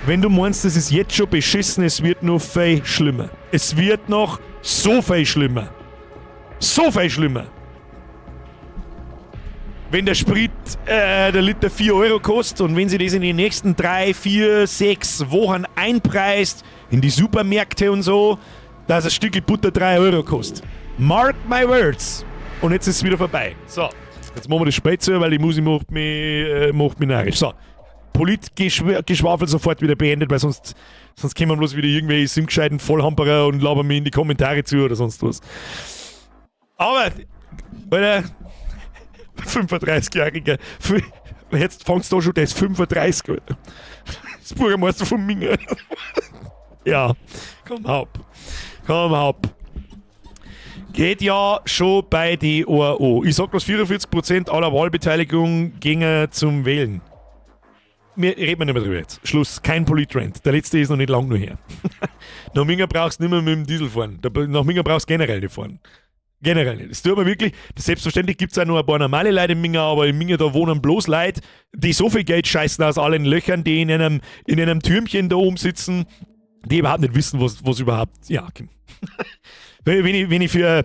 wenn du meinst, das ist jetzt schon beschissen, es wird noch viel schlimmer. Es wird noch so viel schlimmer. Wenn der Sprit, der Liter 4 Euro kostet und wenn sie das in den nächsten 3, 4, 6 Wochen einpreist, in die Supermärkte und so, dass ein Stück Butter 3 Euro kostet. Mark my words. Und jetzt ist es wieder vorbei. So, jetzt machen wir das spät zu, weil die Musik macht mich narrisch. So, Politgeschwafel sofort wieder beendet, weil sonst kommen bloß wieder irgendwelche simgescheiten Vollhamperer und labern mir in die Kommentare zu oder sonst was. Aber, Alter, 35-Jähriger, jetzt fängst du da schon, der ist 35, Alter. Das Bürgermeister von Minger. Ja, komm ab. Geht ja schon bei die ORO. Ich sag bloß 44% aller Wahlbeteiligung gingen zum Wählen. Reden wir nicht mehr drüber jetzt. Schluss, kein Polit-Rant. Der letzte ist noch nicht lang nur her. Nach Minger brauchst du nicht mehr mit dem Diesel fahren. Nach Minger brauchst du generell nicht fahren. Generell nicht. Das tut mir wirklich. Selbstverständlich gibt es auch noch ein paar normale Leute in Minger, aber in Minger da wohnen bloß Leute, die so viel Geld scheißen aus allen Löchern, die in einem Türmchen da oben sitzen, die überhaupt nicht wissen, was überhaupt. Ja, okay. wenn ich für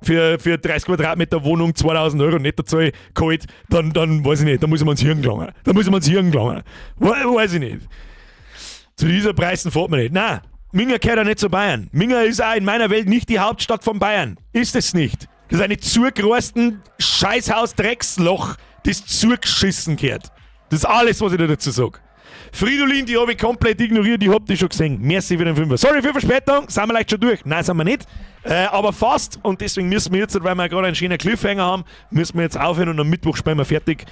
30 Quadratmeter Wohnung 2000 Euro netto zahle, kalt, dann weiß ich nicht, da muss ich mir ins Hirn gelangen. Weiß ich nicht. Zu dieser Preisen fährt man nicht. Nein, Minger gehört ja nicht zu Bayern. Minger ist auch in meiner Welt nicht die Hauptstadt von Bayern. Ist es nicht. Das ist eine zugerosten Scheißhaus-Drecksloch, das zugeschissen gehört. Das ist alles, was ich da dazu sage. Fridolin, die habe ich komplett ignoriert, ich hab die schon gesehen. Merci für den Fünfer. Sorry für Verspätung, sind wir leicht schon durch. Nein, sind wir nicht. Aber fast, und deswegen müssen wir jetzt, weil wir gerade einen schönen Cliffhanger haben, müssen wir jetzt aufhören und am Mittwoch spielen wir fertig.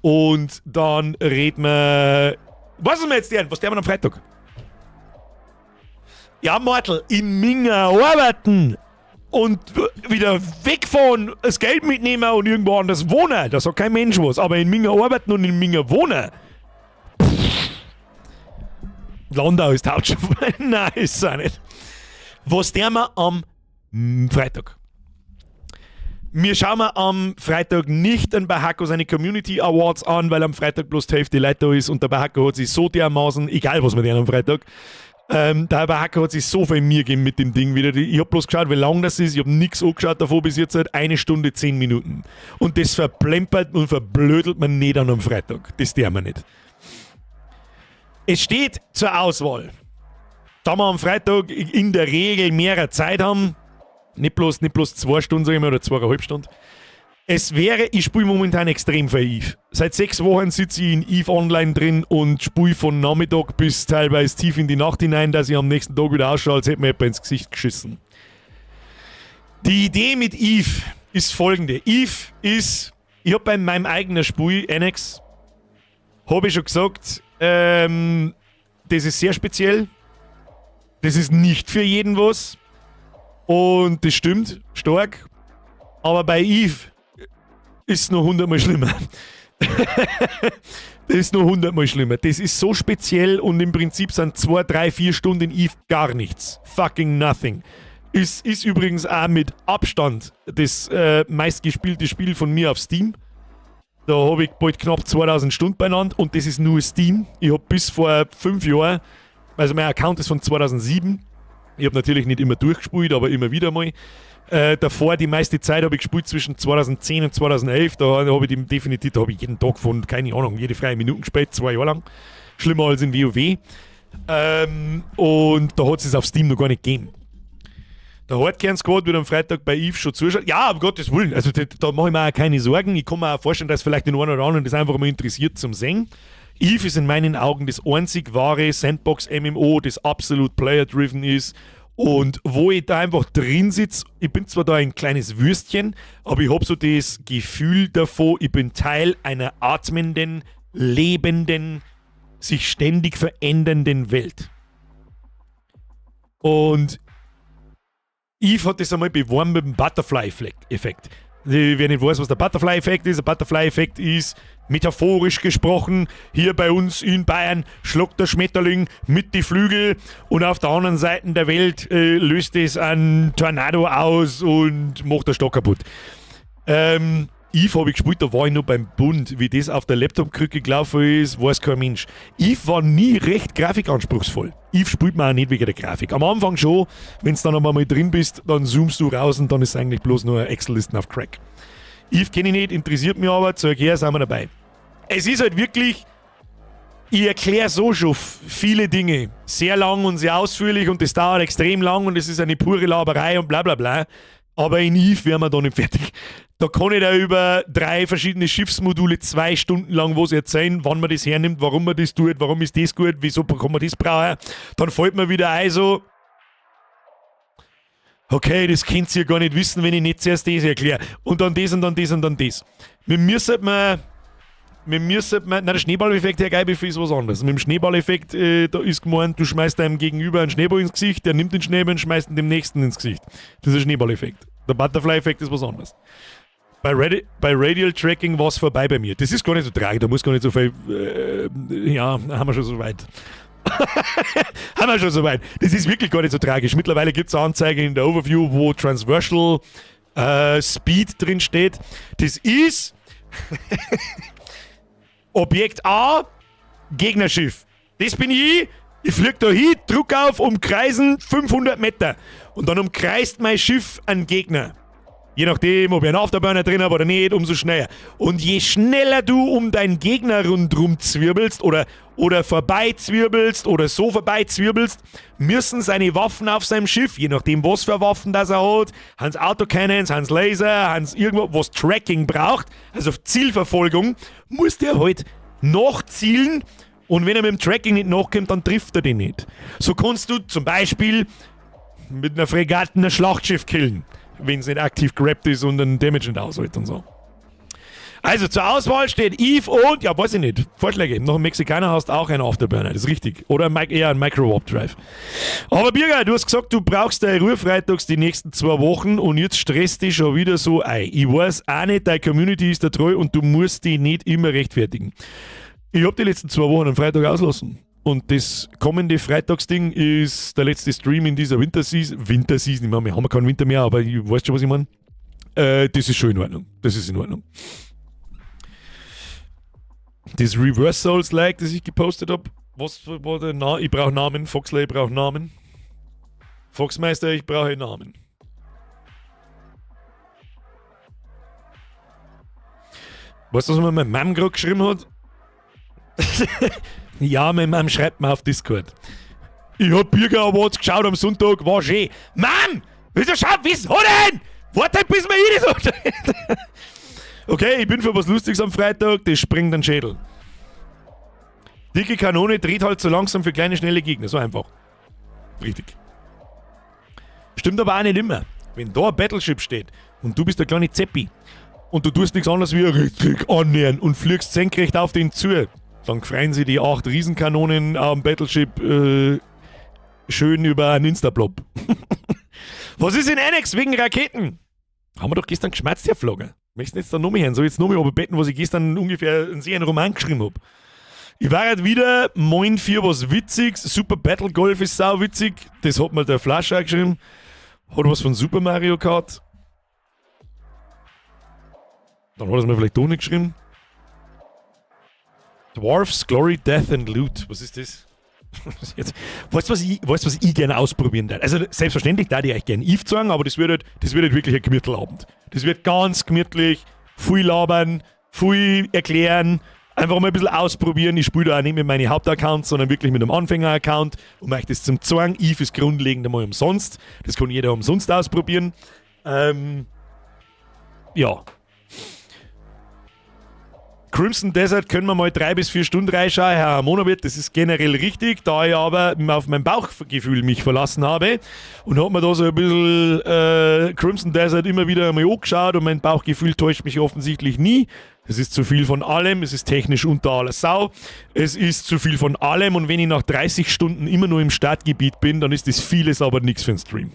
Und dann reden wir... Was ist mir jetzt denn? Was tun wir am Freitag? Ja, Mortel, in Minger arbeiten und wieder wegfahren, das Geld mitnehmen und irgendwo anders wohnen. Da sagt kein Mensch was. Aber in Minger arbeiten und in Minger wohnen... Landau ist Hauptstadt. Nein, ist es auch nicht. Was tun wir am Freitag? Wir schauen am Freitag nicht den Bahako seine Community Awards an, weil am Freitag bloß die Hälfte Leute da ist und der Bahako hat sich so dermaßen, egal was wir tun am Freitag, der Bahako hat sich so viel mir gegeben mit dem Ding wieder. Ich habe bloß geschaut, wie lang das ist. Ich habe nichts angeschaut davon bis jetzt. 1 Stunde 10 Minuten. Und das verplempert und verblödelt man nicht an am Freitag. Das tun wir nicht. Es steht zur Auswahl, da wir am Freitag in der Regel mehr Zeit haben, nicht bloß 2 Stunden, sage ich mal, oder 2,5 Stunden. Ich spiele momentan extrem viel Eve. Seit 6 Wochen sitze ich in Eve Online drin und spiele von Nachmittag bis teilweise tief in die Nacht hinein, dass ich am nächsten Tag wieder ausschaue, als hätte mir jemand ins Gesicht geschissen. Die Idee mit Eve ist folgende. Eve ist, ich habe bei meinem eigenen Spiel, Annex, habe ich schon gesagt, das ist sehr speziell. Das ist nicht für jeden was. Und das stimmt, stark. Aber bei Eve ist es noch 100-mal schlimmer. Das ist noch 100-mal schlimmer. Das ist so speziell und im Prinzip sind 2, 3, 4 Stunden in Eve gar nichts. Fucking nothing. Ist übrigens auch mit Abstand das meistgespielte Spiel von mir auf Steam. Da habe ich bald knapp 2000 Stunden beieinander und das ist nur Steam. Ich habe bis vor 5 Jahren, also mein Account ist von 2007. Ich habe natürlich nicht immer durchgespielt, aber immer wieder mal. Davor, die meiste Zeit habe ich gespielt zwischen 2010 und 2011. Da habe ich definitiv, da habe ich jeden Tag von, keine Ahnung, jede freie Minute gespielt, 2 Jahre lang. Schlimmer als in WoW. Und da hat es auf Steam noch gar nicht gegeben. Der Hardkern-Squad wird am Freitag bei Eve schon zuschauen. Ja, um Gottes Willen. Also da mache ich mir auch keine Sorgen. Ich kann mir auch vorstellen, dass vielleicht den einen oder anderen das einfach mal interessiert zum Singen. Eve ist in meinen Augen das einzig wahre Sandbox-MMO, das absolut player-driven ist. Und wo ich da einfach drin sitze, ich bin zwar da ein kleines Würstchen, aber ich habe so das Gefühl davon, ich bin Teil einer atmenden, lebenden, sich ständig verändernden Welt. Und Eve hat das einmal beworben mit dem Butterfly-Effekt. Wer nicht weiß, was der Butterfly-Effekt ist, der Butterfly-Effekt ist, metaphorisch gesprochen, hier bei uns in Bayern schluckt der Schmetterling mit die Flügel und auf der anderen Seite der Welt löst es einen Tornado aus und macht den Stock kaputt. Eve habe ich gespielt, da war ich noch beim Bund. Wie das auf der Laptop-Krücke gelaufen ist, weiß kein Mensch. Eve war nie recht grafikanspruchsvoll. Eve spielt man auch nicht wegen der Grafik. Am Anfang schon, wenn du dann einmal drin bist, dann zoomst du raus und dann ist es eigentlich bloß nur eine Excel-Listen auf Crack. Eve kenne ich nicht, interessiert mich aber, zeig her, sind wir dabei. Es ist halt wirklich, ich erkläre so schon viele Dinge. Sehr lang und sehr ausführlich und das dauert extrem lang und es ist eine pure Laberei und bla bla bla. Aber in Eve wären wir da nicht fertig. Da kann ich da über 3 verschiedene Schiffsmodule 2 Stunden lang was erzählen, wann man das hernimmt, warum man das tut, warum ist das gut, wieso kann man das brauchen. Dann fällt mir wieder ein so, okay, das könnt ihr gar nicht wissen, wenn ich nicht zuerst das erkläre. Und dann das und dann das und dann das. Wir müssen, der Schneeballeffekt, Herr Geibel, ist was anderes. Mit dem Schneeballeffekt, da ist gemeint, du schmeißt deinem Gegenüber einen Schneeball ins Gesicht, der nimmt den Schneeball und schmeißt ihn dem Nächsten ins Gesicht. Das ist der Schneeballeffekt. Der Butterfly-Effekt ist was anderes. Bei Radial Tracking war es vorbei bei mir. Das ist gar nicht so tragisch, da muss gar nicht so viel, ja, haben wir schon so weit. Haben wir schon so weit. Das ist wirklich gar nicht so tragisch. Mittlerweile gibt es Anzeigen in der Overview, wo Transversal Speed drin steht. Das ist Objekt A, Gegnerschiff. Das bin ich. Ich fliege da hin, drück auf, umkreisen 500 Meter. Und dann umkreist mein Schiff einen Gegner. Je nachdem, ob ich einen Afterburner drin habe oder nicht, umso schneller. Und je schneller du um deinen Gegner rundherum zwirbelst oder vorbeizwirbelst oder so vorbeizwirbelst, müssen seine Waffen auf seinem Schiff, je nachdem, was für Waffen das er hat, Hans Autocannons, Hans Laser, Hans irgendwo, was Tracking braucht, also Zielverfolgung, muss der halt nachzielen. Und wenn er mit dem Tracking nicht nachkommt, dann trifft er den nicht. So kannst du zum Beispiel mit einer Fregatte ein Schlachtschiff killen, wenn es nicht aktiv gerappt ist und einen Damage nicht aushält und so. Also zur Auswahl steht Eve und, ja, weiß ich nicht, Vorschläge. Noch ein Mexikaner hast auch einen Afterburner, das ist richtig. Oder eher ein Micro-Warp-Drive. Aber Birger, du hast gesagt, du brauchst deine Ruhe freitags die nächsten 2 Wochen und jetzt stresst dich schon wieder so ein. Ich weiß auch nicht, deine Community ist da treu und du musst die nicht immer rechtfertigen. Ich habe die letzten 2 Wochen am Freitag auslassen. Und das kommende Freitagsding ist der letzte Stream in dieser Winterseason. Winterseason, wir haben keinen Winter mehr, aber ich weiß schon, was ich meine. Das ist schon in Ordnung. Das ist in Ordnung. Das Reverse Souls-like, das ich gepostet habe, was war der Name? Ich brauche Namen. Foxley, ich brauche Namen. Foxmeister, ich brauche Namen. Weißt du, was mir mein Mom gerade geschrieben hat? Ja, mein Mom schreibt mir auf Discord. Ich hab Bürger Awards geschaut am Sonntag, war schön. Mom! Wieso schaut, wieso denn? Warte, bis mir das sagt. Okay, ich bin für was Lustiges am Freitag, das springt den Schädel. Dicke Kanone dreht halt so langsam für kleine, schnelle Gegner, so einfach. Richtig. Stimmt aber auch nicht immer. Wenn da ein Battleship steht und du bist der kleine Zeppi und du tust nichts anderes wie richtig annähern und fliegst senkrecht auf den zu, dann freuen sie die 8 Riesenkanonen am Battleship schön über einen Instablob. Was ist in Annex wegen Raketen? Haben wir doch gestern geschmerzt, Herr Flogger. Möchtest du jetzt da noch mehr hören? Soll ich jetzt noch mehr betten, was ich gestern ungefähr einen Roman geschrieben habe? Ich war halt wieder Moin 4 was Witziges. Super Battle Golf ist sau witzig. Das hat mir der Flash auch geschrieben. Hat was von Super Mario Kart. Dann hat er es mir vielleicht auch nicht geschrieben. Dwarfs, Glory, Death and Loot. Was ist das? Weißt du, was ich gerne ausprobieren darf? Also selbstverständlich darf ich euch gerne Eve sagen, aber das wird halt wirklich ein Gemüttelabend. Das wird ganz gemütlich, viel labern, viel erklären, Einfach mal ein bisschen ausprobieren. Ich spiele da auch nicht mit meinem Hauptaccount, sondern wirklich mit einem Anfänger-Account und mache das zum Zwang. Eve ist grundlegend einmal umsonst. Das kann jeder umsonst ausprobieren. Ja. Crimson Desert können wir mal 3 bis 4 Stunden reinschauen, Herr Monowit, das ist generell richtig, da ich aber auf mein Bauchgefühl mich verlassen habe und habe mir da so ein bisschen Crimson Desert immer wieder einmal angeschaut und mein Bauchgefühl täuscht mich offensichtlich nie. Es ist zu viel von allem, es ist technisch unter aller Sau, es ist zu viel von allem und wenn ich nach 30 Stunden immer nur im Startgebiet bin, dann ist das vieles, aber nichts für einen Stream.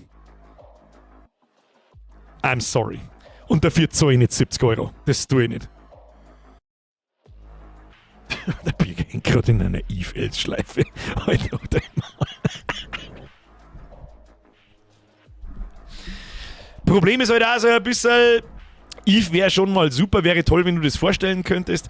I'm sorry. Und dafür zahle ich nicht 70 Euro, das tue ich nicht. Der Birger hängt gerade in einer Eve-Els-Schleife. Problem ist halt auch so ein bisschen, Eve wäre schon mal super, wäre toll, wenn du das vorstellen könntest.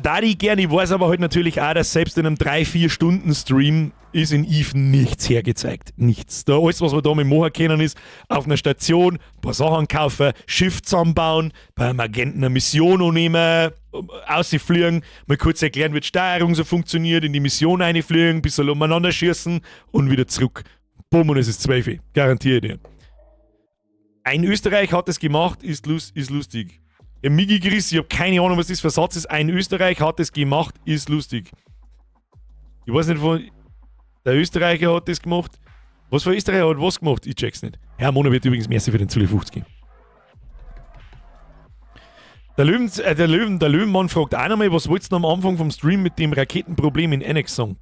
Da ich gerne, ich weiß aber halt natürlich auch, dass selbst in einem 3-4 Stunden Stream ist in Eve nichts hergezeigt. Nichts. Da alles, was wir da mit Moha kennen, ist auf einer Station, ein paar Sachen kaufen, Schiff zusammenbauen, beim Agenten eine Mission annehmen, ausfliegen, mal kurz erklären, wie die Steuerung so funktioniert, in die Mission einfliegen, ein bisschen umeinander schießen und wieder zurück. Bumm, und es ist 12 Uhr. Garantiere dir. Ein Österreich hat das gemacht, ist lustig. Ja, Migi Chris, ich habe keine Ahnung, was das für ein Satz ist. Ein Österreich hat das gemacht, ist lustig. Ich weiß nicht, der Österreicher hat das gemacht. Was für Österreicher hat was gemacht? Ich check's nicht. Herr Mona wird übrigens merci für den Zuli 50 geben. Der Löwenmann fragt auch nochmal, was wolltest du am Anfang vom Stream mit dem Raketenproblem in Annex sagen?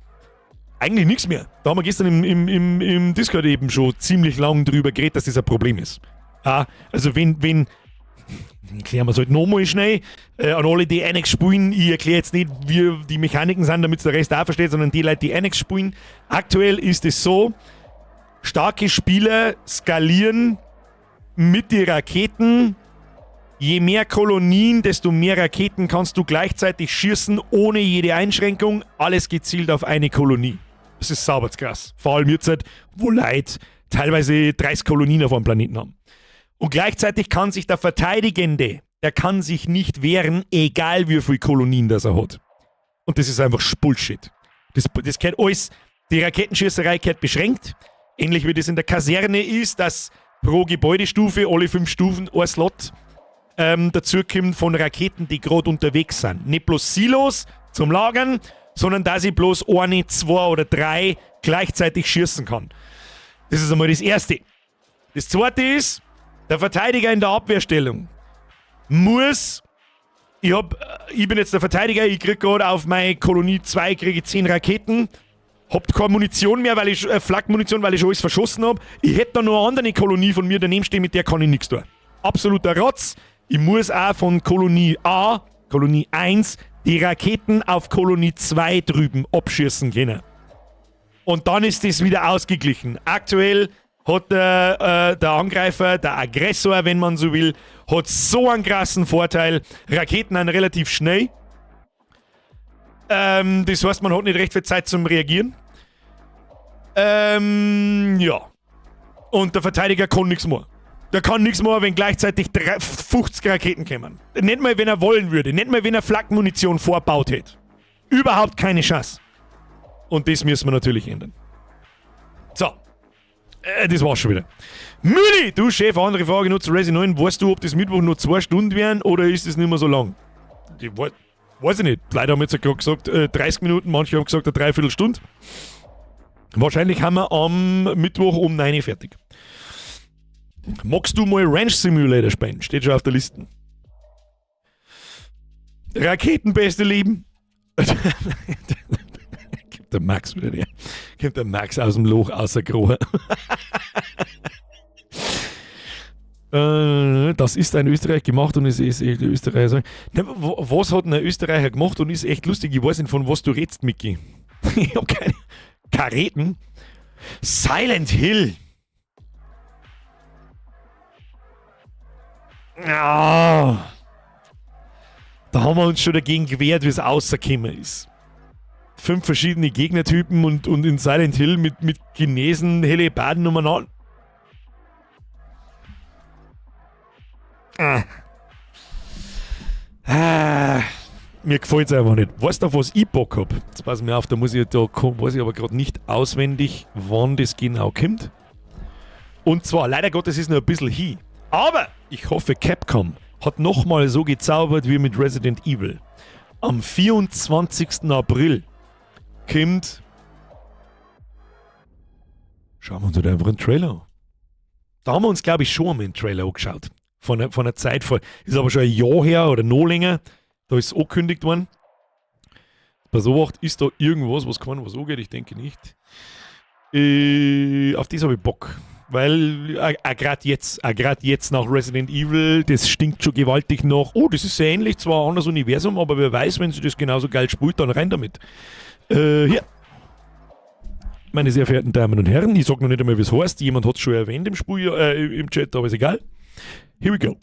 Eigentlich nichts mehr. Da haben wir gestern im Discord eben schon ziemlich lang drüber geredet, dass das ein Problem ist. Also wenn erklären wir es halt nochmal schnell, an alle, die Annex spielen, ich erkläre jetzt nicht, wie die Mechaniken sind, damit es der Rest auch versteht, sondern die Leute, die Annex spielen. Aktuell ist es so, starke Spieler skalieren mit den Raketen. Je mehr Kolonien, desto mehr Raketen kannst du gleichzeitig schießen, ohne jede Einschränkung. Alles gezielt auf eine Kolonie. Das ist sauber krass. Vor allem jetzt, wo Leute teilweise 30 Kolonien auf einem Planeten haben. Und gleichzeitig kann sich der Verteidigende, der kann sich nicht wehren, egal wie viele Kolonien das er hat. Und das ist einfach Bullshit. Das gehört alles, die Raketenschießerei gehört beschränkt. Ähnlich wie das in der Kaserne ist, dass pro Gebäudestufe alle 5 Stufen ein Slot dazu kommt von Raketen, die gerade unterwegs sind. Nicht bloß Silos zum Lagern, sondern dass ich bloß 1, 2 oder 3 gleichzeitig schießen kann. Das ist einmal das Erste. Das Zweite ist, der Verteidiger in der Abwehrstellung muss, ich bin jetzt der Verteidiger, ich kriege gerade auf meine Kolonie 2 10 Raketen, hab keine Munition mehr, Flakmunition, weil ich schon alles verschossen habe. Ich hätte da noch eine andere Kolonie von mir daneben stehen, mit der kann ich nichts tun. Absoluter Rotz. Ich muss auch von Kolonie A, Kolonie 1, die Raketen auf Kolonie 2 drüben abschießen können. Und dann ist das wieder ausgeglichen. Aktuell hat der Angreifer, der Aggressor, wenn man so will, hat so einen krassen Vorteil. Raketen sind relativ schnell. Das heißt, man hat nicht recht viel Zeit zum Reagieren. Ja. Und der Verteidiger kann nichts mehr. Der kann nichts mehr, wenn gleichzeitig 50 Raketen kommen. Nicht mal, wenn er wollen würde. Nicht mal, wenn er Flakmunition vorbaut hätte. Überhaupt keine Chance. Und das müssen wir natürlich ändern. So. Das war's schon wieder. Müdi! Du Chef, andere Frage nur zu Resi 9. Weißt du, ob das Mittwoch nur 2 Stunden wären oder ist es nicht mehr so lang? Weiß ich nicht. Leider haben jetzt gerade gesagt 30 Minuten, manche haben gesagt eine Dreiviertelstunde. Wahrscheinlich haben wir am Mittwoch um 9 Uhr fertig. Magst du mal Ranch Simulator spielen? Steht schon auf der Liste. Raketenbeste Leben. Gibt der Max wieder her. Gibt der Max aus dem Loch außer Grohe. Das ist ein Österreich gemacht und es ist echt Österreicher. Was hat ein Österreicher gemacht und ist echt lustig? Ich weiß nicht, von was du redest, Micky. Ich hab keine Kareten. Silent Hill. Ah. Da haben wir uns schon dagegen gewehrt, wie es rausgekommen ist. 5 verschiedene Gegnertypen und in Silent Hill mit Chinesen, Helibaden umeinander. mir gefällt es einfach nicht. Weißt du, auf was ich Bock hab? Jetzt pass mir auf, weiß ich aber gerade nicht auswendig, wann das genau kommt. Und zwar, leider Gottes ist noch ein bisschen hin. Aber ich hoffe, Capcom hat nochmal so gezaubert wie mit Resident Evil. Am 24. April kommt... Schauen wir uns halt einfach einen Trailer an. Da haben wir uns, glaube ich, schon einmal einen Trailer angeschaut. Von einer Zeit vor. Ist aber schon ein Jahr her oder noch länger. Da ist es angekündigt worden. Pass auf, ist da irgendwas, was angeht? Ich denke nicht. Auf das habe ich Bock. Weil, gerade jetzt nach Resident Evil, das stinkt schon gewaltig nach. Oh, das ist sehr ähnlich, zwar ein anderes Universum, aber wer weiß, wenn sie das genauso geil spielt, dann rein damit. Hier. Meine sehr verehrten Damen und Herren, ich sag noch nicht einmal, wie es heißt. Jemand hat es schon erwähnt im im Chat, aber ist egal. Here we go.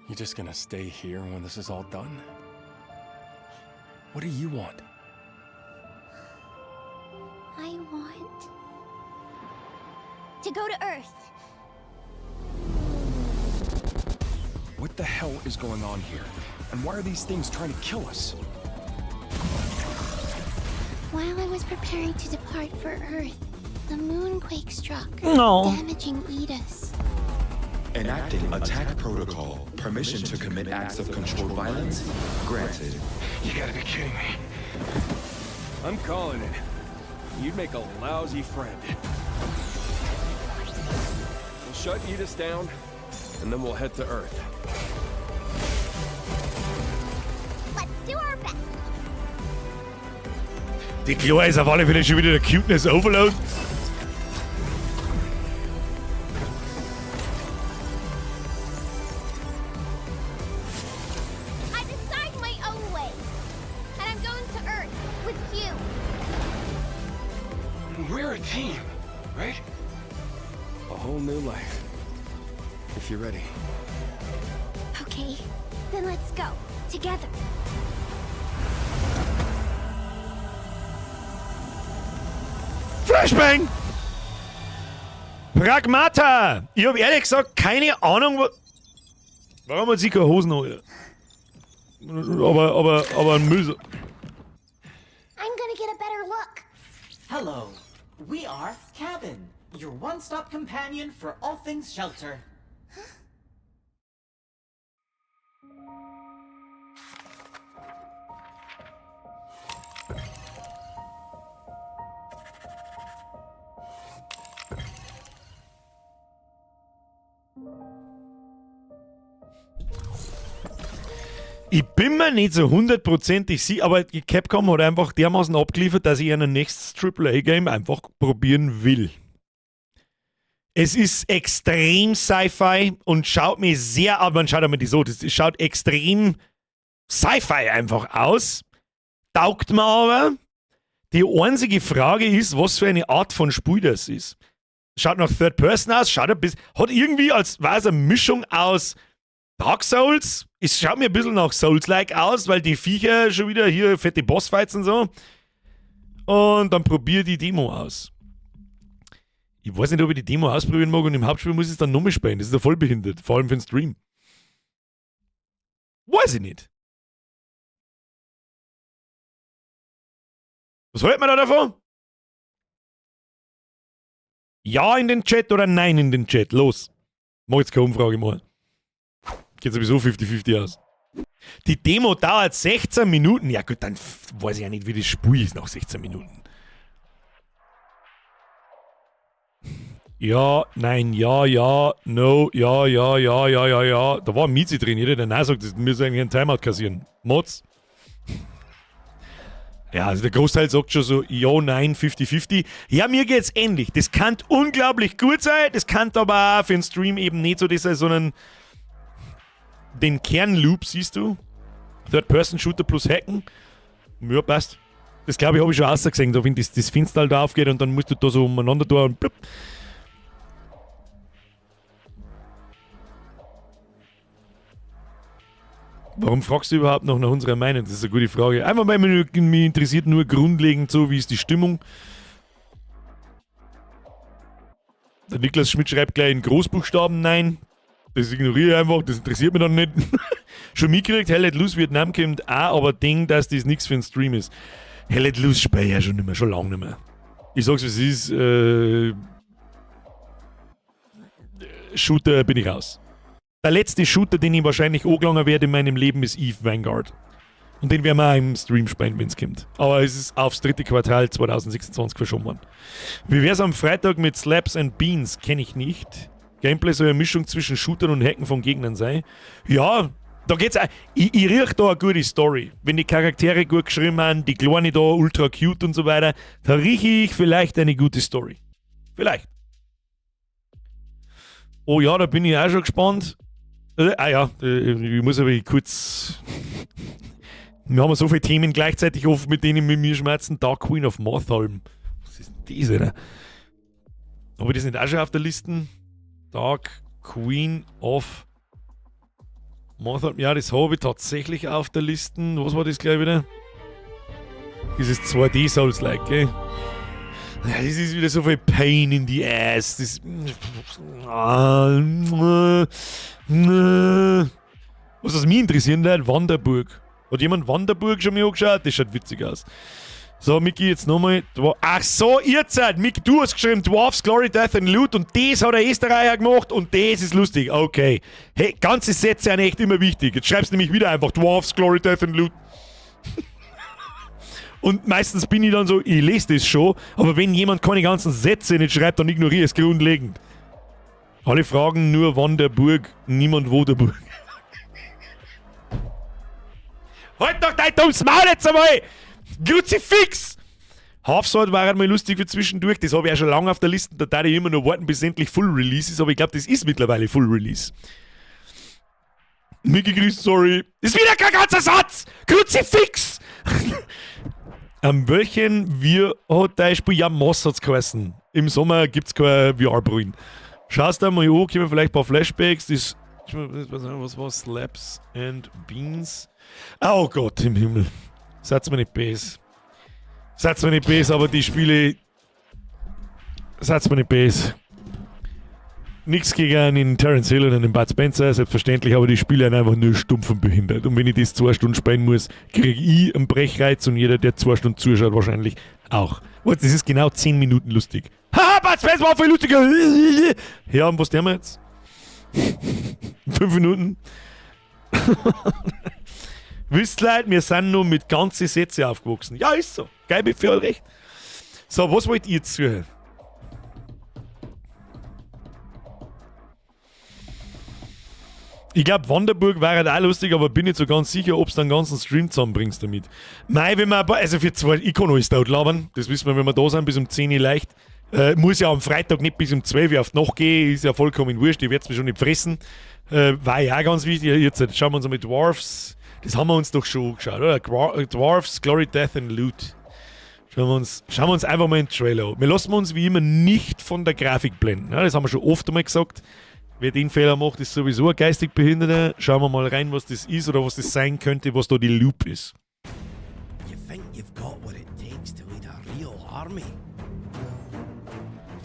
You just gonna stay here when this is all done? What do you want? I want to go to Earth. What the hell is going on here? And why are these things trying to kill us? While I was preparing to depart for Earth, the moonquake struck, No. damaging Edis. Enacting attack protocol. Permission to commit acts of controlled violence granted. You gotta be kidding me. I'm calling it. You'd make a lousy friend. We'll shut Edis down, and then we'll head to Earth. Let's do our best. Die Chloe ist auf alle Fälle schon wieder der Cuteness Overload. I decide my own way, and I'm going to Earth with you. We're a team, right? A whole new life. If you're ready. Okay, then let's go together. Flashbang! Pragmata! Ich habe ehrlich gesagt keine Ahnung, warum hat sie keine Hosen an? Aber ein Müll. I'm gonna get a better look. Hello, we are Cabin, your one-stop companion for all things shelter. Ich bin mir nicht so hundertprozentig sicher, aber die Capcom hat einfach dermaßen abgeliefert, dass ich ein nächstes AAA-Game einfach probieren will. Es ist extrem Sci-Fi und schaut mir sehr, aber man schaut einmal die so, das schaut extrem Sci-Fi einfach aus. Taugt mir aber. Die einzige Frage ist, was für eine Art von Spiel das ist. Schaut nach Third Person aus, hat irgendwie, als war es eine Mischung aus Dark Souls. Es schaut mir ein bisschen nach Souls-like aus, weil die Viecher schon wieder hier fette Bossfights und so. Und dann probier die Demo aus. Ich weiß nicht, ob ich die Demo ausprobieren mag und im Hauptspiel muss ich es dann nochmal spielen. Das ist ja voll behindert, vor allem für den Stream. Weiß ich nicht. Was hält man da davon? Ja in den Chat oder nein in den Chat? Los. Mach jetzt keine Umfrage mal. Geht sowieso 50-50 aus. Die Demo dauert 16 Minuten. Ja gut, dann weiß ich ja nicht, wie das Spiel ist nach 16 Minuten. Ja, nein, ja, ja, no, ja, ja, ja, ja, ja, ja. Da war ein Miezi drin. Jeder, der nein sagt, das müssen eigentlich einen Timeout kassieren. Mods. Ja, also der Großteil sagt schon so, ja, nein, 50-50. Ja, mir geht's ähnlich. Das kann unglaublich gut sein, das kann aber auch für den Stream eben nicht so das sein, sondern den Kernloop, siehst du? Third-Person-Shooter plus Hacken. Ja, passt. Das glaube ich, habe ich schon ausgesehen, wenn das Fenster halt aufgeht und dann musst du da so umeinander tun und blub. Warum fragst du überhaupt noch nach unserer Meinung? Das ist eine gute Frage. Einfach weil mich interessiert nur grundlegend so, wie ist die Stimmung. Der Niklas Schmidt schreibt gleich in Großbuchstaben nein. Das ignoriere ich einfach, das interessiert mich dann nicht. Schon mitgekriegt, Hell Let Loose Vietnam kommt auch, aber denk, dass das nichts für einen Stream ist. Hell Let Loose spiele ich ja schon nicht mehr, schon lange nicht mehr. Ich sag's, wie es ist, Shooter bin ich raus. Der letzte Shooter, den ich wahrscheinlich angelangen werde in meinem Leben, ist Eve Vanguard. Und den werden wir auch im Stream spielen, wenn es kommt. Aber es ist aufs 3. Quartal 2026 verschoben worden. Wie wär's am Freitag mit Slaps and Beans? Kenne ich nicht. Gameplay soll eine Mischung zwischen Shootern und Hacken von Gegnern sein. Ja, da geht's auch. Ich rieche da eine gute Story. Wenn die Charaktere gut geschrieben haben, die Kleine da ultra cute und so weiter, da rieche ich vielleicht eine gute Story. Vielleicht. Oh ja, da bin ich auch schon gespannt. Ich muss aber kurz... Wir haben so viele Themen gleichzeitig offen, mit denen mit mir schmerzen. Dark Queen of Morthalm. Was ist denn das, Alter? Aber das nicht auch schon auf der Liste? Dark Queen of Morthalm. Ja, das habe ich tatsächlich auf der Liste. Was war das gleich wieder? Dieses 2D Souls-like, gell? Ja, das ist wieder so viel Pain in the ass. Das... Was mich interessiert, Wanderburg. Hat jemand Wanderburg schon mal angeschaut? Das schaut witzig aus. So, Miki, jetzt nochmal. Ach so, ihr seid. Miki, du hast geschrieben Dwarfs, Glory, Death and Loot und das hat der Österreicher gemacht und das ist lustig. Okay. Hey, ganze Sätze sind echt immer wichtig. Jetzt schreibst du nämlich wieder einfach Dwarfs, Glory, Death and Loot. Und meistens bin ich dann so, ich lese das schon, aber wenn jemand keine ganzen Sätze nicht schreibt, dann ignoriere ich es grundlegend. Alle fragen nur Wanderburg, niemand wo der Burg. Halt doch dein dummes Maul jetzt einmal! Kruzifix! Half-Sword war einmal lustig für zwischendurch, das habe ich ja schon lange auf der Liste, da darf ich immer noch warten, bis endlich Full Release ist, aber ich glaube, das ist mittlerweile Full Release. Mickey grüßt, sorry. Ist wieder kein ganzer Satz! Kruzifix! Welchen hat dein Spiel? Ja, Moss hat's geheißen. Im Sommer gibt's keine VR-Brillen. Schaust da mal an, kommen vielleicht ein paar Flashbacks, das... Was war Slaps and Beans? Oh Gott im Himmel. Seid's mir nicht böse. Seid's mir nicht böse, aber die Spiele... Seid's mir nicht böse. Nichts gegen den Terence Hill und den Bud Spencer, selbstverständlich, aber die Spiele sind einfach nur stumpf und behindert. Und wenn ich das 2 Stunden spielen muss, kriege ich einen Brechreiz und jeder, der 2 Stunden zuschaut, wahrscheinlich auch. Das ist genau 10 Minuten lustig. Haha, Bud Spencer war viel lustiger! Ja, und was der wir jetzt? 5 Minuten. Wisst Leute, wir sind nur mit ganzen Sätzen aufgewachsen. Ja, ist so. Geil, ich für euch recht. So, was wollt ihr jetzt zuhören? Ich glaube, Wanderburg wäre halt auch lustig, aber bin nicht so ganz sicher, ob du einen ganzen Stream zusammenbringst damit. Mei, wenn man, also für 2, ich kann alles dort labern. Das wissen wir, wenn wir da sind, bis um 10 Uhr leicht. Muss ja am Freitag nicht bis um 12 Uhr auf die Nacht gehen, ist ja vollkommen wurscht, ich werde es mir schon nicht fressen. War ja auch ganz wichtig. Jetzt schauen wir uns mal Dwarfs, das haben wir uns doch schon angeschaut, oder? Dwarfs, Glory, Death and Loot. Schauen wir uns einfach mal den Trailer an. Wir lassen uns wie immer nicht von der Grafik blenden. Ja, das haben wir schon oft einmal gesagt. Wer den Fehler macht, ist sowieso ein geistig Behinderter. Schauen wir mal rein, was das ist oder was das sein könnte, was da die Loop ist. You think you've got what it takes to lead a real army?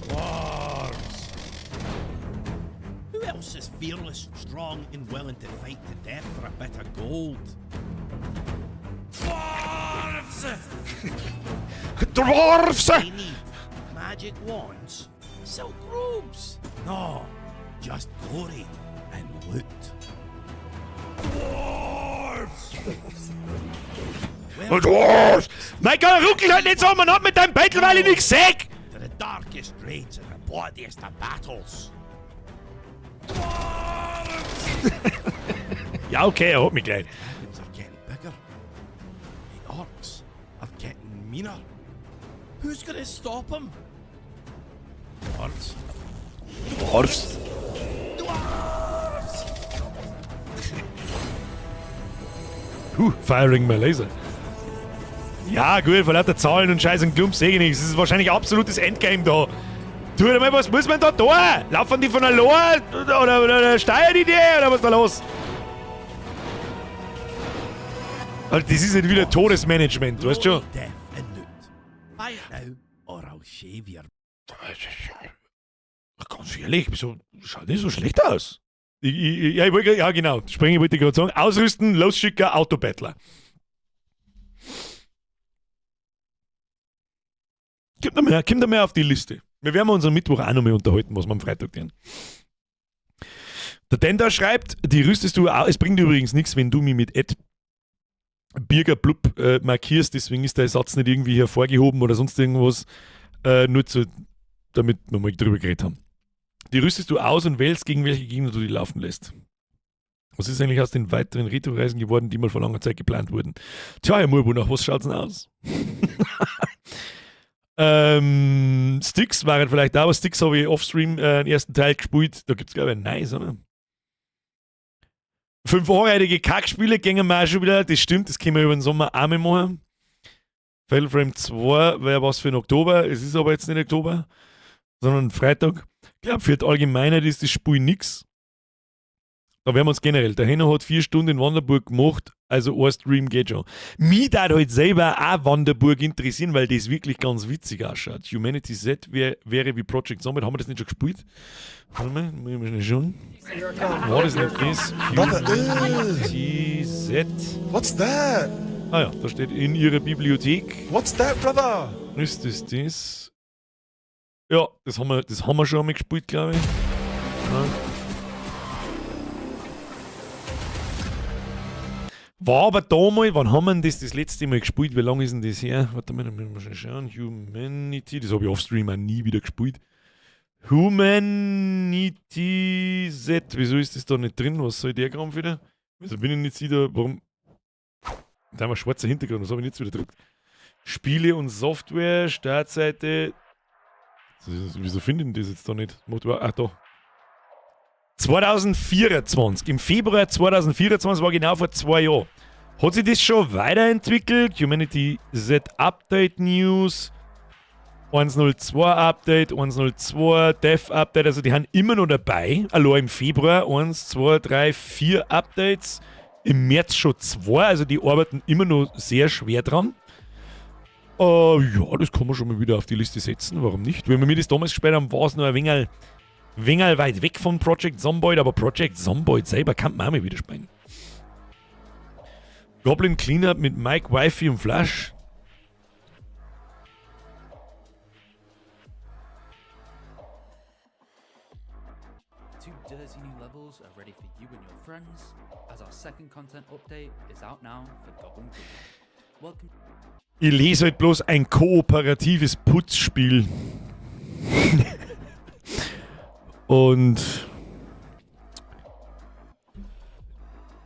Dwarves! Who else is fearless, strong and willing to fight to death for a bit of gold? Dwarves! Dwarves! They need magic wands, silk robes. No, just glory and loot. Dwarves! Dwarves! Mein Gott, ruckel halt nicht so, man hat mit deinem Beitel, weil ich nichts sehe! To the darkest raids and the bloodiest of battles. Ja, okay, er hat mich gleich. Dragons are getting bigger. The orcs are getting meaner. Who's gonna stop them? Dwarves. Dwarves? Dwarves! Firing my laser. Ja, gut, von lauter Zahlen und Scheiß und Klumps sehe ich nichts. Das ist wahrscheinlich absolutes Endgame da. Tu mal, was muss man da tun? Laufen die von der Lohr oder steuern die oder was ist da los? Also das ist nicht wieder Todesmanagement, weißt du schon? Death and loot. Buy it now, or I'll shave your... Ganz ehrlich, wieso schaut nicht so schlecht aus? Ja, genau, Sprenger wollte ich gerade sagen. Ausrüsten, losschicken, Autobattler. Kommt da mehr auf die Liste. Wir werden uns am Mittwoch auch noch mehr unterhalten, was wir am Freitag tun. Der Denda schreibt, die rüstest du auch. Es bringt übrigens nichts, wenn du mich mit Birgerblub markierst, deswegen ist der Satz nicht irgendwie hervorgehoben oder sonst irgendwas. Nur damit wir mal drüber geredet haben. Die rüstest du aus und wählst, gegen welche Gegner du die laufen lässt. Was ist eigentlich aus den weiteren Retro-Reisen geworden, die mal vor langer Zeit geplant wurden? Tja, Herr Murbo, nach was schaut's denn aus? Sticks waren vielleicht da, aber Sticks habe ich offstream den ersten Teil gespielt. Da gibt es, glaube ich, ein Nice, oder? 5 anreitige Kackspiele gingen wir auch schon wieder. Das stimmt, das können wir über den Sommer auch mal machen. Fatal Frame 2 wäre was für den Oktober. Es ist aber jetzt nicht Oktober, sondern Freitag. Ich glaube, für die Allgemeinheit ist das Spiel nix. Da werden wir uns generell. Der Henno hat 4 Stunden in Wanderburg gemacht, also ein Stream geht schon. Mich darf halt selber auch Wanderburg interessieren, weil das wirklich ganz witzig ausschaut. Humanity Z wäre wie Project Zombie. Haben wir das nicht schon gespielt? Warte mal, muss ich mal schon. War das nicht das? Humanity Z. What's that? Ah ja, da steht in ihrer Bibliothek. What's that, brother? Ist das? Ja, das haben wir schon einmal gespielt, glaube ich. Ja. War aber damals, wann haben wir das letzte Mal gespielt? Wie lange ist denn das her? Warte mal, da müssen wir schon schauen. Humanity, das habe ich offstream auch nie wieder gespielt. Humanity Z, wieso ist das da nicht drin? Was soll der Kram wieder? Wieso bin ich nicht wieder, warum? Da haben wir schwarzer Hintergrund, was habe ich jetzt wieder gedrückt? Spiele und Software, Startseite. Wieso finden die das jetzt da nicht? Ach, da. 2024. Im Februar 2024 war genau vor 2 Jahren. Hat sich das schon weiterentwickelt? Humanity Z Update News, 1.02 Update, 1.02 Dev Update, also die haben immer noch dabei. Allein im Februar 1, 2, 3, 4 Updates. Im März schon 2, also die arbeiten immer noch sehr schwer dran. Ja, das kann man schon mal wieder auf die Liste setzen, warum nicht? Wenn wir mir das damals gespielt haben, war es noch ein wenig weit weg von Project Zomboid, aber Project Zomboid selber kann man auch mal wieder spielen. Goblin Cleanup mit Mike, Wifi und Flash. Two dirty new levels are ready for you and your friends, as our second content update is out now for Goblin Cleanup. Welcome. Ich lese halt bloß ein kooperatives Putzspiel. Und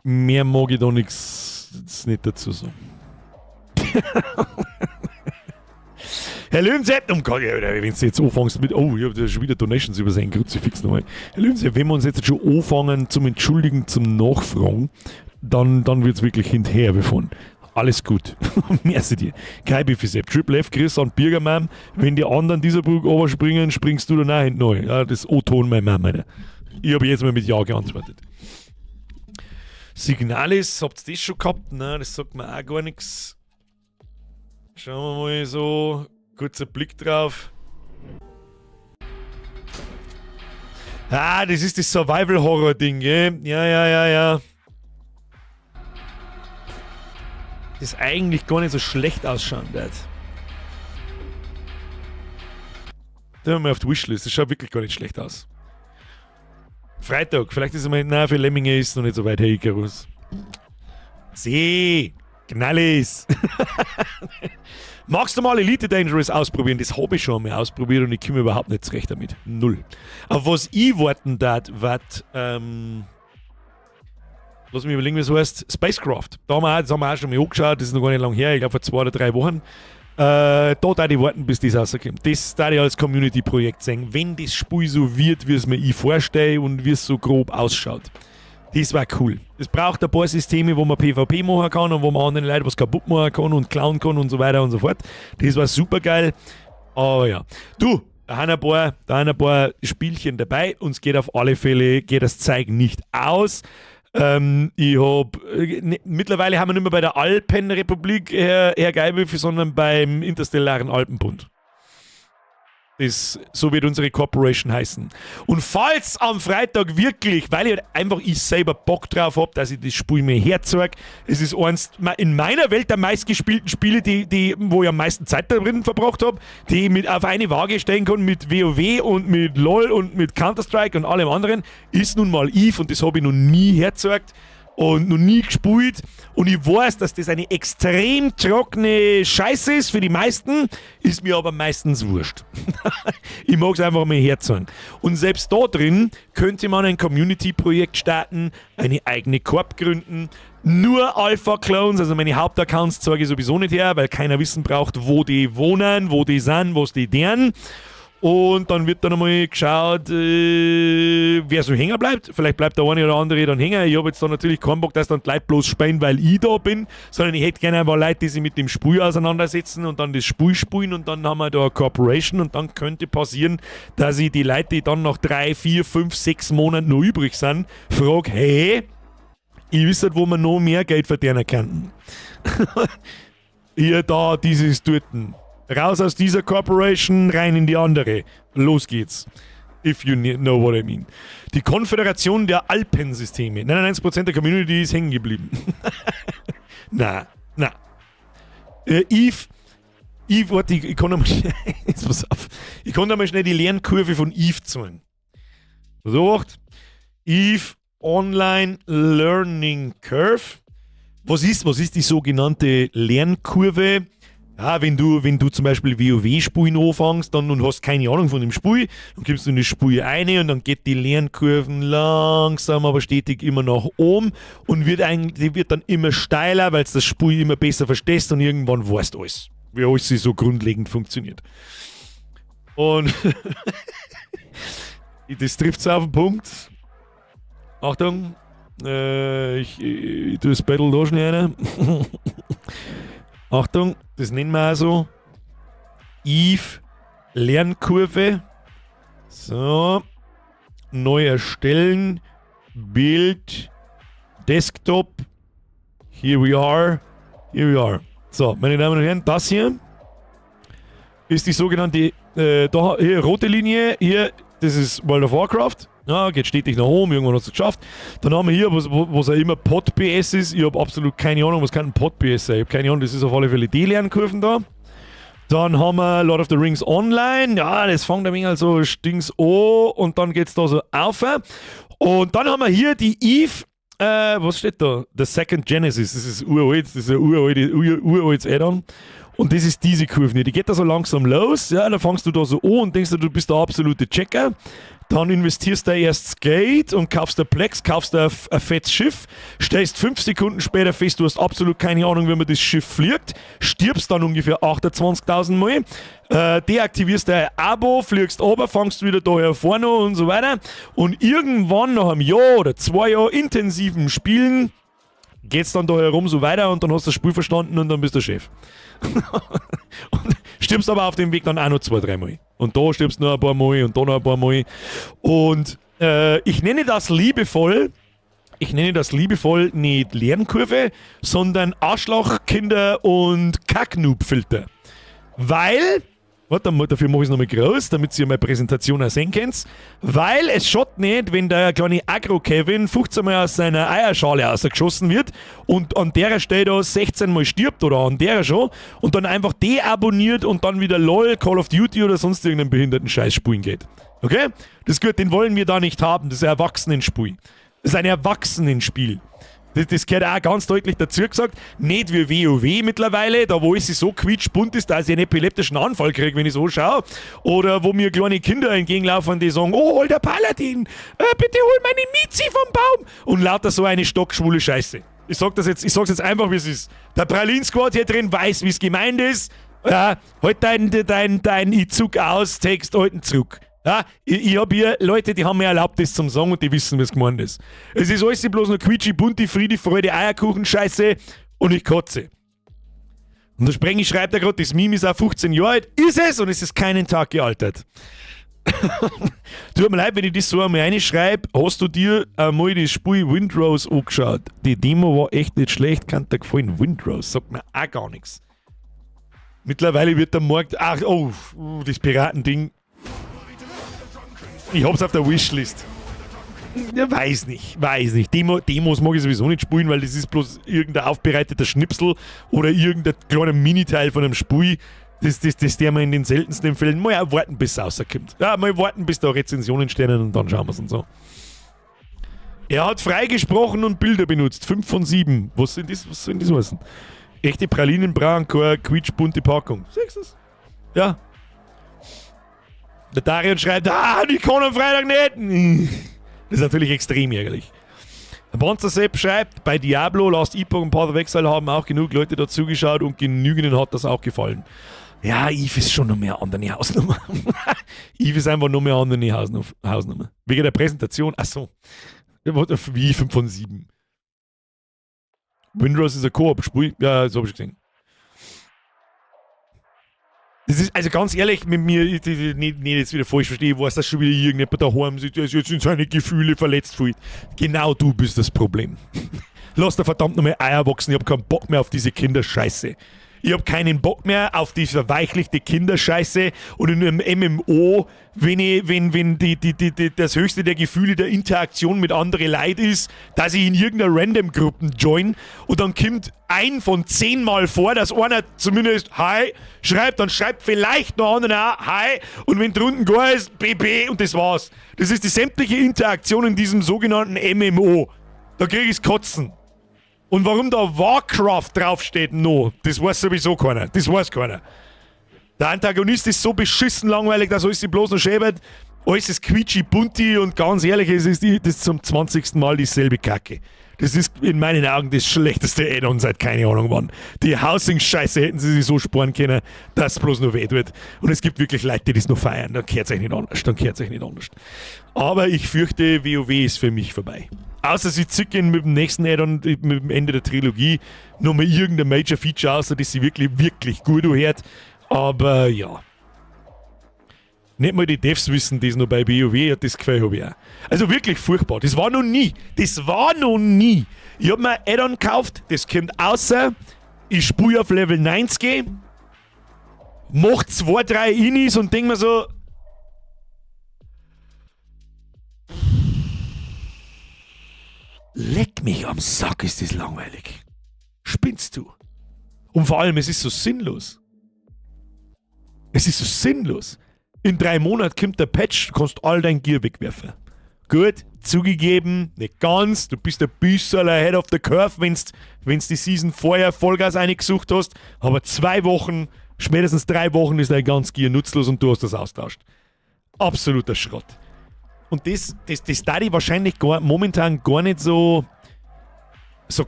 mehr mag ich da nichts nicht dazu sagen. Herr Löwensepp, wenn du jetzt anfängst mit, oh, ich habe schon wieder Donations über seinen Kruzifix nochmal. Herr Löwensepp, wenn wir uns jetzt schon anfangen zum Entschuldigen, zum Nachfragen, dann wird es wirklich hinterher befahren. Alles gut. Merci dir. Kein Bifisepp. Triple F, Chris und Birgermann. Wenn die anderen dieser Brücke überspringen, springst du dann auch hinten neu. Ja, das O-Ton mein Mann, Alter. Ich habe jetzt mal mit Ja geantwortet. Signalis, habt ihr das schon gehabt? Nein, das sagt mir auch gar nichts. Schauen wir mal so. Kurzer Blick drauf. Ah, das ist das Survival-Horror-Ding, gell? Ja. Das eigentlich gar nicht so schlecht ausschauen wird. Da haben wir auf die Wishlist. Das schaut wirklich gar nicht schlecht aus. Freitag. Vielleicht ist es mal... Nein, für Lemminge ist es noch nicht so weit. Hey, Icarus. Knallis. Magst du mal Elite Dangerous ausprobieren? Das habe ich schon mal ausprobiert und ich komme überhaupt nicht zurecht damit. Null. Auf was ich warten darf, wird... Lass mich überlegen, wie es heißt. Spacecraft. Das haben wir auch schon mal angeschaut. Das ist noch gar nicht lange her. Ich glaube, vor 2 oder 3 Wochen. Da darf ich warten, bis das rauskommt. Das darf ich als Community-Projekt sehen. Wenn das Spiel so wird, wie es mir ich vorstelle und wie es so grob ausschaut. Das war cool. Es braucht ein paar Systeme, wo man PvP machen kann und wo man anderen Leuten was kaputt machen kann und klauen kann und so weiter und so fort. Das war super geil. Aber ja. Du, da haben ein paar Spielchen dabei. Uns geht auf alle Fälle das Zeug nicht aus. Mittlerweile haben wir nicht mehr bei der Alpenrepublik Herr Geibel, sondern beim Interstellaren Alpenbund. So wird unsere Corporation heißen. Und falls am Freitag wirklich, weil ich halt einfach selber Bock drauf habe, dass ich das Spiel mir herzeige, es ist eins in meiner Welt der meistgespielten Spiele, wo ich am meisten Zeit darin verbracht habe, die ich mit auf eine Waage stellen kann mit WoW und mit LOL und mit Counter-Strike und allem anderen, ist nun mal Eve und das habe ich noch nie hergezeigt und noch nie gespielt. Und ich weiß, dass das eine extrem trockene Scheiße ist für die meisten, ist mir aber meistens wurscht. Ich mag es einfach mal herzeigen. Und selbst da drin könnte man ein Community-Projekt starten, eine eigene Corp gründen, nur Alpha-Clones, also meine Hauptaccounts zeige ich sowieso nicht her, weil keiner wissen braucht, wo die wohnen, wo die sind, was die deren. Und dann wird dann einmal geschaut, wer so hängen bleibt. Vielleicht bleibt der eine oder andere dann hängen. Ich habe jetzt da natürlich keinen Bock, dass dann die Leute bloß spielen, weil ich da bin, sondern ich hätte gerne einfach Leute, die sich mit dem Spiel auseinandersetzen und dann das Spiel spielen und dann haben wir da eine Corporation und dann könnte passieren, dass ich die Leute, die dann nach 3, 4, 5, 6 Monaten noch übrig sind, frage, hey, ich wüsste, wo man noch mehr Geld verdienen kann. Hier, da, dieses, dorten. Raus aus dieser Corporation, rein in die andere. Los geht's. If you know what I mean. Die Konföderation der Alpensysteme. 99% der Community ist hängen geblieben. na. Eve, warte, ich kann mal schnell, jetzt pass auf. Ich kann mal schnell die Lernkurve von Eve zeigen. So, Eve Online Learning Curve. Was ist die sogenannte Lernkurve? Ja, wenn du zum Beispiel WoW-Spielen anfängst und hast keine Ahnung von dem Spiel, dann gibst du in das Spiel ein und dann geht die Lernkurven langsam, aber stetig immer nach oben und die wird dann immer steiler, weil du das Spiel immer besser verstehst und irgendwann weißt du alles, wie alles so grundlegend funktioniert. Und das trifft es auf den Punkt. Achtung, ich tue das Battle da schnell rein. Achtung, das nennen wir also Eve Lernkurve. So, neu erstellen, Bild, Desktop, here we are. So, meine Damen und Herren, das hier ist die sogenannte, hier rote Linie, hier, das ist World of Warcraft. Ja, geht stetig nach oben, irgendwann hat es geschafft. Dann haben wir hier, was auch immer Pod-PS ist. Ich habe absolut keine Ahnung, was kann ein Pod-PS sein. Ich habe keine Ahnung, das ist auf alle Fälle die Lernkurven da. Dann haben wir Lord of the Rings Online. Ja, das fängt ein wenig so Stings an und dann geht es da so auf. Und dann haben wir hier die Eve, was steht da? The Second Genesis. Das ist uralt, das ist ein uraltes Add-on. Und das ist diese Kurve hier. Die geht da so langsam los. Ja, dann fängst du da so an und denkst du bist der absolute Checker. Dann investierst du erst das Geld und kaufst ein Plex, kaufst ein fettes Schiff, stellst 5 Sekunden später fest, du hast absolut keine Ahnung, wie man das Schiff fliegt, stirbst dann ungefähr 28.000 Mal, deaktivierst dein Abo, fliegst runter, fängst wieder daher vorne und so weiter. Und irgendwann nach einem Jahr oder 2 Jahren intensiven Spielen geht's dann da herum so weiter und dann hast du das Spiel verstanden und dann bist du Chef. Und stirbst aber auf dem Weg dann auch noch 2, 3 Mal. Und da stirbst du noch ein paar Mal und da noch ein paar Mal. Und ich nenne das liebevoll nicht Lernkurve, sondern Arschlochkinder und Kacknoob-Filter. Weil, warte mal, dafür mache ich es nochmal groß, damit ihr meine Präsentation auch sehen könnt. Weil es schaut nicht, wenn der kleine Agro-Kevin 15 Mal aus seiner Eierschale rausgeschossen wird und an der Stelle da 16 Mal stirbt oder an der schon und dann einfach deabonniert und dann wieder LOL, Call of Duty oder sonst irgendeinen behinderten Scheiß spielen geht. Okay? Das ist gut, den wollen wir da nicht haben. Das ist ein Erwachsenenspiel. Das ist ein Erwachsenenspiel. Das gehört auch ganz deutlich dazu gesagt. Nicht wie WoW mittlerweile, da wo es so quietschbunt ist, dass ich einen epileptischen Anfall kriege, wenn ich so schaue. Oder wo mir kleine Kinder entgegenlaufen, die sagen, oh, hol der Paladin, bitte hol meine Mizi vom Baum. Und lauter so eine stockschwule Scheiße. Ich sag's jetzt einfach, wie es ist. Der Pralin-Squad hier drin weiß, wie es gemeint ist. Ja, halt dein Ich-Zug aus, Text, halt ihn zurück. Ja, ich habe hier Leute, die haben mir erlaubt, das zum Sagen und die wissen, wie es gemeint ist. Es ist alles bloß nur quietschi, bunti, Friede, Freude, Eierkuchen, Scheiße und ich kotze. Und der Sprengi schreibt ja gerade, das Meme ist auch 15 Jahre alt. Ist es und es ist keinen Tag gealtert. Tut mir leid, wenn ich das so einmal reinschreibe. Hast du dir einmal das Spiel Windrose angeschaut? Die Demo war echt nicht schlecht, kann dir gefallen. Windrose sagt mir auch gar nichts. Mittlerweile wird der Markt... Ach, das Piratending. Ich hab's auf der Wishlist. Ja, weiß nicht. Demos mag ich sowieso nicht spielen, weil das ist bloß irgendein aufbereiteter Schnipsel oder irgendein kleiner Miniteil von einem Spiel. Das der man in den seltensten Fällen mal auch warten, bis es rauskommt. Ja, mal warten, bis da Rezensionen stehen und dann schauen wir es und so. Er hat freigesprochen und Bilder benutzt. 5 von 7. Was soll das heißen? Echte Pralinen brauchen keine quietschbunte Packung. Siehst du es? Ja. Der Darian schreibt, ich kann am Freitag nicht. Das ist natürlich extrem ärgerlich. Der Panzer Sepp schreibt, bei Diablo, Last Epoch und Path of Exile haben auch genug Leute dazugeschaut und genügenden hat das auch gefallen. Ja, Eve ist schon noch mehr andere Hausnummer. Eve ist einfach noch mehr andere Hausnummer. Wegen der Präsentation, achso. Wie 5 von 7. Windrose ist ein Koop-Spiel. Ja, so habe ich gesehen. Das ist, also ganz ehrlich, mit mir, nicht jetzt wieder falsch verstehe, ich weiß, dass schon wieder irgendjemand daheim sitzt, der sich jetzt in seine Gefühle verletzt fühlt. Genau du bist das Problem. Lass dir verdammt nochmal Eier wachsen, ich hab keinen Bock mehr auf diese Kinderscheiße. Ich hab keinen Bock mehr auf die verweichlichte Kinderscheiße und in einem MMO, wenn das höchste der Gefühle der Interaktion mit anderen Leuten ist, dass ich in irgendeiner Random-Gruppen join und dann kommt ein von 10 Mal vor, dass einer zumindest Hi schreibt, dann schreibt vielleicht noch einer auch Hi und wenn drunten gar ist, BB und das war's. Das ist die sämtliche Interaktion in diesem sogenannten MMO. Da krieg ich's kotzen. Und warum da Warcraft draufsteht, das weiß sowieso keiner. Das weiß keiner. Der Antagonist ist so beschissen langweilig, dass alles bloß noch schäbert. Alles ist quietschi bunti und ganz ehrlich, es ist das zum 20. Mal dieselbe Kacke. Das ist in meinen Augen das schlechteste Add-on seit keine Ahnung wann. Die Housing-Scheiße hätten sie sich so sparen können, dass es bloß noch weh tut. Und es gibt wirklich Leute, die das noch feiern. Dann kehrt es euch nicht anders. Aber ich fürchte, WoW ist für mich vorbei. Außer sie zücken mit dem nächsten Add-on, mit dem Ende der Trilogie, nochmal irgendein Major-Feature aus, das sie wirklich, wirklich gut hört. Aber ja. Nicht mal die Devs wissen das noch bei WoW, das Gefühl habe ich auch. Also wirklich furchtbar. Das war noch nie. Ich habe mir ein Add-on gekauft, das kommt außer, ich spiele auf Level 90, mach 2, 3 Inis und denk mir so, leck mich am Sack, ist das langweilig. Spinnst du? Und vor allem, es ist so sinnlos. In 3 Monaten kommt der Patch, du kannst all dein Gear wegwerfen. Gut, zugegeben, nicht ganz, du bist ein bisschen ahead of the curve, wenn's die Season vorher Vollgas eingesucht hast, aber 2 Wochen, spätestens 3 Wochen ist dein ganz Gear nutzlos und du hast das austauscht. Absoluter Schrott. Und das da die wahrscheinlich momentan gar nicht so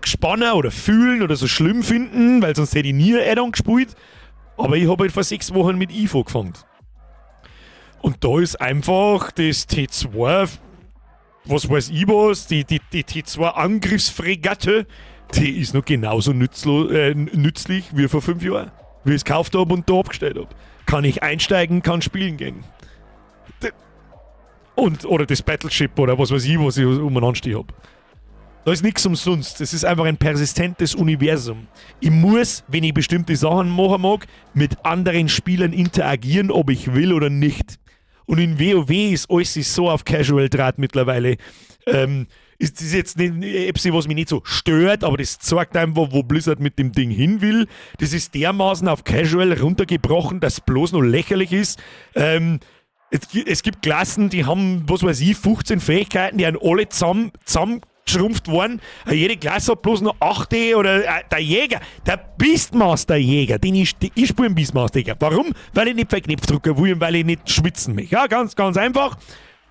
gespannt oder fühlen oder so schlimm finden, weil sonst hätte ich nie ein Add-on gespielt. Aber ich habe halt vor 6 Wochen mit Evo angefangen. Und da ist einfach das T2, was weiß ich was, die T2 Angriffsfregatte, die ist noch genauso nützlich wie vor 5 Jahren. Wie ich es gekauft habe und da abgestellt habe. Kann ich einsteigen, kann spielen gehen. Oder das Battleship oder was weiß ich, was ich umeinander stehen habe. Da ist nichts umsonst. Das ist einfach ein persistentes Universum. Ich muss, wenn ich bestimmte Sachen machen mag, mit anderen Spielern interagieren, ob ich will oder nicht. Und in WoW ist alles so auf Casual-Draht mittlerweile. Ist das jetzt nicht etwas, was mich nicht so stört, aber das zeigt einfach, wo Blizzard mit dem Ding hin will. Das ist dermaßen auf Casual runtergebrochen, dass es bloß noch lächerlich ist. Es gibt Klassen, die haben, was weiß ich, 15 Fähigkeiten, die haben alle zusammengeschrumpft worden. Jede Klasse hat bloß noch 8 oder der Jäger, der Beastmaster-Jäger, ich spiele einen Beastmaster-Jäger. Warum? Weil ich nicht für Knopf drücken will und weil ich nicht schwitzen möchte. Ja, ganz, ganz einfach.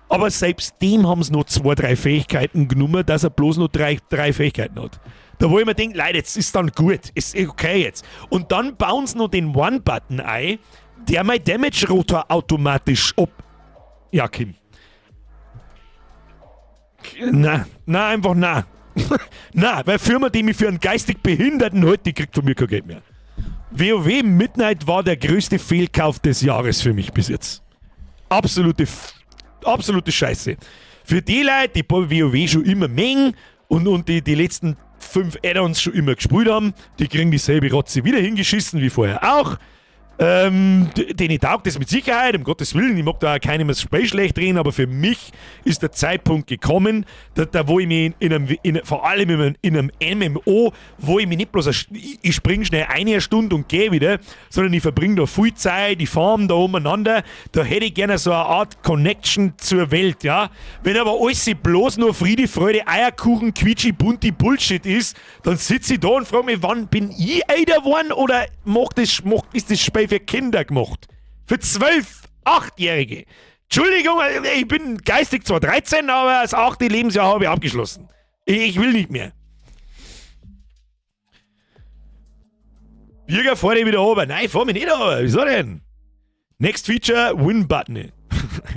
Aber selbst dem haben sie noch 2, 3 Fähigkeiten genommen, dass er bloß noch 3 Fähigkeiten hat. Da wo ich mir denke, Leute, jetzt ist dann gut, ist okay jetzt. Und dann bauen sie noch den One-Button ein, der mein Damage-Rotor automatisch Ja, Kim. Einfach na. Weil Firma, die mich für einen geistig Behinderten hält, die kriegt von mir kein Geld mehr. WoW Midnight war der größte Fehlkauf des Jahres für mich bis jetzt. absolute Scheiße. Für die Leute, die bei WoW schon immer mengen und die letzten 5 Add-ons schon immer gespielt haben, die kriegen dieselbe Rotze wieder hingeschissen wie vorher auch. Denen taugt das mit Sicherheit, um Gottes Willen, ich mag da auch keinem das Spiel schlecht reden, aber für mich ist der Zeitpunkt gekommen, da wo ich mich vor allem in einem MMO, wo ich mich nicht bloß, ich springe schnell eine Stunde und gehe wieder, sondern ich verbringe da viel Zeit, die farm da umeinander, da hätte ich gerne so eine Art Connection zur Welt, ja. Wenn aber alles bloß nur Friede, Freude, Eierkuchen, Quietschi, Bunti, Bullshit ist, dann sitze ich da und frage mich, wann bin ich einer geworden oder ist das Spiel für Kinder gemacht? Für 12-, 8-Jährige. Entschuldigung, ich bin geistig zwar 13, aber das 8. Lebensjahr habe ich abgeschlossen. Ich will nicht mehr. Bürger, fahr dich wieder runter. Nein, fahr mich nicht runter. Wieso denn? Next Feature, Win-Button.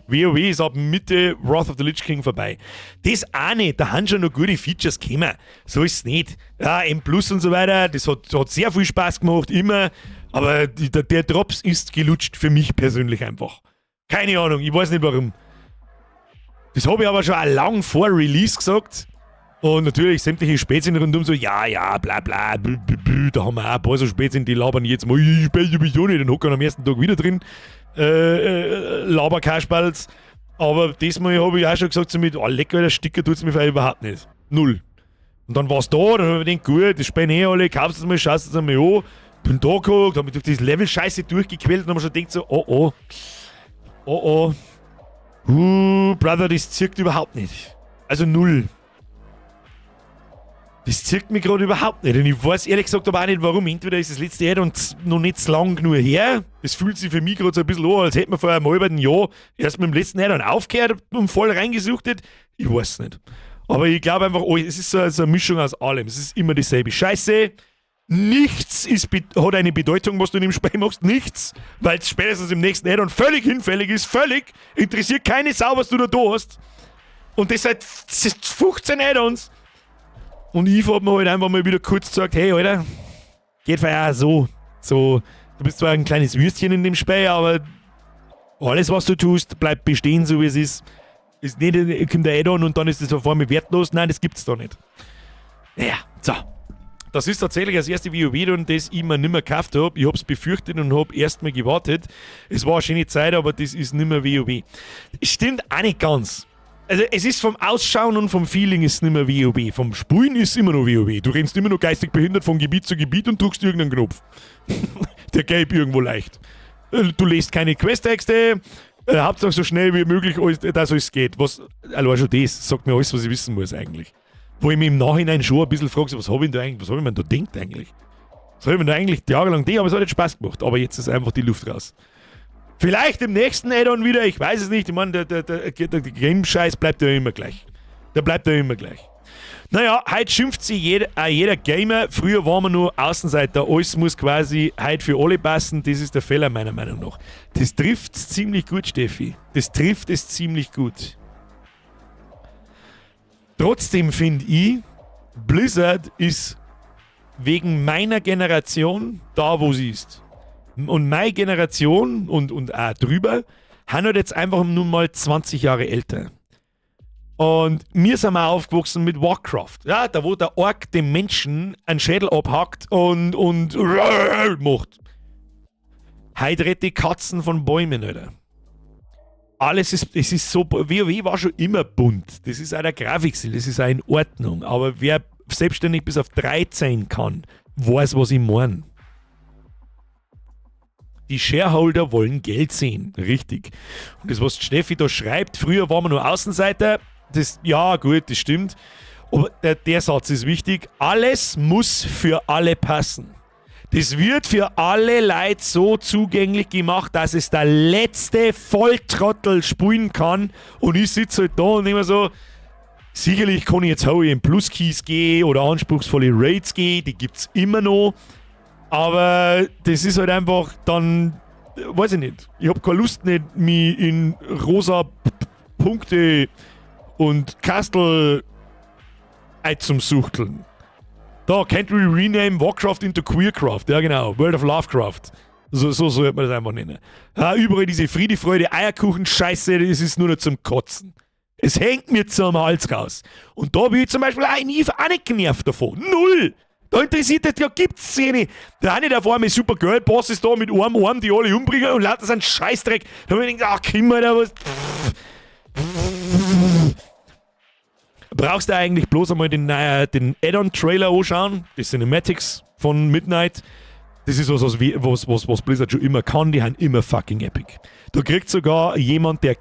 WoW ist ab Mitte Wrath of the Lich King vorbei. Das auch nicht, da haben schon noch gute Features gekommen. So ist es nicht. Ja, M+ und so weiter, das hat sehr viel Spaß gemacht, immer. Aber der Drops ist gelutscht für mich persönlich einfach. Keine Ahnung, ich weiß nicht warum. Das habe ich aber schon lang vor Release gesagt. Und natürlich sämtliche Spätzchen rundum so, ja, bla bla, da haben wir auch ein paar so Spätzchen, die labern jetzt mal, ich spiele sowieso nicht, dann hocken am ersten Tag wieder drin. Laberkaspals. Aber diesmal habe ich auch schon gesagt, so mit, lecker, der Sticker tut es mir überhaupt nicht. 0. Und dann war es da, dann habe ich gedacht, gut, das spielen alle, kaufst es mal, schaust es einmal an. Bin da geguckt, hab mich durch das Level scheiße durchgequält und hab mir schon gedacht so, Brother, das zirkt überhaupt nicht. Also 0. Das zirkt mich gerade überhaupt nicht. Und ich weiß ehrlich gesagt aber auch nicht, warum. Entweder ist das letzte Add-on noch nicht so lang genug her. Das fühlt sich für mich gerade so ein bisschen an, als hätte man vor einem halben Jahr erst mit dem letzten Add-on aufgehört und voll reingesuchtet. Ich weiß nicht. Aber ich glaube einfach, es ist so eine Mischung aus allem. Es ist immer dieselbe Scheiße. Nichts hat eine Bedeutung, was du in dem Spiel machst. Nichts. Weil es spätestens im nächsten Add-on völlig hinfällig ist. Völlig. Interessiert keine Sau, was du da hast. Und das seit 15 Add-ons. Und ich hab mir halt einfach mal wieder kurz gesagt, hey Alter, geht ja so. Du bist zwar ein kleines Würstchen in dem Spiel, aber alles was du tust, bleibt bestehen, so wie es ist. Ist nicht, kommt der Add-on und dann ist das auf einmal wertlos. Nein, das gibt's da nicht. Naja, so. Das ist tatsächlich das erste WoW, das ich mir nicht mehr gekauft habe. Ich habe es befürchtet und habe erstmal gewartet. Es war eine schöne Zeit, aber das ist nicht mehr WoW. Stimmt auch nicht ganz. Also es ist vom Ausschauen und vom Feeling ist es nicht mehr WoW. Vom Spielen ist es immer noch WoW. Du rennst immer noch geistig behindert von Gebiet zu Gebiet und drückst irgendeinen Knopf. Der geht irgendwo leicht. Du lest keine Questtexte. Hauptsache so schnell wie möglich, dass es geht. Allein schon das sagt mir alles, was ich wissen muss eigentlich. Wo ich mich im Nachhinein schon ein bisschen frage, was habe ich mir da denkt eigentlich? Was habe ich mir da eigentlich jahrelang gedacht, aber es hat jetzt Spaß gemacht. Aber jetzt ist einfach die Luft raus. Vielleicht im nächsten Add-on wieder, ich weiß es nicht. Ich meine, der Game-Scheiß bleibt ja immer gleich. Der bleibt ja immer gleich. Naja, heute schimpft sich jeder Gamer. Früher waren wir nur Außenseiter. Alles muss quasi heute für alle passen. Das ist der Fehler meiner Meinung nach. Das trifft es ziemlich gut, Steffi. Das trifft es ziemlich gut. Trotzdem finde ich, Blizzard ist wegen meiner Generation da, wo sie ist. Und meine Generation und auch drüber haben halt jetzt einfach nur mal 20 Jahre älter. Und wir sind mal aufgewachsen mit Warcraft. Ja, da wo der Ork dem Menschen einen Schädel abhackt und macht. Heute rette die Katzen von Bäumen, Alter. Es ist so, WoW war schon immer bunt. Das ist auch der Grafikstil, das ist auch in Ordnung. Aber wer selbstständig bis auf 13 kann, weiß, was ich meine. Die Shareholder wollen Geld sehen, richtig. Und das, was Steffi da schreibt, früher waren wir nur Außenseiter, ja gut, das stimmt. Aber der Satz ist wichtig, alles muss für alle passen. Das wird für alle Leute so zugänglich gemacht, dass es der letzte Volltrottel spielen kann. Und ich sitze halt da und immer so, sicherlich kann ich jetzt auch in Plus-Keys gehen oder anspruchsvolle Raids gehen, die gibt es immer noch. Aber das ist halt einfach dann, weiß ich nicht, ich habe keine Lust nicht, mich in rosa Punkte und Kastel einzumsuchteln. Da, can't we rename Warcraft into Queercraft? Ja genau, World of Lovecraft. So sollte man das einfach nennen. Ja, überall diese Friede, Freude, Eierkuchen-Scheiße, das ist nur noch zum Kotzen. Es hängt mir so am Hals raus. Und da bin ich zum Beispiel auch nicht genervt davon. Null! Da interessiert das, ja, gibt's Szene. Der eine der vor mir Supergirl-Boss ist da mit einem Arm, die alle umbringen und lauter so einen Scheißdreck. Da hab ich gedacht, ach, komm mal da was. Brauchst du eigentlich bloß einmal den Add-on-Trailer anschauen, die Cinematics von Midnight. Das ist was Blizzard schon immer kann, die haben immer fucking epic. Da kriegt sogar jemand, der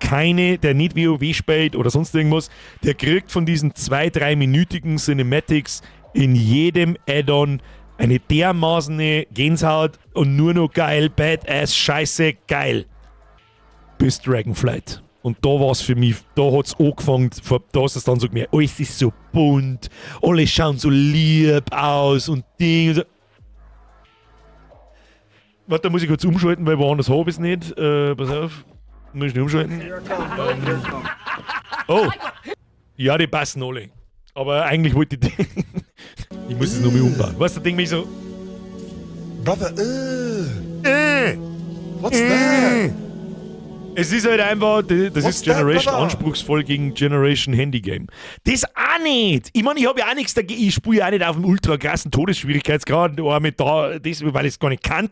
nicht WoW spielt oder sonst irgendwas, der kriegt von diesen 2-3-minütigen Cinematics in jedem Add-on eine dermaßene Gänsehaut und nur noch geil, Badass, Scheiße, geil. Bis Dragonflight. Und da war es für mich, da hat es angefangen, da ist es dann so gemerkt, alles ist so bunt, alle schauen so lieb aus und Ding. Und so. Warte, da muss ich kurz umschalten, weil woanders habe ich es nicht. Pass auf, muss ich nicht umschalten. Oh, ja, die passen alle. Aber eigentlich wollte ich die. Ich muss es noch mal umbauen. Weißt du, denke mich so. Brother, what's that? Es ist halt einfach, das What's ist Generation that, anspruchsvoll gegen Generation Handy Game. Das auch nicht. Ich meine, ich habe ja auch nichts dagegen. Ich spiele ja auch nicht auf dem ultra krassen Todesschwierigkeitsgrad, weil ich es gar nicht kann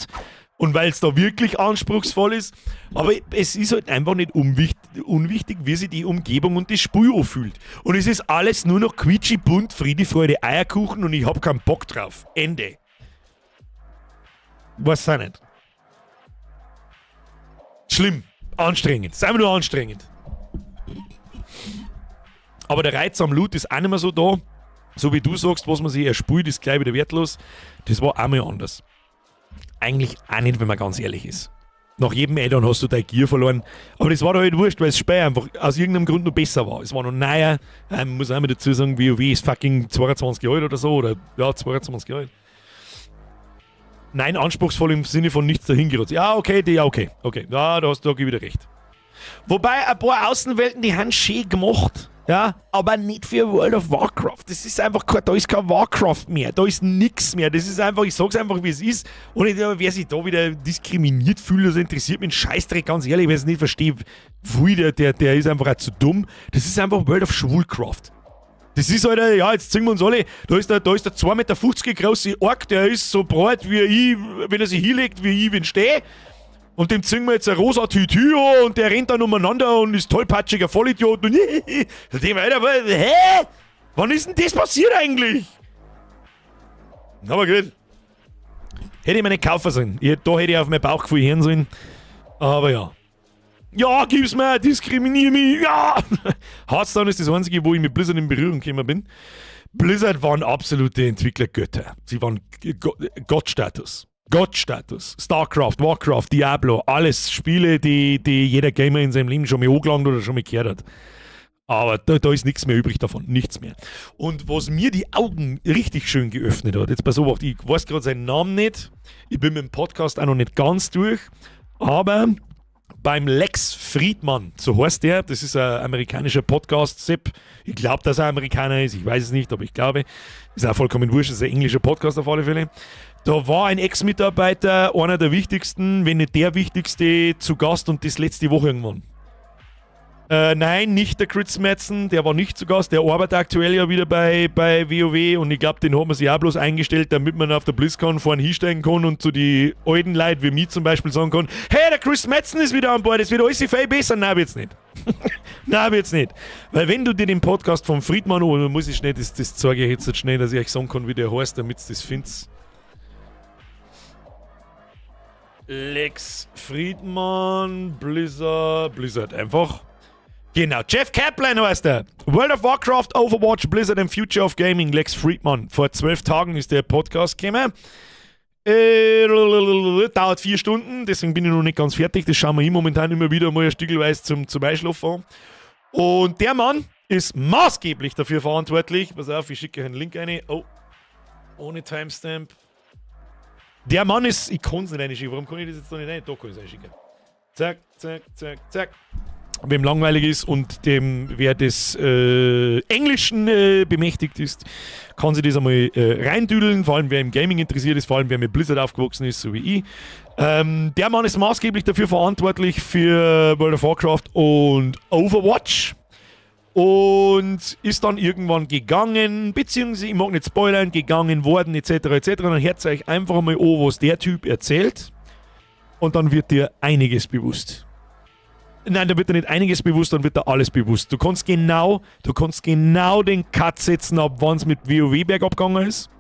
und weil es da wirklich anspruchsvoll ist. Aber es ist halt einfach nicht unwichtig, wie sich die Umgebung und das Spiel anfühlt. Und es ist alles nur noch quietschi, bunt, Friede, Freude, Eierkuchen und ich habe keinen Bock drauf. Ende. Weiß auch nicht. Schlimm. Anstrengend. Es ist einfach nur anstrengend. Aber der Reiz am Loot ist auch nicht mehr so da. So wie du sagst, was man sich erspielt, ist gleich wieder wertlos. Das war auch mal anders. Eigentlich auch nicht, wenn man ganz ehrlich ist. Nach jedem Add-on hast du dein Gear verloren. Aber das war doch halt wurscht, weil das Spiel einfach aus irgendeinem Grund noch besser war. Es war noch neuer. Man muss auch mal dazu sagen, WoW ist fucking 22 Jahre alt oder so. Oder ja, 22 Jahre alt. Nein, anspruchsvoll im Sinne von nichts dahingerotzt. Ja, okay. Ja, da hast du wieder recht. Wobei, ein paar Außenwelten, die haben schön gemacht. Ja, aber nicht für World of Warcraft. Das ist einfach da ist kein Warcraft mehr. Da ist nichts mehr. Das ist einfach, ich sag's einfach, wie es ist. Und wer sich da wieder diskriminiert fühlt, das interessiert mich einen Scheißdreck, ganz ehrlich, wer es nicht versteht. Der ist einfach auch zu dumm. Das ist einfach World of Schwulcraft. Das ist halt, ja, jetzt ziehen wir uns alle, da ist der 2,50 Meter große Ork, der ist so breit wie ich, wenn er sich hinlegt, wie ich, wenn ich stehe. Und dem ziehen wir jetzt ein rosa Tütü an und der rennt dann umeinander und ist tollpatschiger Vollidiot. Und da denke ich mir, hä? Wann ist denn das passiert eigentlich? Aber gut. Hätte ich mir nicht kaufen sollen. Da hätte ich auf mein Bauchgefühl hören sollen. Aber ja. Ja, gib's mir, diskriminier mich, ja! Hearthstone ist das einzige, wo ich mit Blizzard in Berührung gekommen bin. Blizzard waren absolute Entwicklergötter. Sie waren Gottstatus. StarCraft, Warcraft, Diablo, alles Spiele, die jeder Gamer in seinem Leben schon mal angelangt oder schon mal gehört hat. Aber da ist nichts mehr übrig davon, nichts mehr. Und was mir die Augen richtig schön geöffnet hat, jetzt pass auf, ich weiß gerade seinen Namen nicht, ich bin mit dem Podcast auch noch nicht ganz durch, aber beim Lex Friedman, so heißt der, das ist ein amerikanischer Podcast-Sepp. Ich glaube, dass er Amerikaner ist, ich weiß es nicht, aber ich glaube, ist auch vollkommen wurscht, das ist ein englischer Podcast auf alle Fälle. Da war ein Ex-Mitarbeiter, einer der wichtigsten, wenn nicht der wichtigste, zu Gast und das letzte Woche irgendwann. Nein, nicht der Chris Madsen, der war nicht zu Gast, der arbeitet aktuell ja wieder bei WoW und ich glaube, den hat man sich auch bloß eingestellt, damit man auf der BlizzCon vorne hinsteigen kann und zu die alten Leuten wie mich zum Beispiel sagen kann, hey, der Chris Madsen ist wieder an Bord, es wird alles viel besser. Nein, wird's nicht. Nein, wird's nicht. Weil wenn du dir den Podcast vom Friedmann oder muss ich schnell, das zeige ich jetzt schnell, dass ich euch sagen kann, wie der heißt, damit ihr das findet. Lex Friedman, Blizzard einfach. Genau, Jeff Kaplan heißt er. World of Warcraft, Overwatch, Blizzard and Future of Gaming, Lex Friedman. Vor 12 Tagen ist der Podcast gekommen. Dauert 4 Stunden, deswegen bin ich noch nicht ganz fertig. Das schauen wir momentan immer wieder mal ein Stückelweise zum Einschlafen an. Und der Mann ist maßgeblich dafür verantwortlich. Pass auf, ich schicke euch einen Link rein. Oh, ohne Timestamp. Der Mann ist, ich kann es nicht reinschicken. Warum kann ich das jetzt noch nicht rein? Da kann ich es reinschicken. Zack. wem langweilig ist und dem, wer des Englischen bemächtigt ist, kann sich das einmal reindüdeln, vor allem wer im Gaming interessiert ist, vor allem wer mit Blizzard aufgewachsen ist, so wie ich. Der Mann ist maßgeblich dafür verantwortlich für World of Warcraft und Overwatch und ist dann irgendwann gegangen, beziehungsweise, ich mag nicht spoilern, gegangen worden, etc. Dann hört euch einfach mal an, was der Typ erzählt und dann wird dir einiges bewusst. Nein, da wird dir nicht einiges bewusst, dann wird dir alles bewusst. Du kannst genau den Cut setzen, ab wann es mit WoW bergab gegangen ist.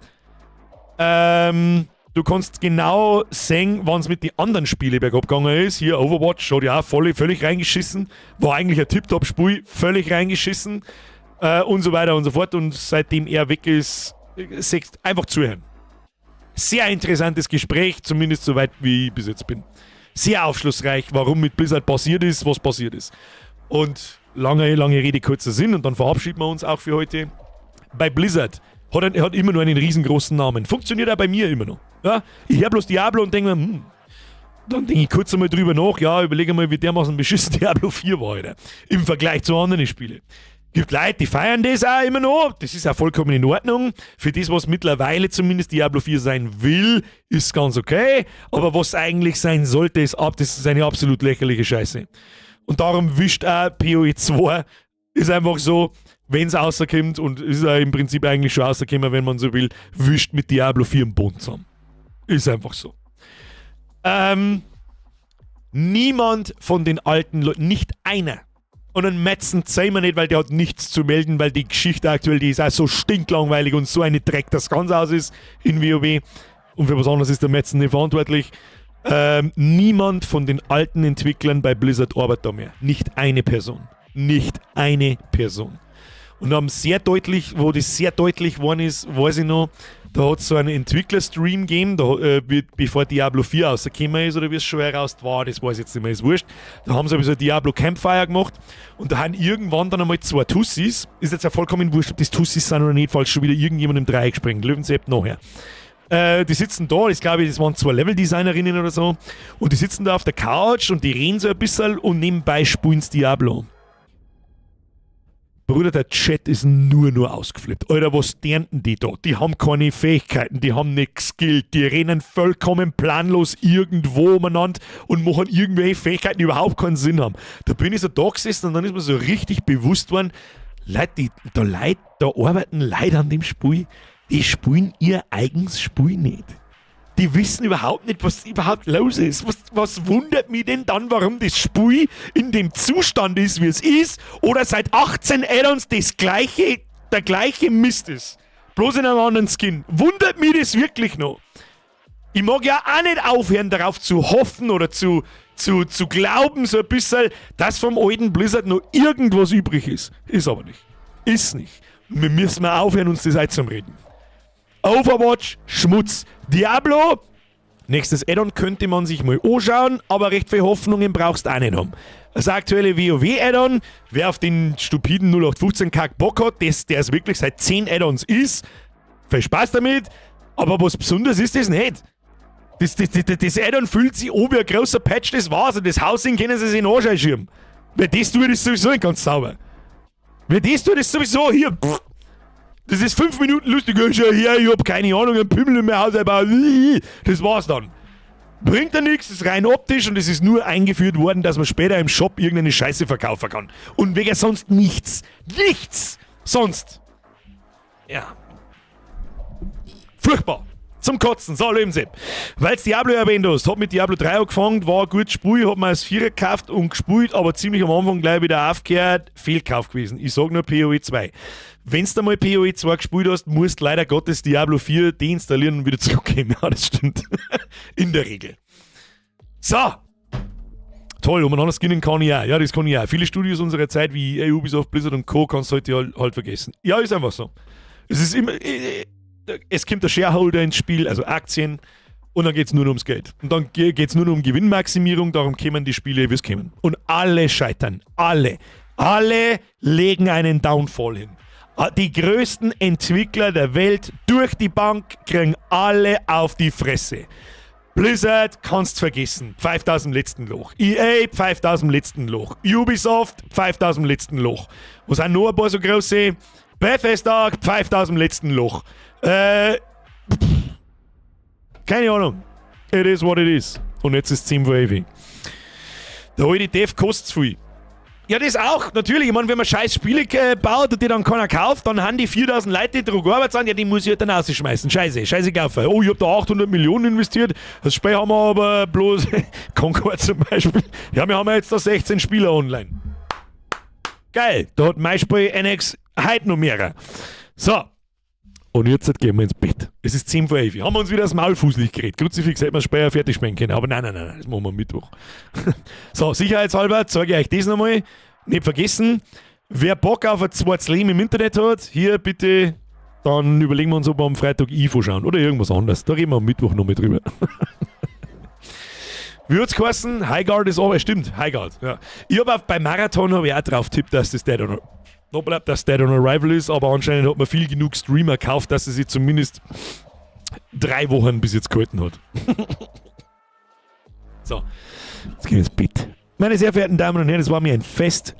Du kannst genau sehen, wann es mit den anderen Spielen bergab gegangen ist. Hier Overwatch hat ja auch völlig reingeschissen. War eigentlich ein Tip-Top-Spiel, völlig reingeschissen. Und so weiter und so fort. Und seitdem er weg ist, einfach zuhören. Sehr interessantes Gespräch, zumindest soweit wie ich bis jetzt bin. Sehr aufschlussreich, warum mit Blizzard passiert ist, was passiert ist. Und lange Rede, kurzer Sinn, und dann verabschieden wir uns auch für heute. Bei Blizzard hat immer nur einen riesengroßen Namen. Funktioniert auch bei mir immer noch. Ja? Ich höre bloß Diablo und denke mir, dann denke ich kurz einmal drüber nach, ja, überlege mal, wie dermaßen beschissen Diablo 4 war, Alter. Im Vergleich zu anderen Spielen. Gibt Leute, die feiern das auch immer noch. Das ist auch vollkommen in Ordnung. Für das, was mittlerweile zumindest Diablo 4 sein will, ist ganz okay. Aber was eigentlich sein sollte, das ist eine absolut lächerliche Scheiße. Und darum wischt auch PoE 2, ist einfach so, wenn es rauskommt, und ist ja im Prinzip eigentlich schon rausgekommen, wenn man so will, wischt mit Diablo 4 im Bund zusammen. Ist einfach so. Niemand von den alten Leuten, nicht einer. Und einen Metzen zeigen wir nicht, weil der hat nichts zu melden, weil die Geschichte aktuell, die ist auch so stinklangweilig und so eine Dreck, das ganz aus ist in WoW. Und für was anderes ist der Metzen nicht verantwortlich. Niemand von den alten Entwicklern bei Blizzard arbeitet da mehr. Nicht eine Person. Nicht eine Person. Und haben sehr deutlich, wo das sehr deutlich geworden ist, weiß ich noch, da hat es so einen Entwickler-Stream gegeben, bevor Diablo 4 rausgekommen ist, oder wie es schon heraus war, das weiß ich jetzt nicht mehr, ist wurscht. Da haben sie so ein Diablo Campfire gemacht und da haben irgendwann dann einmal 2 Tussis, ist jetzt ja vollkommen wurscht, ob das Tussis sind oder nicht, falls schon wieder irgendjemand im Dreieck springt, Löwensepp nachher. Die sitzen da, das glaube ich, das waren 2 Level-Designerinnen oder so, und die sitzen da auf der Couch und die reden so ein bisschen und nebenbei spielen sie Diablo. Bruder, der Chat ist nur ausgeflippt. Alter, was lernten die da? Die haben keine Fähigkeiten, die haben nicht geskillt, die rennen vollkommen planlos irgendwo umeinander und machen irgendwelche Fähigkeiten, die überhaupt keinen Sinn haben. Da bin ich so da gesessen und dann ist mir so richtig bewusst worden, Leute, da arbeiten Leute an dem Spiel, die spielen ihr eigenes Spiel nicht. Die wissen überhaupt nicht, was überhaupt los ist. Was wundert mich denn dann, warum das Spiel in dem Zustand ist, wie es ist, oder seit 18 Add-ons der gleiche Mist ist. Bloß in einem anderen Skin. Wundert mich das wirklich noch. Ich mag ja auch nicht aufhören, darauf zu hoffen oder zu glauben, so ein bisschen, dass vom alten Blizzard noch irgendwas übrig ist. Ist aber nicht. Ist nicht. Wir müssen mal aufhören, uns das einzureden. Overwatch, Schmutz. Diablo, nächstes Add-on könnte man sich mal anschauen, aber recht viele Hoffnungen brauchst du auch nicht haben. Das aktuelle WoW-Add-on, wer auf den stupiden 0815-Kack Bock hat, der es wirklich seit 10 Add-ons ist, viel Spaß damit, aber was Besonderes ist das nicht. Das Add-on fühlt sich an wie ein großer Patch, das war's, und das Housing können sie sich in den Arsch einschirmen. Wer das tut, ist sowieso nicht ganz sauber. Wer das tut, ist sowieso hier, das ist 5 Minuten lustig, ich hab keine Ahnung, ein Pimmel in mein Haus einbaut. Das war's dann. Bringt ja nichts, das ist rein optisch und es ist nur eingeführt worden, dass man später im Shop irgendeine Scheiße verkaufen kann. Und wegen sonst nichts. Nichts! Sonst. Ja. Furchtbar. Zum Kotzen. So, Löwensepp. Weil Diablo erwähnt hast, hab mit Diablo 3 angefangen, war ein gutes Spiel, hab mir als 4er gekauft und gespielt, aber ziemlich am Anfang gleich wieder aufgehört. Fehlkauf gewesen. Ich sag nur PoE 2. Wenn du mal PoE 2 gespielt hast, musst du leider Gottes Diablo 4 deinstallieren und wieder zurückgehen. Ja, das stimmt. In der Regel. So. Toll, um einen anderen Skinnen kann ich auch. Ja, das kann ich auch. Viele Studios unserer Zeit wie EA, Ubisoft, Blizzard und Co. kannst du heute halt vergessen. Ja, ist einfach so. Es ist immer... Es kommt der Shareholder ins Spiel, also Aktien, und dann geht es nur noch ums Geld. Und dann geht es nur noch um Gewinnmaximierung, darum kommen die Spiele, wie es kommen. Und alle scheitern. Alle. Alle legen einen Downfall hin. Die größten Entwickler der Welt durch die Bank kriegen alle auf die Fresse. Blizzard kannst vergessen, pfeift aus dem letzten Loch. EA pfeift aus dem letzten Loch. Ubisoft pfeift aus dem letzten Loch. Wo sind noch ein paar so große? Bethesda pfeift aus dem letzten Loch. Keine Ahnung. It is what it is. Und jetzt ist 10 vor 11. Der alte Dev kostet viel. Ja, das auch, natürlich. Ich meine, wenn man scheiß Spiele baut und die dann keiner kauft, dann haben die 4000 Leute, die daran gearbeitet sind, ja, die muss ich halt dann rausschmeißen. Scheiße kaufen. Oh, ich hab da 800 Millionen investiert. Das Spiel haben wir aber bloß, Concord zum Beispiel. Ja, wir haben jetzt da 16 Spieler online. Geil, da hat mein Spiel NX heute noch mehr. So. Und jetzt gehen wir ins Bett. Es ist 10 vor 11. Haben wir uns wieder das Maul fußlich geredet. Kruzifix hätten wir das Spiel ja fertig spielen können. Aber nein, das machen wir am Mittwoch. So, sicherheitshalber zeige ich euch das nochmal. Nicht vergessen, wer Bock auf ein zweites Leben im Internet hat, hier bitte, dann überlegen wir uns, ob wir am Freitag IFO schauen. Oder irgendwas anderes. Da reden wir am Mittwoch nochmal drüber. Wie hat's geheißen? Highguard ist auch, stimmt, Highguard. Ja. Ich habe bei Marathon auch drauf tippt, dass das Dead on Arrival ist, aber anscheinend hat man viel genug Streamer gekauft, dass es sich zumindest 3 Wochen bis jetzt gehalten hat. So, jetzt gehen wir ins Bett. Meine sehr verehrten Damen und Herren, es war mir ein Fest,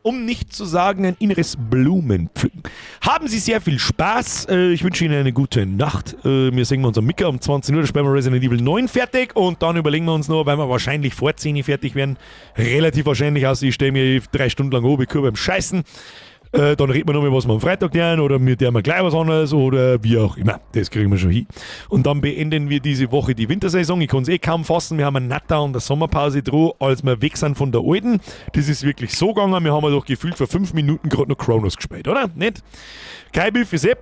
um nicht zu sagen, ein inneres Blumenpflücken. Haben Sie sehr viel Spaß. Ich wünsche Ihnen eine gute Nacht. Wir singen uns am Mittwoch um 20 Uhr, da spielen wir Resident Evil 9 fertig und dann überlegen wir uns noch, weil wir wahrscheinlich vor 10 Uhr fertig werden, relativ wahrscheinlich aus, ich stehe mir 3 Stunden lang oben beim Scheißen. Dann reden wir nochmal, was wir am Freitag lernen oder wir lernen gleich was anderes oder wie auch immer. Das kriegen wir schon hin. Und dann beenden wir diese Woche die Wintersaison. Ich kann es kaum fassen. Wir haben einen Natter und eine Sommerpause dran, als wir weg sind von der alten. Das ist wirklich so gegangen. Wir haben doch gefühlt vor 5 Minuten gerade noch Chronos gespielt, oder? Nicht? Kein Bild für Sepp.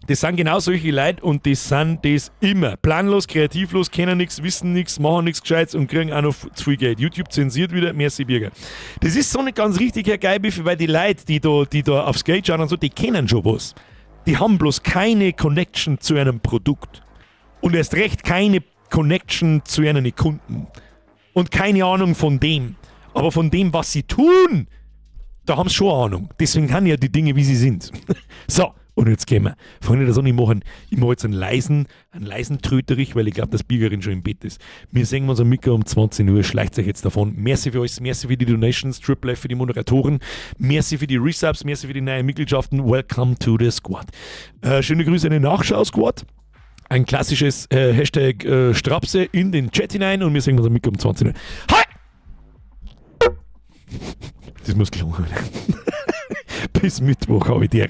Das sind genau solche Leute und die sind das immer. Planlos, kreativlos, kennen nichts, wissen nichts, machen nichts Gescheites und kriegen auch noch zu viel Geld. YouTube zensiert wieder, merci Bürger. Das ist so nicht ganz richtig, Herr Geibiffe, weil die Leute, die da aufs Geld schauen und so, die kennen schon was. Die haben bloß keine Connection zu einem Produkt. Und erst recht keine Connection zu einem Kunden. Und keine Ahnung von dem. Aber von dem, was sie tun, da haben sie schon Ahnung. Deswegen kann ja die Dinge, wie sie sind. So. Und jetzt gehen wir. Freunde der Sonne, ich mache jetzt einen leisen Tröterich, weil ich glaube, dass Biegerin schon im Bett ist. Wir singen uns am Mittwoch um 20 Uhr, schleicht euch jetzt davon. Merci für euch, merci für die Donations, Triple F für die Moderatoren, merci für die Resubs, merci für die neuen Mitgliedschaften. Welcome to the Squad. Schöne Grüße an den Nachschau-Squad. Ein klassisches Hashtag Strapse in den Chat hinein und wir singen uns am Mittwoch um 20 Uhr. Hi! Das muss klar werden. Bis Mittwoch habe ich die